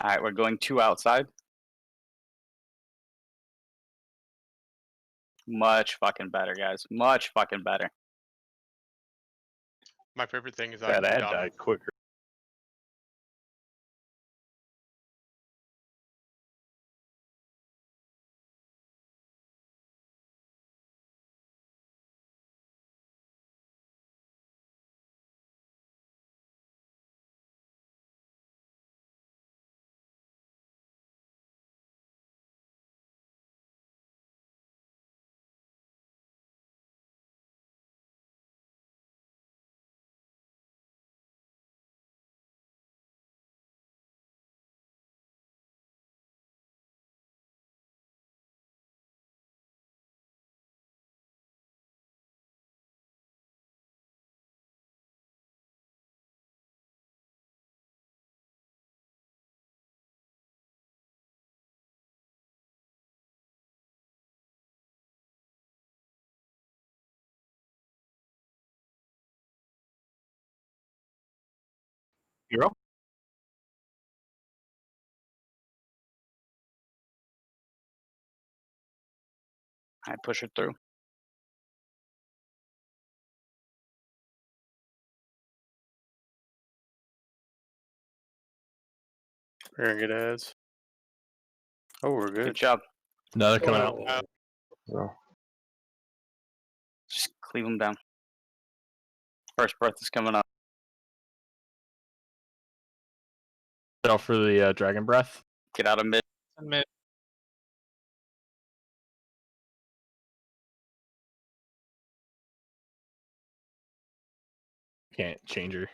All right, we're going 2 outside. Much fucking better, guys. Much fucking better. My favorite thing is That ad died quicker. Hero? I push it through. We're gonna get ads. Oh, we're good. Good job. No, they're coming out. Just cleave them down. First breath is coming up. Go for the dragon breath. Get out of mid. Mid. Can't change her.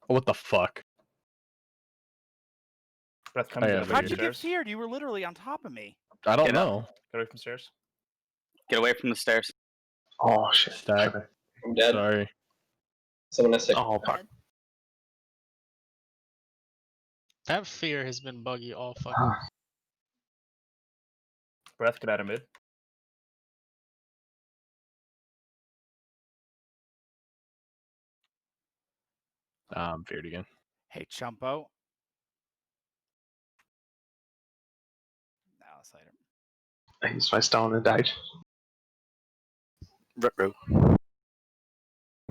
Oh, what the fuck? Breath I coming gotta down How'd from you the get stairs. feared? You were literally on top of me. I don't Get up. know. Get away from the stairs. Get away from the stairs. Oh shit. Stack. Sorry. I'm dead. Sorry. Someone has to. Oh fuck. That fear has been buggy all fucking. Ah. Breath, get out of mid. Feared again. Hey, Chumpo. Now let's later. I used my stone and died. Ruh-roh.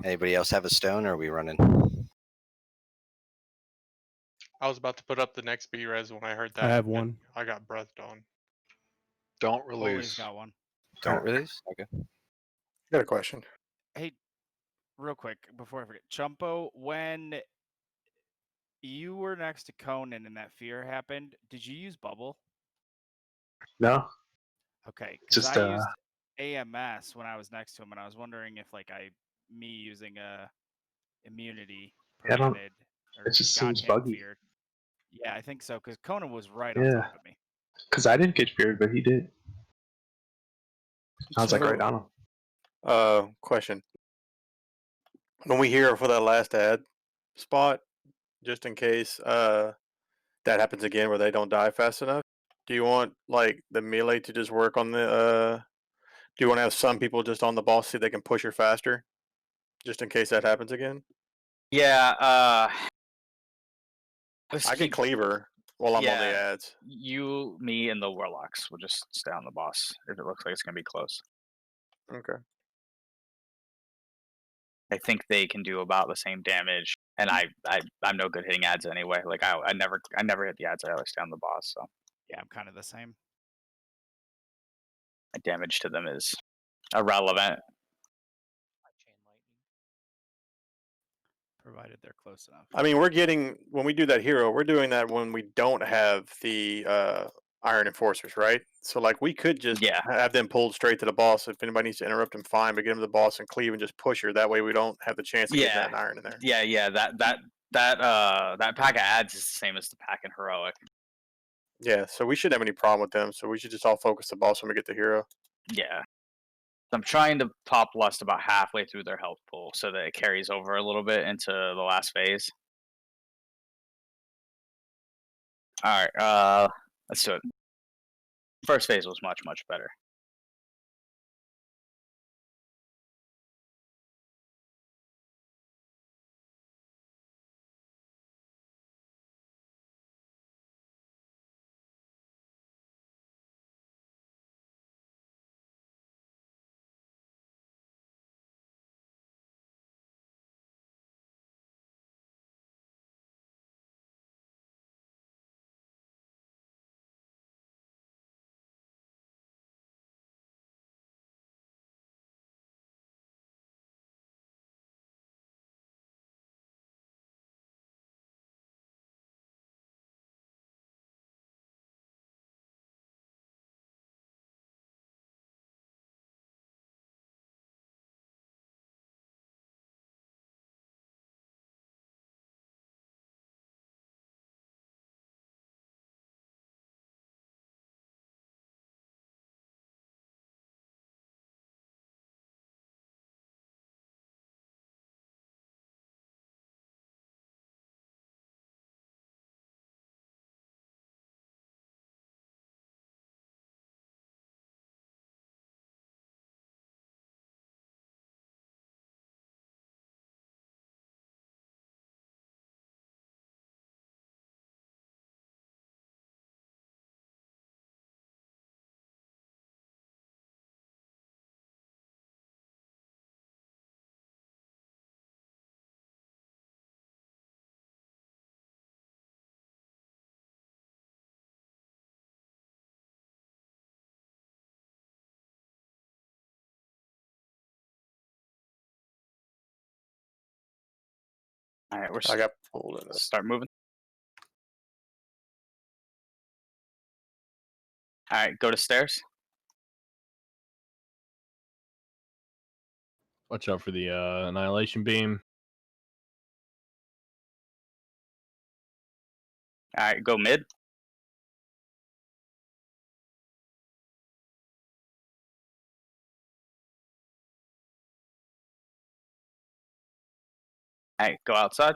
Anybody else have a stone, or are we running? I was about to put up the next B-res when I heard that. I have and one. I got breathed on. Don't Foley's release. got one. Don't release? Okay. Got a question. Hey, real quick before I forget, Chumpo, when you were next to Conan and that fear happened, did you use bubble? No. Okay, because Just I used AMS when I was next to him, and I was wondering if me using a immunity I don't- prevented or it just got seems him buggy. feared. Yeah, I think so because Conan was right on Yeah. top of me. Because I didn't get feared, but he did. I was like right on him. Question. When we hear for that last ad spot, just in case that happens again where they don't die fast enough, do you want like the melee to just work on the do you want to have some people just on the boss see if they can push her faster? Just in case that happens again? Yeah, I can cleaver while I'm on the yeah, ads. You, me, and the warlocks will just stay on the boss if it looks like it's gonna be close. Okay. I think they can do about the same damage, and I'm no good hitting ads anyway. Like I never hit the ads. I always stay on the boss, so Yeah, I'm kind of the same. my damage to them is irrelevant. Provided they're close enough. I mean, we're getting when we do that hero, we're doing that when we don't have the Iron Enforcers, right? So like we could just have them pulled straight to the boss. If anybody needs to interrupt them, fine. But get them to the boss and cleave and just push her. That way we don't have the chance of getting that iron in there. Yeah. That pack of ads is the same as the pack in heroic. Yeah, so we shouldn't have any problem with them. So we should just all focus the boss when we get the hero. Yeah. I'm trying to pop Lust about halfway through their health pool so that it carries over a little bit into the last phase. All right, let's do it. First phase was much better. All right, I got pulled in. Start moving. All right, go to stairs. Watch out for the annihilation beam. All right, go mid. All right, go outside.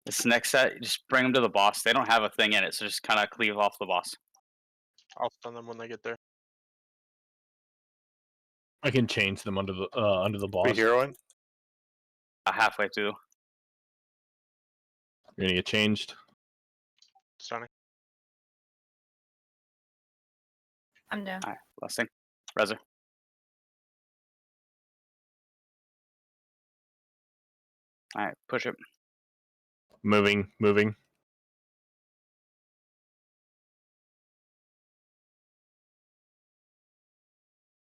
This next set, just bring them to the boss. They don't have a thing in it, so just kind of cleave off the boss. I'll stun them when they get there. I can change them under the boss. We heroing? Halfway through. You're gonna get changed. Stunning. I'm down. All right, blessing. Rezer. All right, push it. Moving. All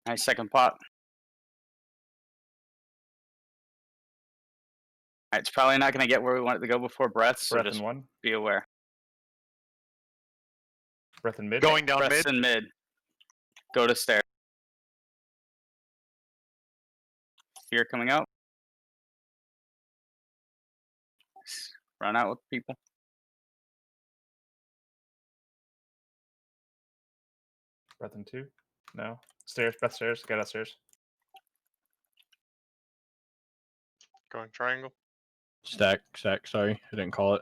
right, second pot. All right, it's probably not going to get where we want it to go before breath, so Breath just in one. be aware. Breath in mid. Going down Breath's mid. in mid. Go to stairs. Fear coming out. Run out with people. Breath in 2. No. Stairs. Breath stairs. Get upstairs. Going triangle. Stack. Sorry, I didn't call it.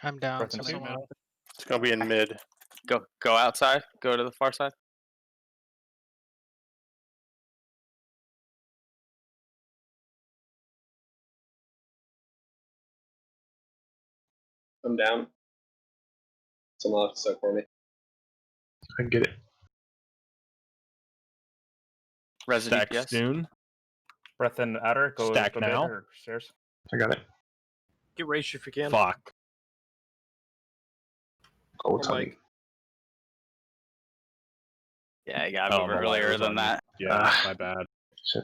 I'm down. Breath in Something 2. wrong. It's gonna be in mid. Go outside. Go to the far side. I'm down. Someone else to soak for me. I can get it. Resident Stack DPS. soon. Breath in outer. Go Stack go now. mid or stairs. I got it. Get Raish if you can. Fuck. Oh, Or it's on Mike. me. Yeah, you gotta I move don't know why it earlier was than on me. that. Yeah, my bad. Shit.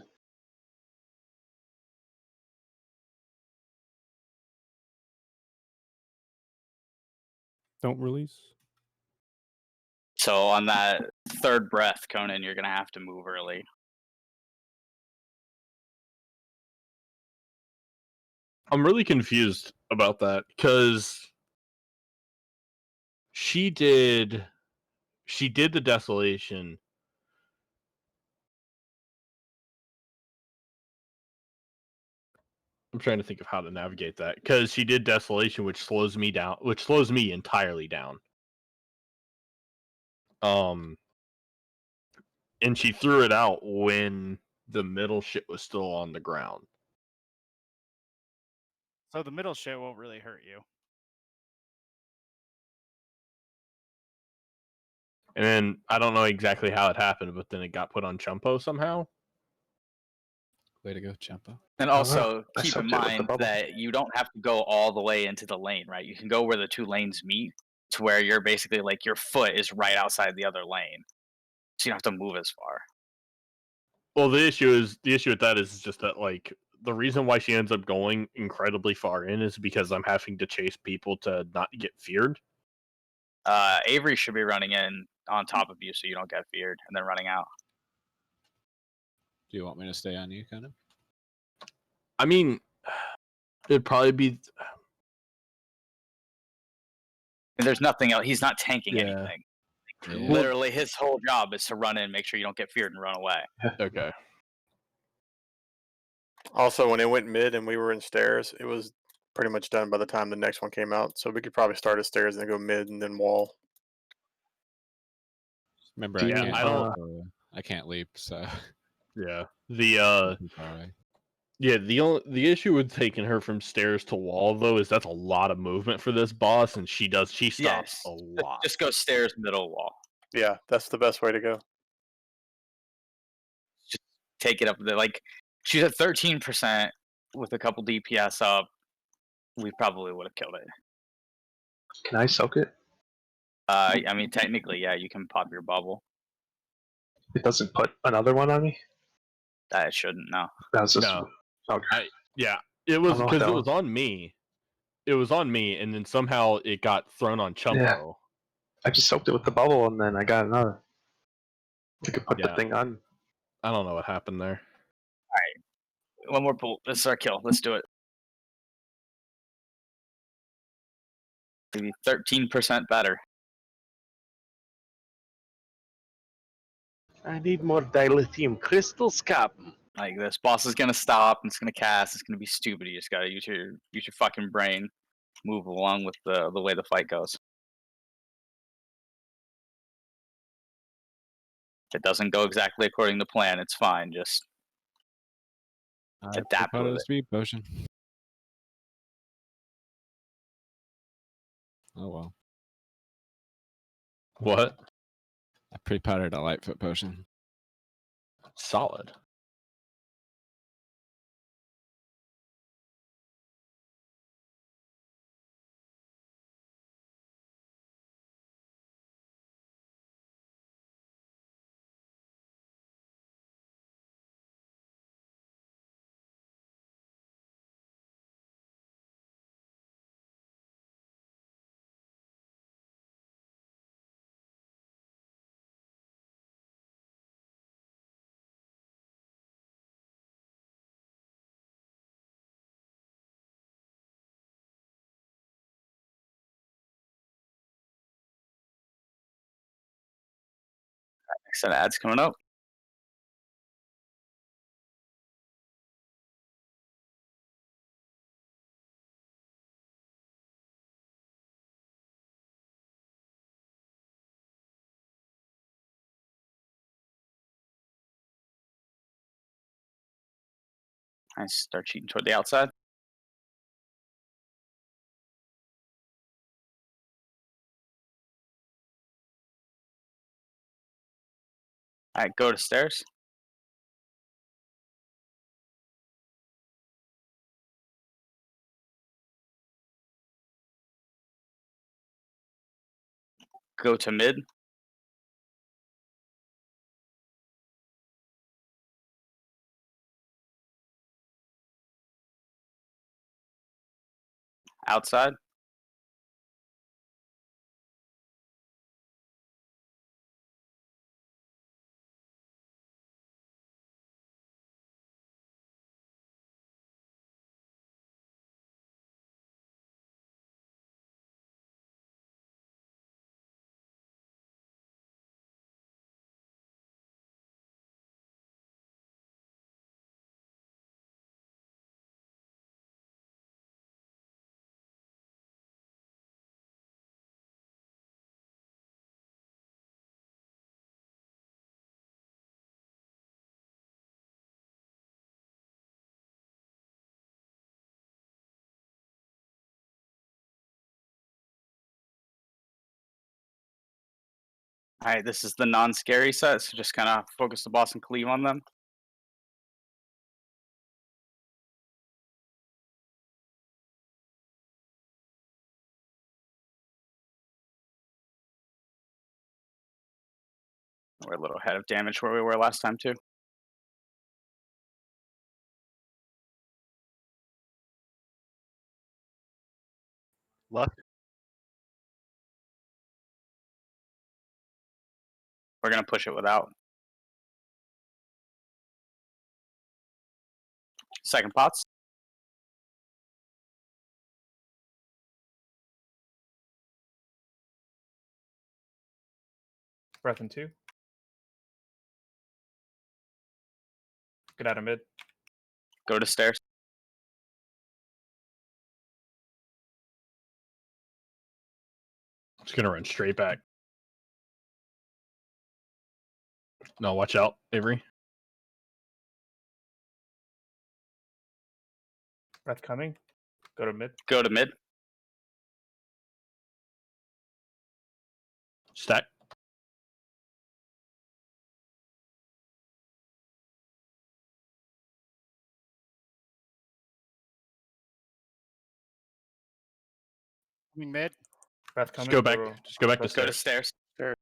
Don't release. So on that third breath, Conan, you're gonna have to move early. I'm really confused about that because she did the desolation. I'm trying to think of how to navigate that because she did desolation, which slows me down, which slows me entirely down. And she threw it out when the middle shit was still on the ground. So the middle shit won't really hurt you. And then I don't know exactly how it happened, but then it got put on Chumpo somehow. Way to go, Champa. And I don't also know. I keep in soaked it with the mind bubble. that you don't have to go all the way into the lane, right? You can go where the two lanes meet to where you're basically like your foot is right outside the other lane. So you don't have to move as far. Well, the issue with that is just that like the reason why she ends up going incredibly far in is because I'm having to chase people to not get feared. Avery should be running in on top of you so you don't get feared and then running out. Do you want me to stay on you, kind of? I mean, it'd probably be. And there's nothing else. He's not tanking Yeah. anything. Yeah. Literally, his whole job is to run in, make sure you don't get feared, and run away. Okay. Also, when it went mid and we were in stairs, it was pretty much done by the time the next one came out. So we could probably start at stairs and then go mid and then wall. Remember, Yeah, I can't leap, so Yeah. The the issue with taking her from stairs to wall though is that's a lot of movement for this boss, and she stops Yes. a lot. Just go stairs, middle wall. Yeah, that's the best way to go. Just take it up there. Like she's at 13% with a couple DPS up. We probably would have killed it. Can I soak it? I mean, technically, yeah, you can pop your bubble. It doesn't put another one on me? It shouldn't. No. That's just No. okay. It was I don't know because what it that was on me. It was on me, and then somehow it got thrown on Chumpo. Yeah. I just soaked it with the bubble and then I got another. I could put the Yeah. thing on. I don't know what happened there. One more pull. This is our kill. Let's do it. Maybe 13% better. I need more dilithium crystals, Captain. Like this boss is gonna stop and it's gonna cast. It's gonna be stupid. You just gotta use your fucking brain. Move along with the way the fight goes. If it doesn't go exactly according to plan, it's fine. Just adapt Part of with the it. speed potion. Oh well. What? I pre-powdered a Lightfoot potion. Solid. Next set of ads coming up. Nice. Start cheating toward the outside. All right, go to stairs. Go to mid. Outside. All right, this is the non-scary set, so just kind of focus the boss and cleave on them. We're a little ahead of damage where we were last time too. Left. We're gonna push it without. Second pots. Breath in 2. Get out of mid. Go to stairs. Just gonna run straight back. No, watch out, Avery. Breath coming. Go to mid. Go to mid. Stack. I mean mid. Breath Just coming. go back. Just go back to Go to stairs. stairs.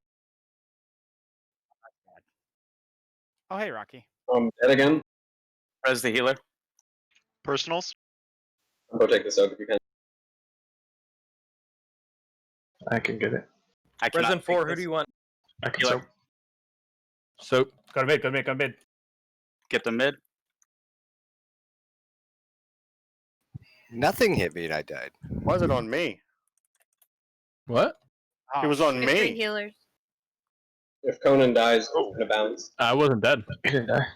Oh hey Rocky. Dead again. Res the healer. Personals. Go take this out if you can. I can get it. I cannot Resin take 4, who this. do you want? I can Healer. soak. So Go to mid. Go to mid. Go to mid. Get the mid. Nothing hit me and I died. Why is it on me? what? It was on There's 3 me. healers. If Conan dies, it's gonna bounce. I wasn't dead. He didn't die.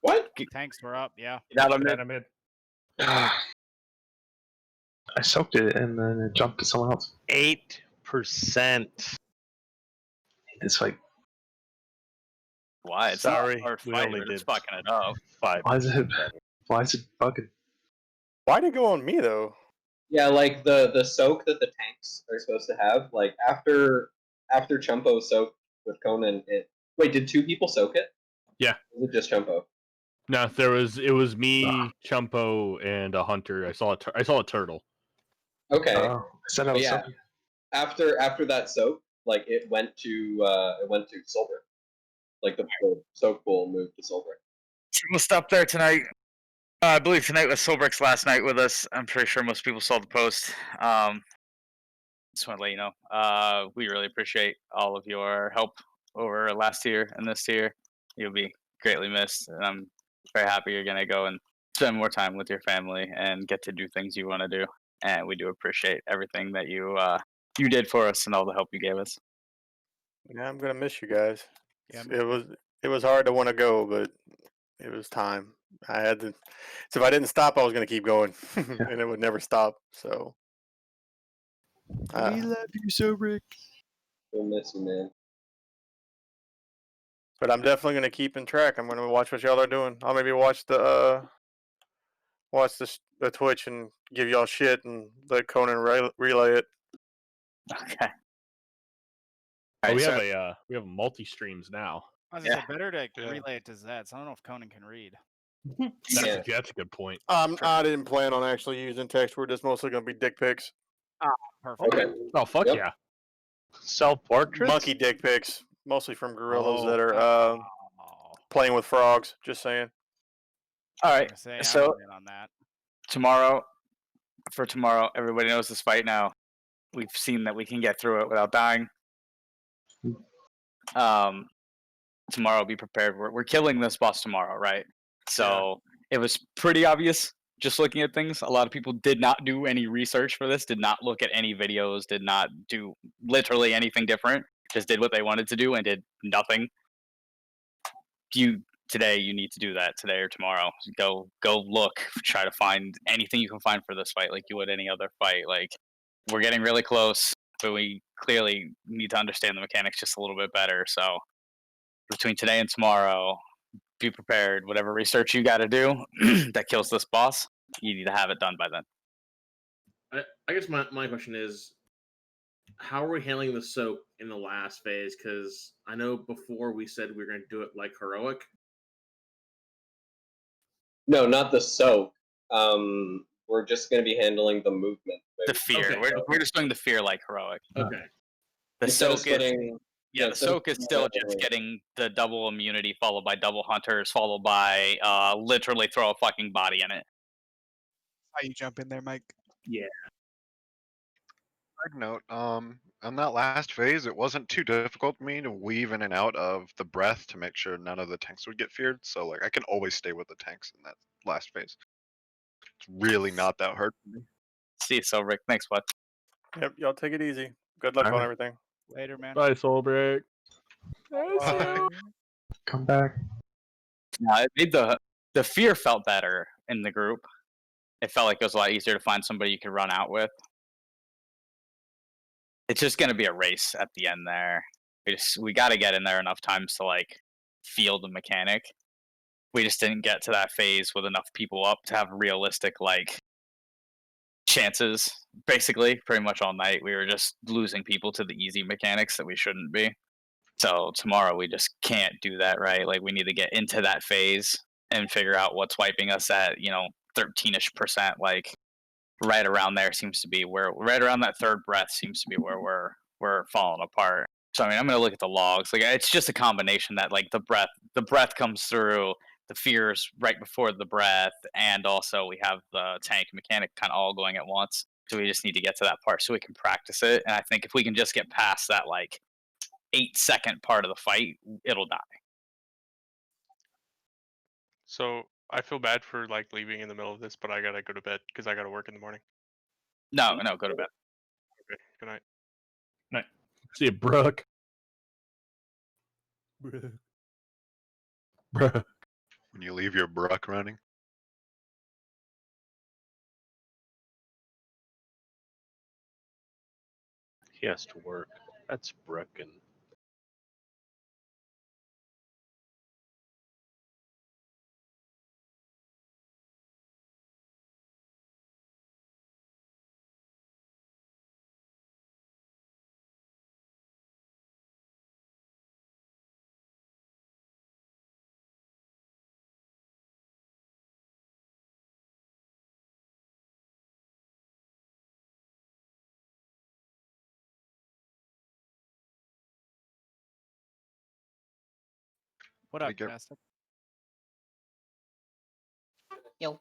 What? Tanks were up, yeah. Get out of Get mid. out of mid. I soaked it and then it jumped to someone else. 8%. It's like, Why? It's Sorry, not our we fight, only we're just did fucking it up. 5. why is it bugging? Why'd it go on me though? Yeah, like the soak that the tanks are supposed to have. Like after Chumpo soaked with Conan, wait, did 2 people soak it? Yeah. Was it just Chumpo? No, it was me, Chumpo, and a hunter. I saw a turtle. Okay. Oh, I said I was yeah. soaking. After that soak, like it went to Silver. Like the soak pool moved to Silver. We'll stop there tonight. I believe tonight was Solbrick's last night with us. I'm pretty sure most people saw the post. Just want to let you know. We really appreciate all of your help over last year and this year. You'll be greatly missed, and I'm very happy you're gonna go and spend more time with your family and get to do things you want to do. And we do appreciate everything that you did for us and all the help you gave us. Yeah, I'm gonna miss you guys. It was hard to want to go, but it was time. I had to. So if I didn't stop, I was going to keep going, and it would never stop. So. We love you so, Rick. We'll miss you, man. But I'm definitely going to keep in track. I'm going to watch what y'all are doing. I'll maybe watch the Twitch and give y'all shit and let Conan relay it. Okay. Oh, we so- have multi streams now. I was gonna say better to relay it to Zeds. I don't know if Conan can read. That's a good point. I didn't plan on actually using text. We're just mostly going to be dick pics. Perfect. Okay. Oh fuck Yep. yeah! Self portraits. Monkey dick pics, mostly from gorillas that are playing with frogs. Just saying. All right. Say, So I'm in on that. tomorrow, everybody knows this fight now. We've seen that we can get through it without dying. Tomorrow, be prepared. We're killing this boss tomorrow, right? So it was pretty obvious just looking at things. A lot of people did not do any research for this, did not look at any videos, did not do literally anything different. Just did what they wanted to do and did nothing. Today you need to do that today or tomorrow. Go look, try to find anything you can find for this fight, like you would any other fight. Like we're getting really close, but we clearly need to understand the mechanics just a little bit better. So between today and tomorrow, be prepared. Whatever research you got to do that kills this boss, you need to have it done by then. I guess my question is, how are we handling the soak in the last phase? Because I know before we said we were going to do it like heroic. No, not the soak. We're just going to be handling the movement. The fear. Okay. We're just doing the fear like heroic. Okay. The Instead of soak is splitting- the instead of soak is splitting still that just way. getting the double immunity followed by double hunters followed by literally throw a fucking body in it. How you jump in there, Mike? Yeah. Side note, on that last phase, it wasn't too difficult for me to weave in and out of the breath to make sure none of the tanks would get feared. So like I can always stay with the tanks in that last phase. It's really not that hard for me. See you, so Rick. Thanks, bud. Yep, y'all take it easy. Good luck on Alright. everything. Later, man. Bye, Soul Break. Come back. No, it made the fear felt better in the group. It felt like it was a lot easier to find somebody you could run out with. It's just gonna be a race at the end there. We got to get in there enough times to like feel the mechanic. We just didn't get to that phase with enough people up to have realistic like chances. Basically, pretty much all night we were just losing people to the easy mechanics that we shouldn't be. So tomorrow we just can't do that, right? Like we need to get into that phase and figure out what's wiping us at 13ish%. Like right around there seems to be where right around that third breath seems to be where we're falling apart. So I mean I'm gonna look at the logs. Like it's just a combination that like the breath comes through, the fears right before the breath, and also we have the tank mechanic kind of all going at once. So we just need to get to that part so we can practice it. And I think if we can just get past that like 8-second part of the fight, it'll die. So I feel bad for like leaving in the middle of this, but I gotta go to bed because I gotta work in the morning. No, go to bed. Okay. Good night. Night. See you, Brooke. Brooke. When you leave your Bruck running. He has to work. That's Brecken. What up, get- Castor? Yo.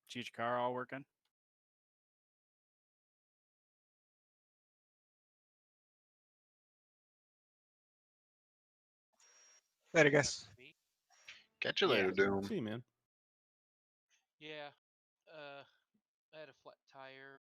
Cheech car all working? Later, guys. Catch you later, Doom. See you, man. Yeah. I had a flat tire.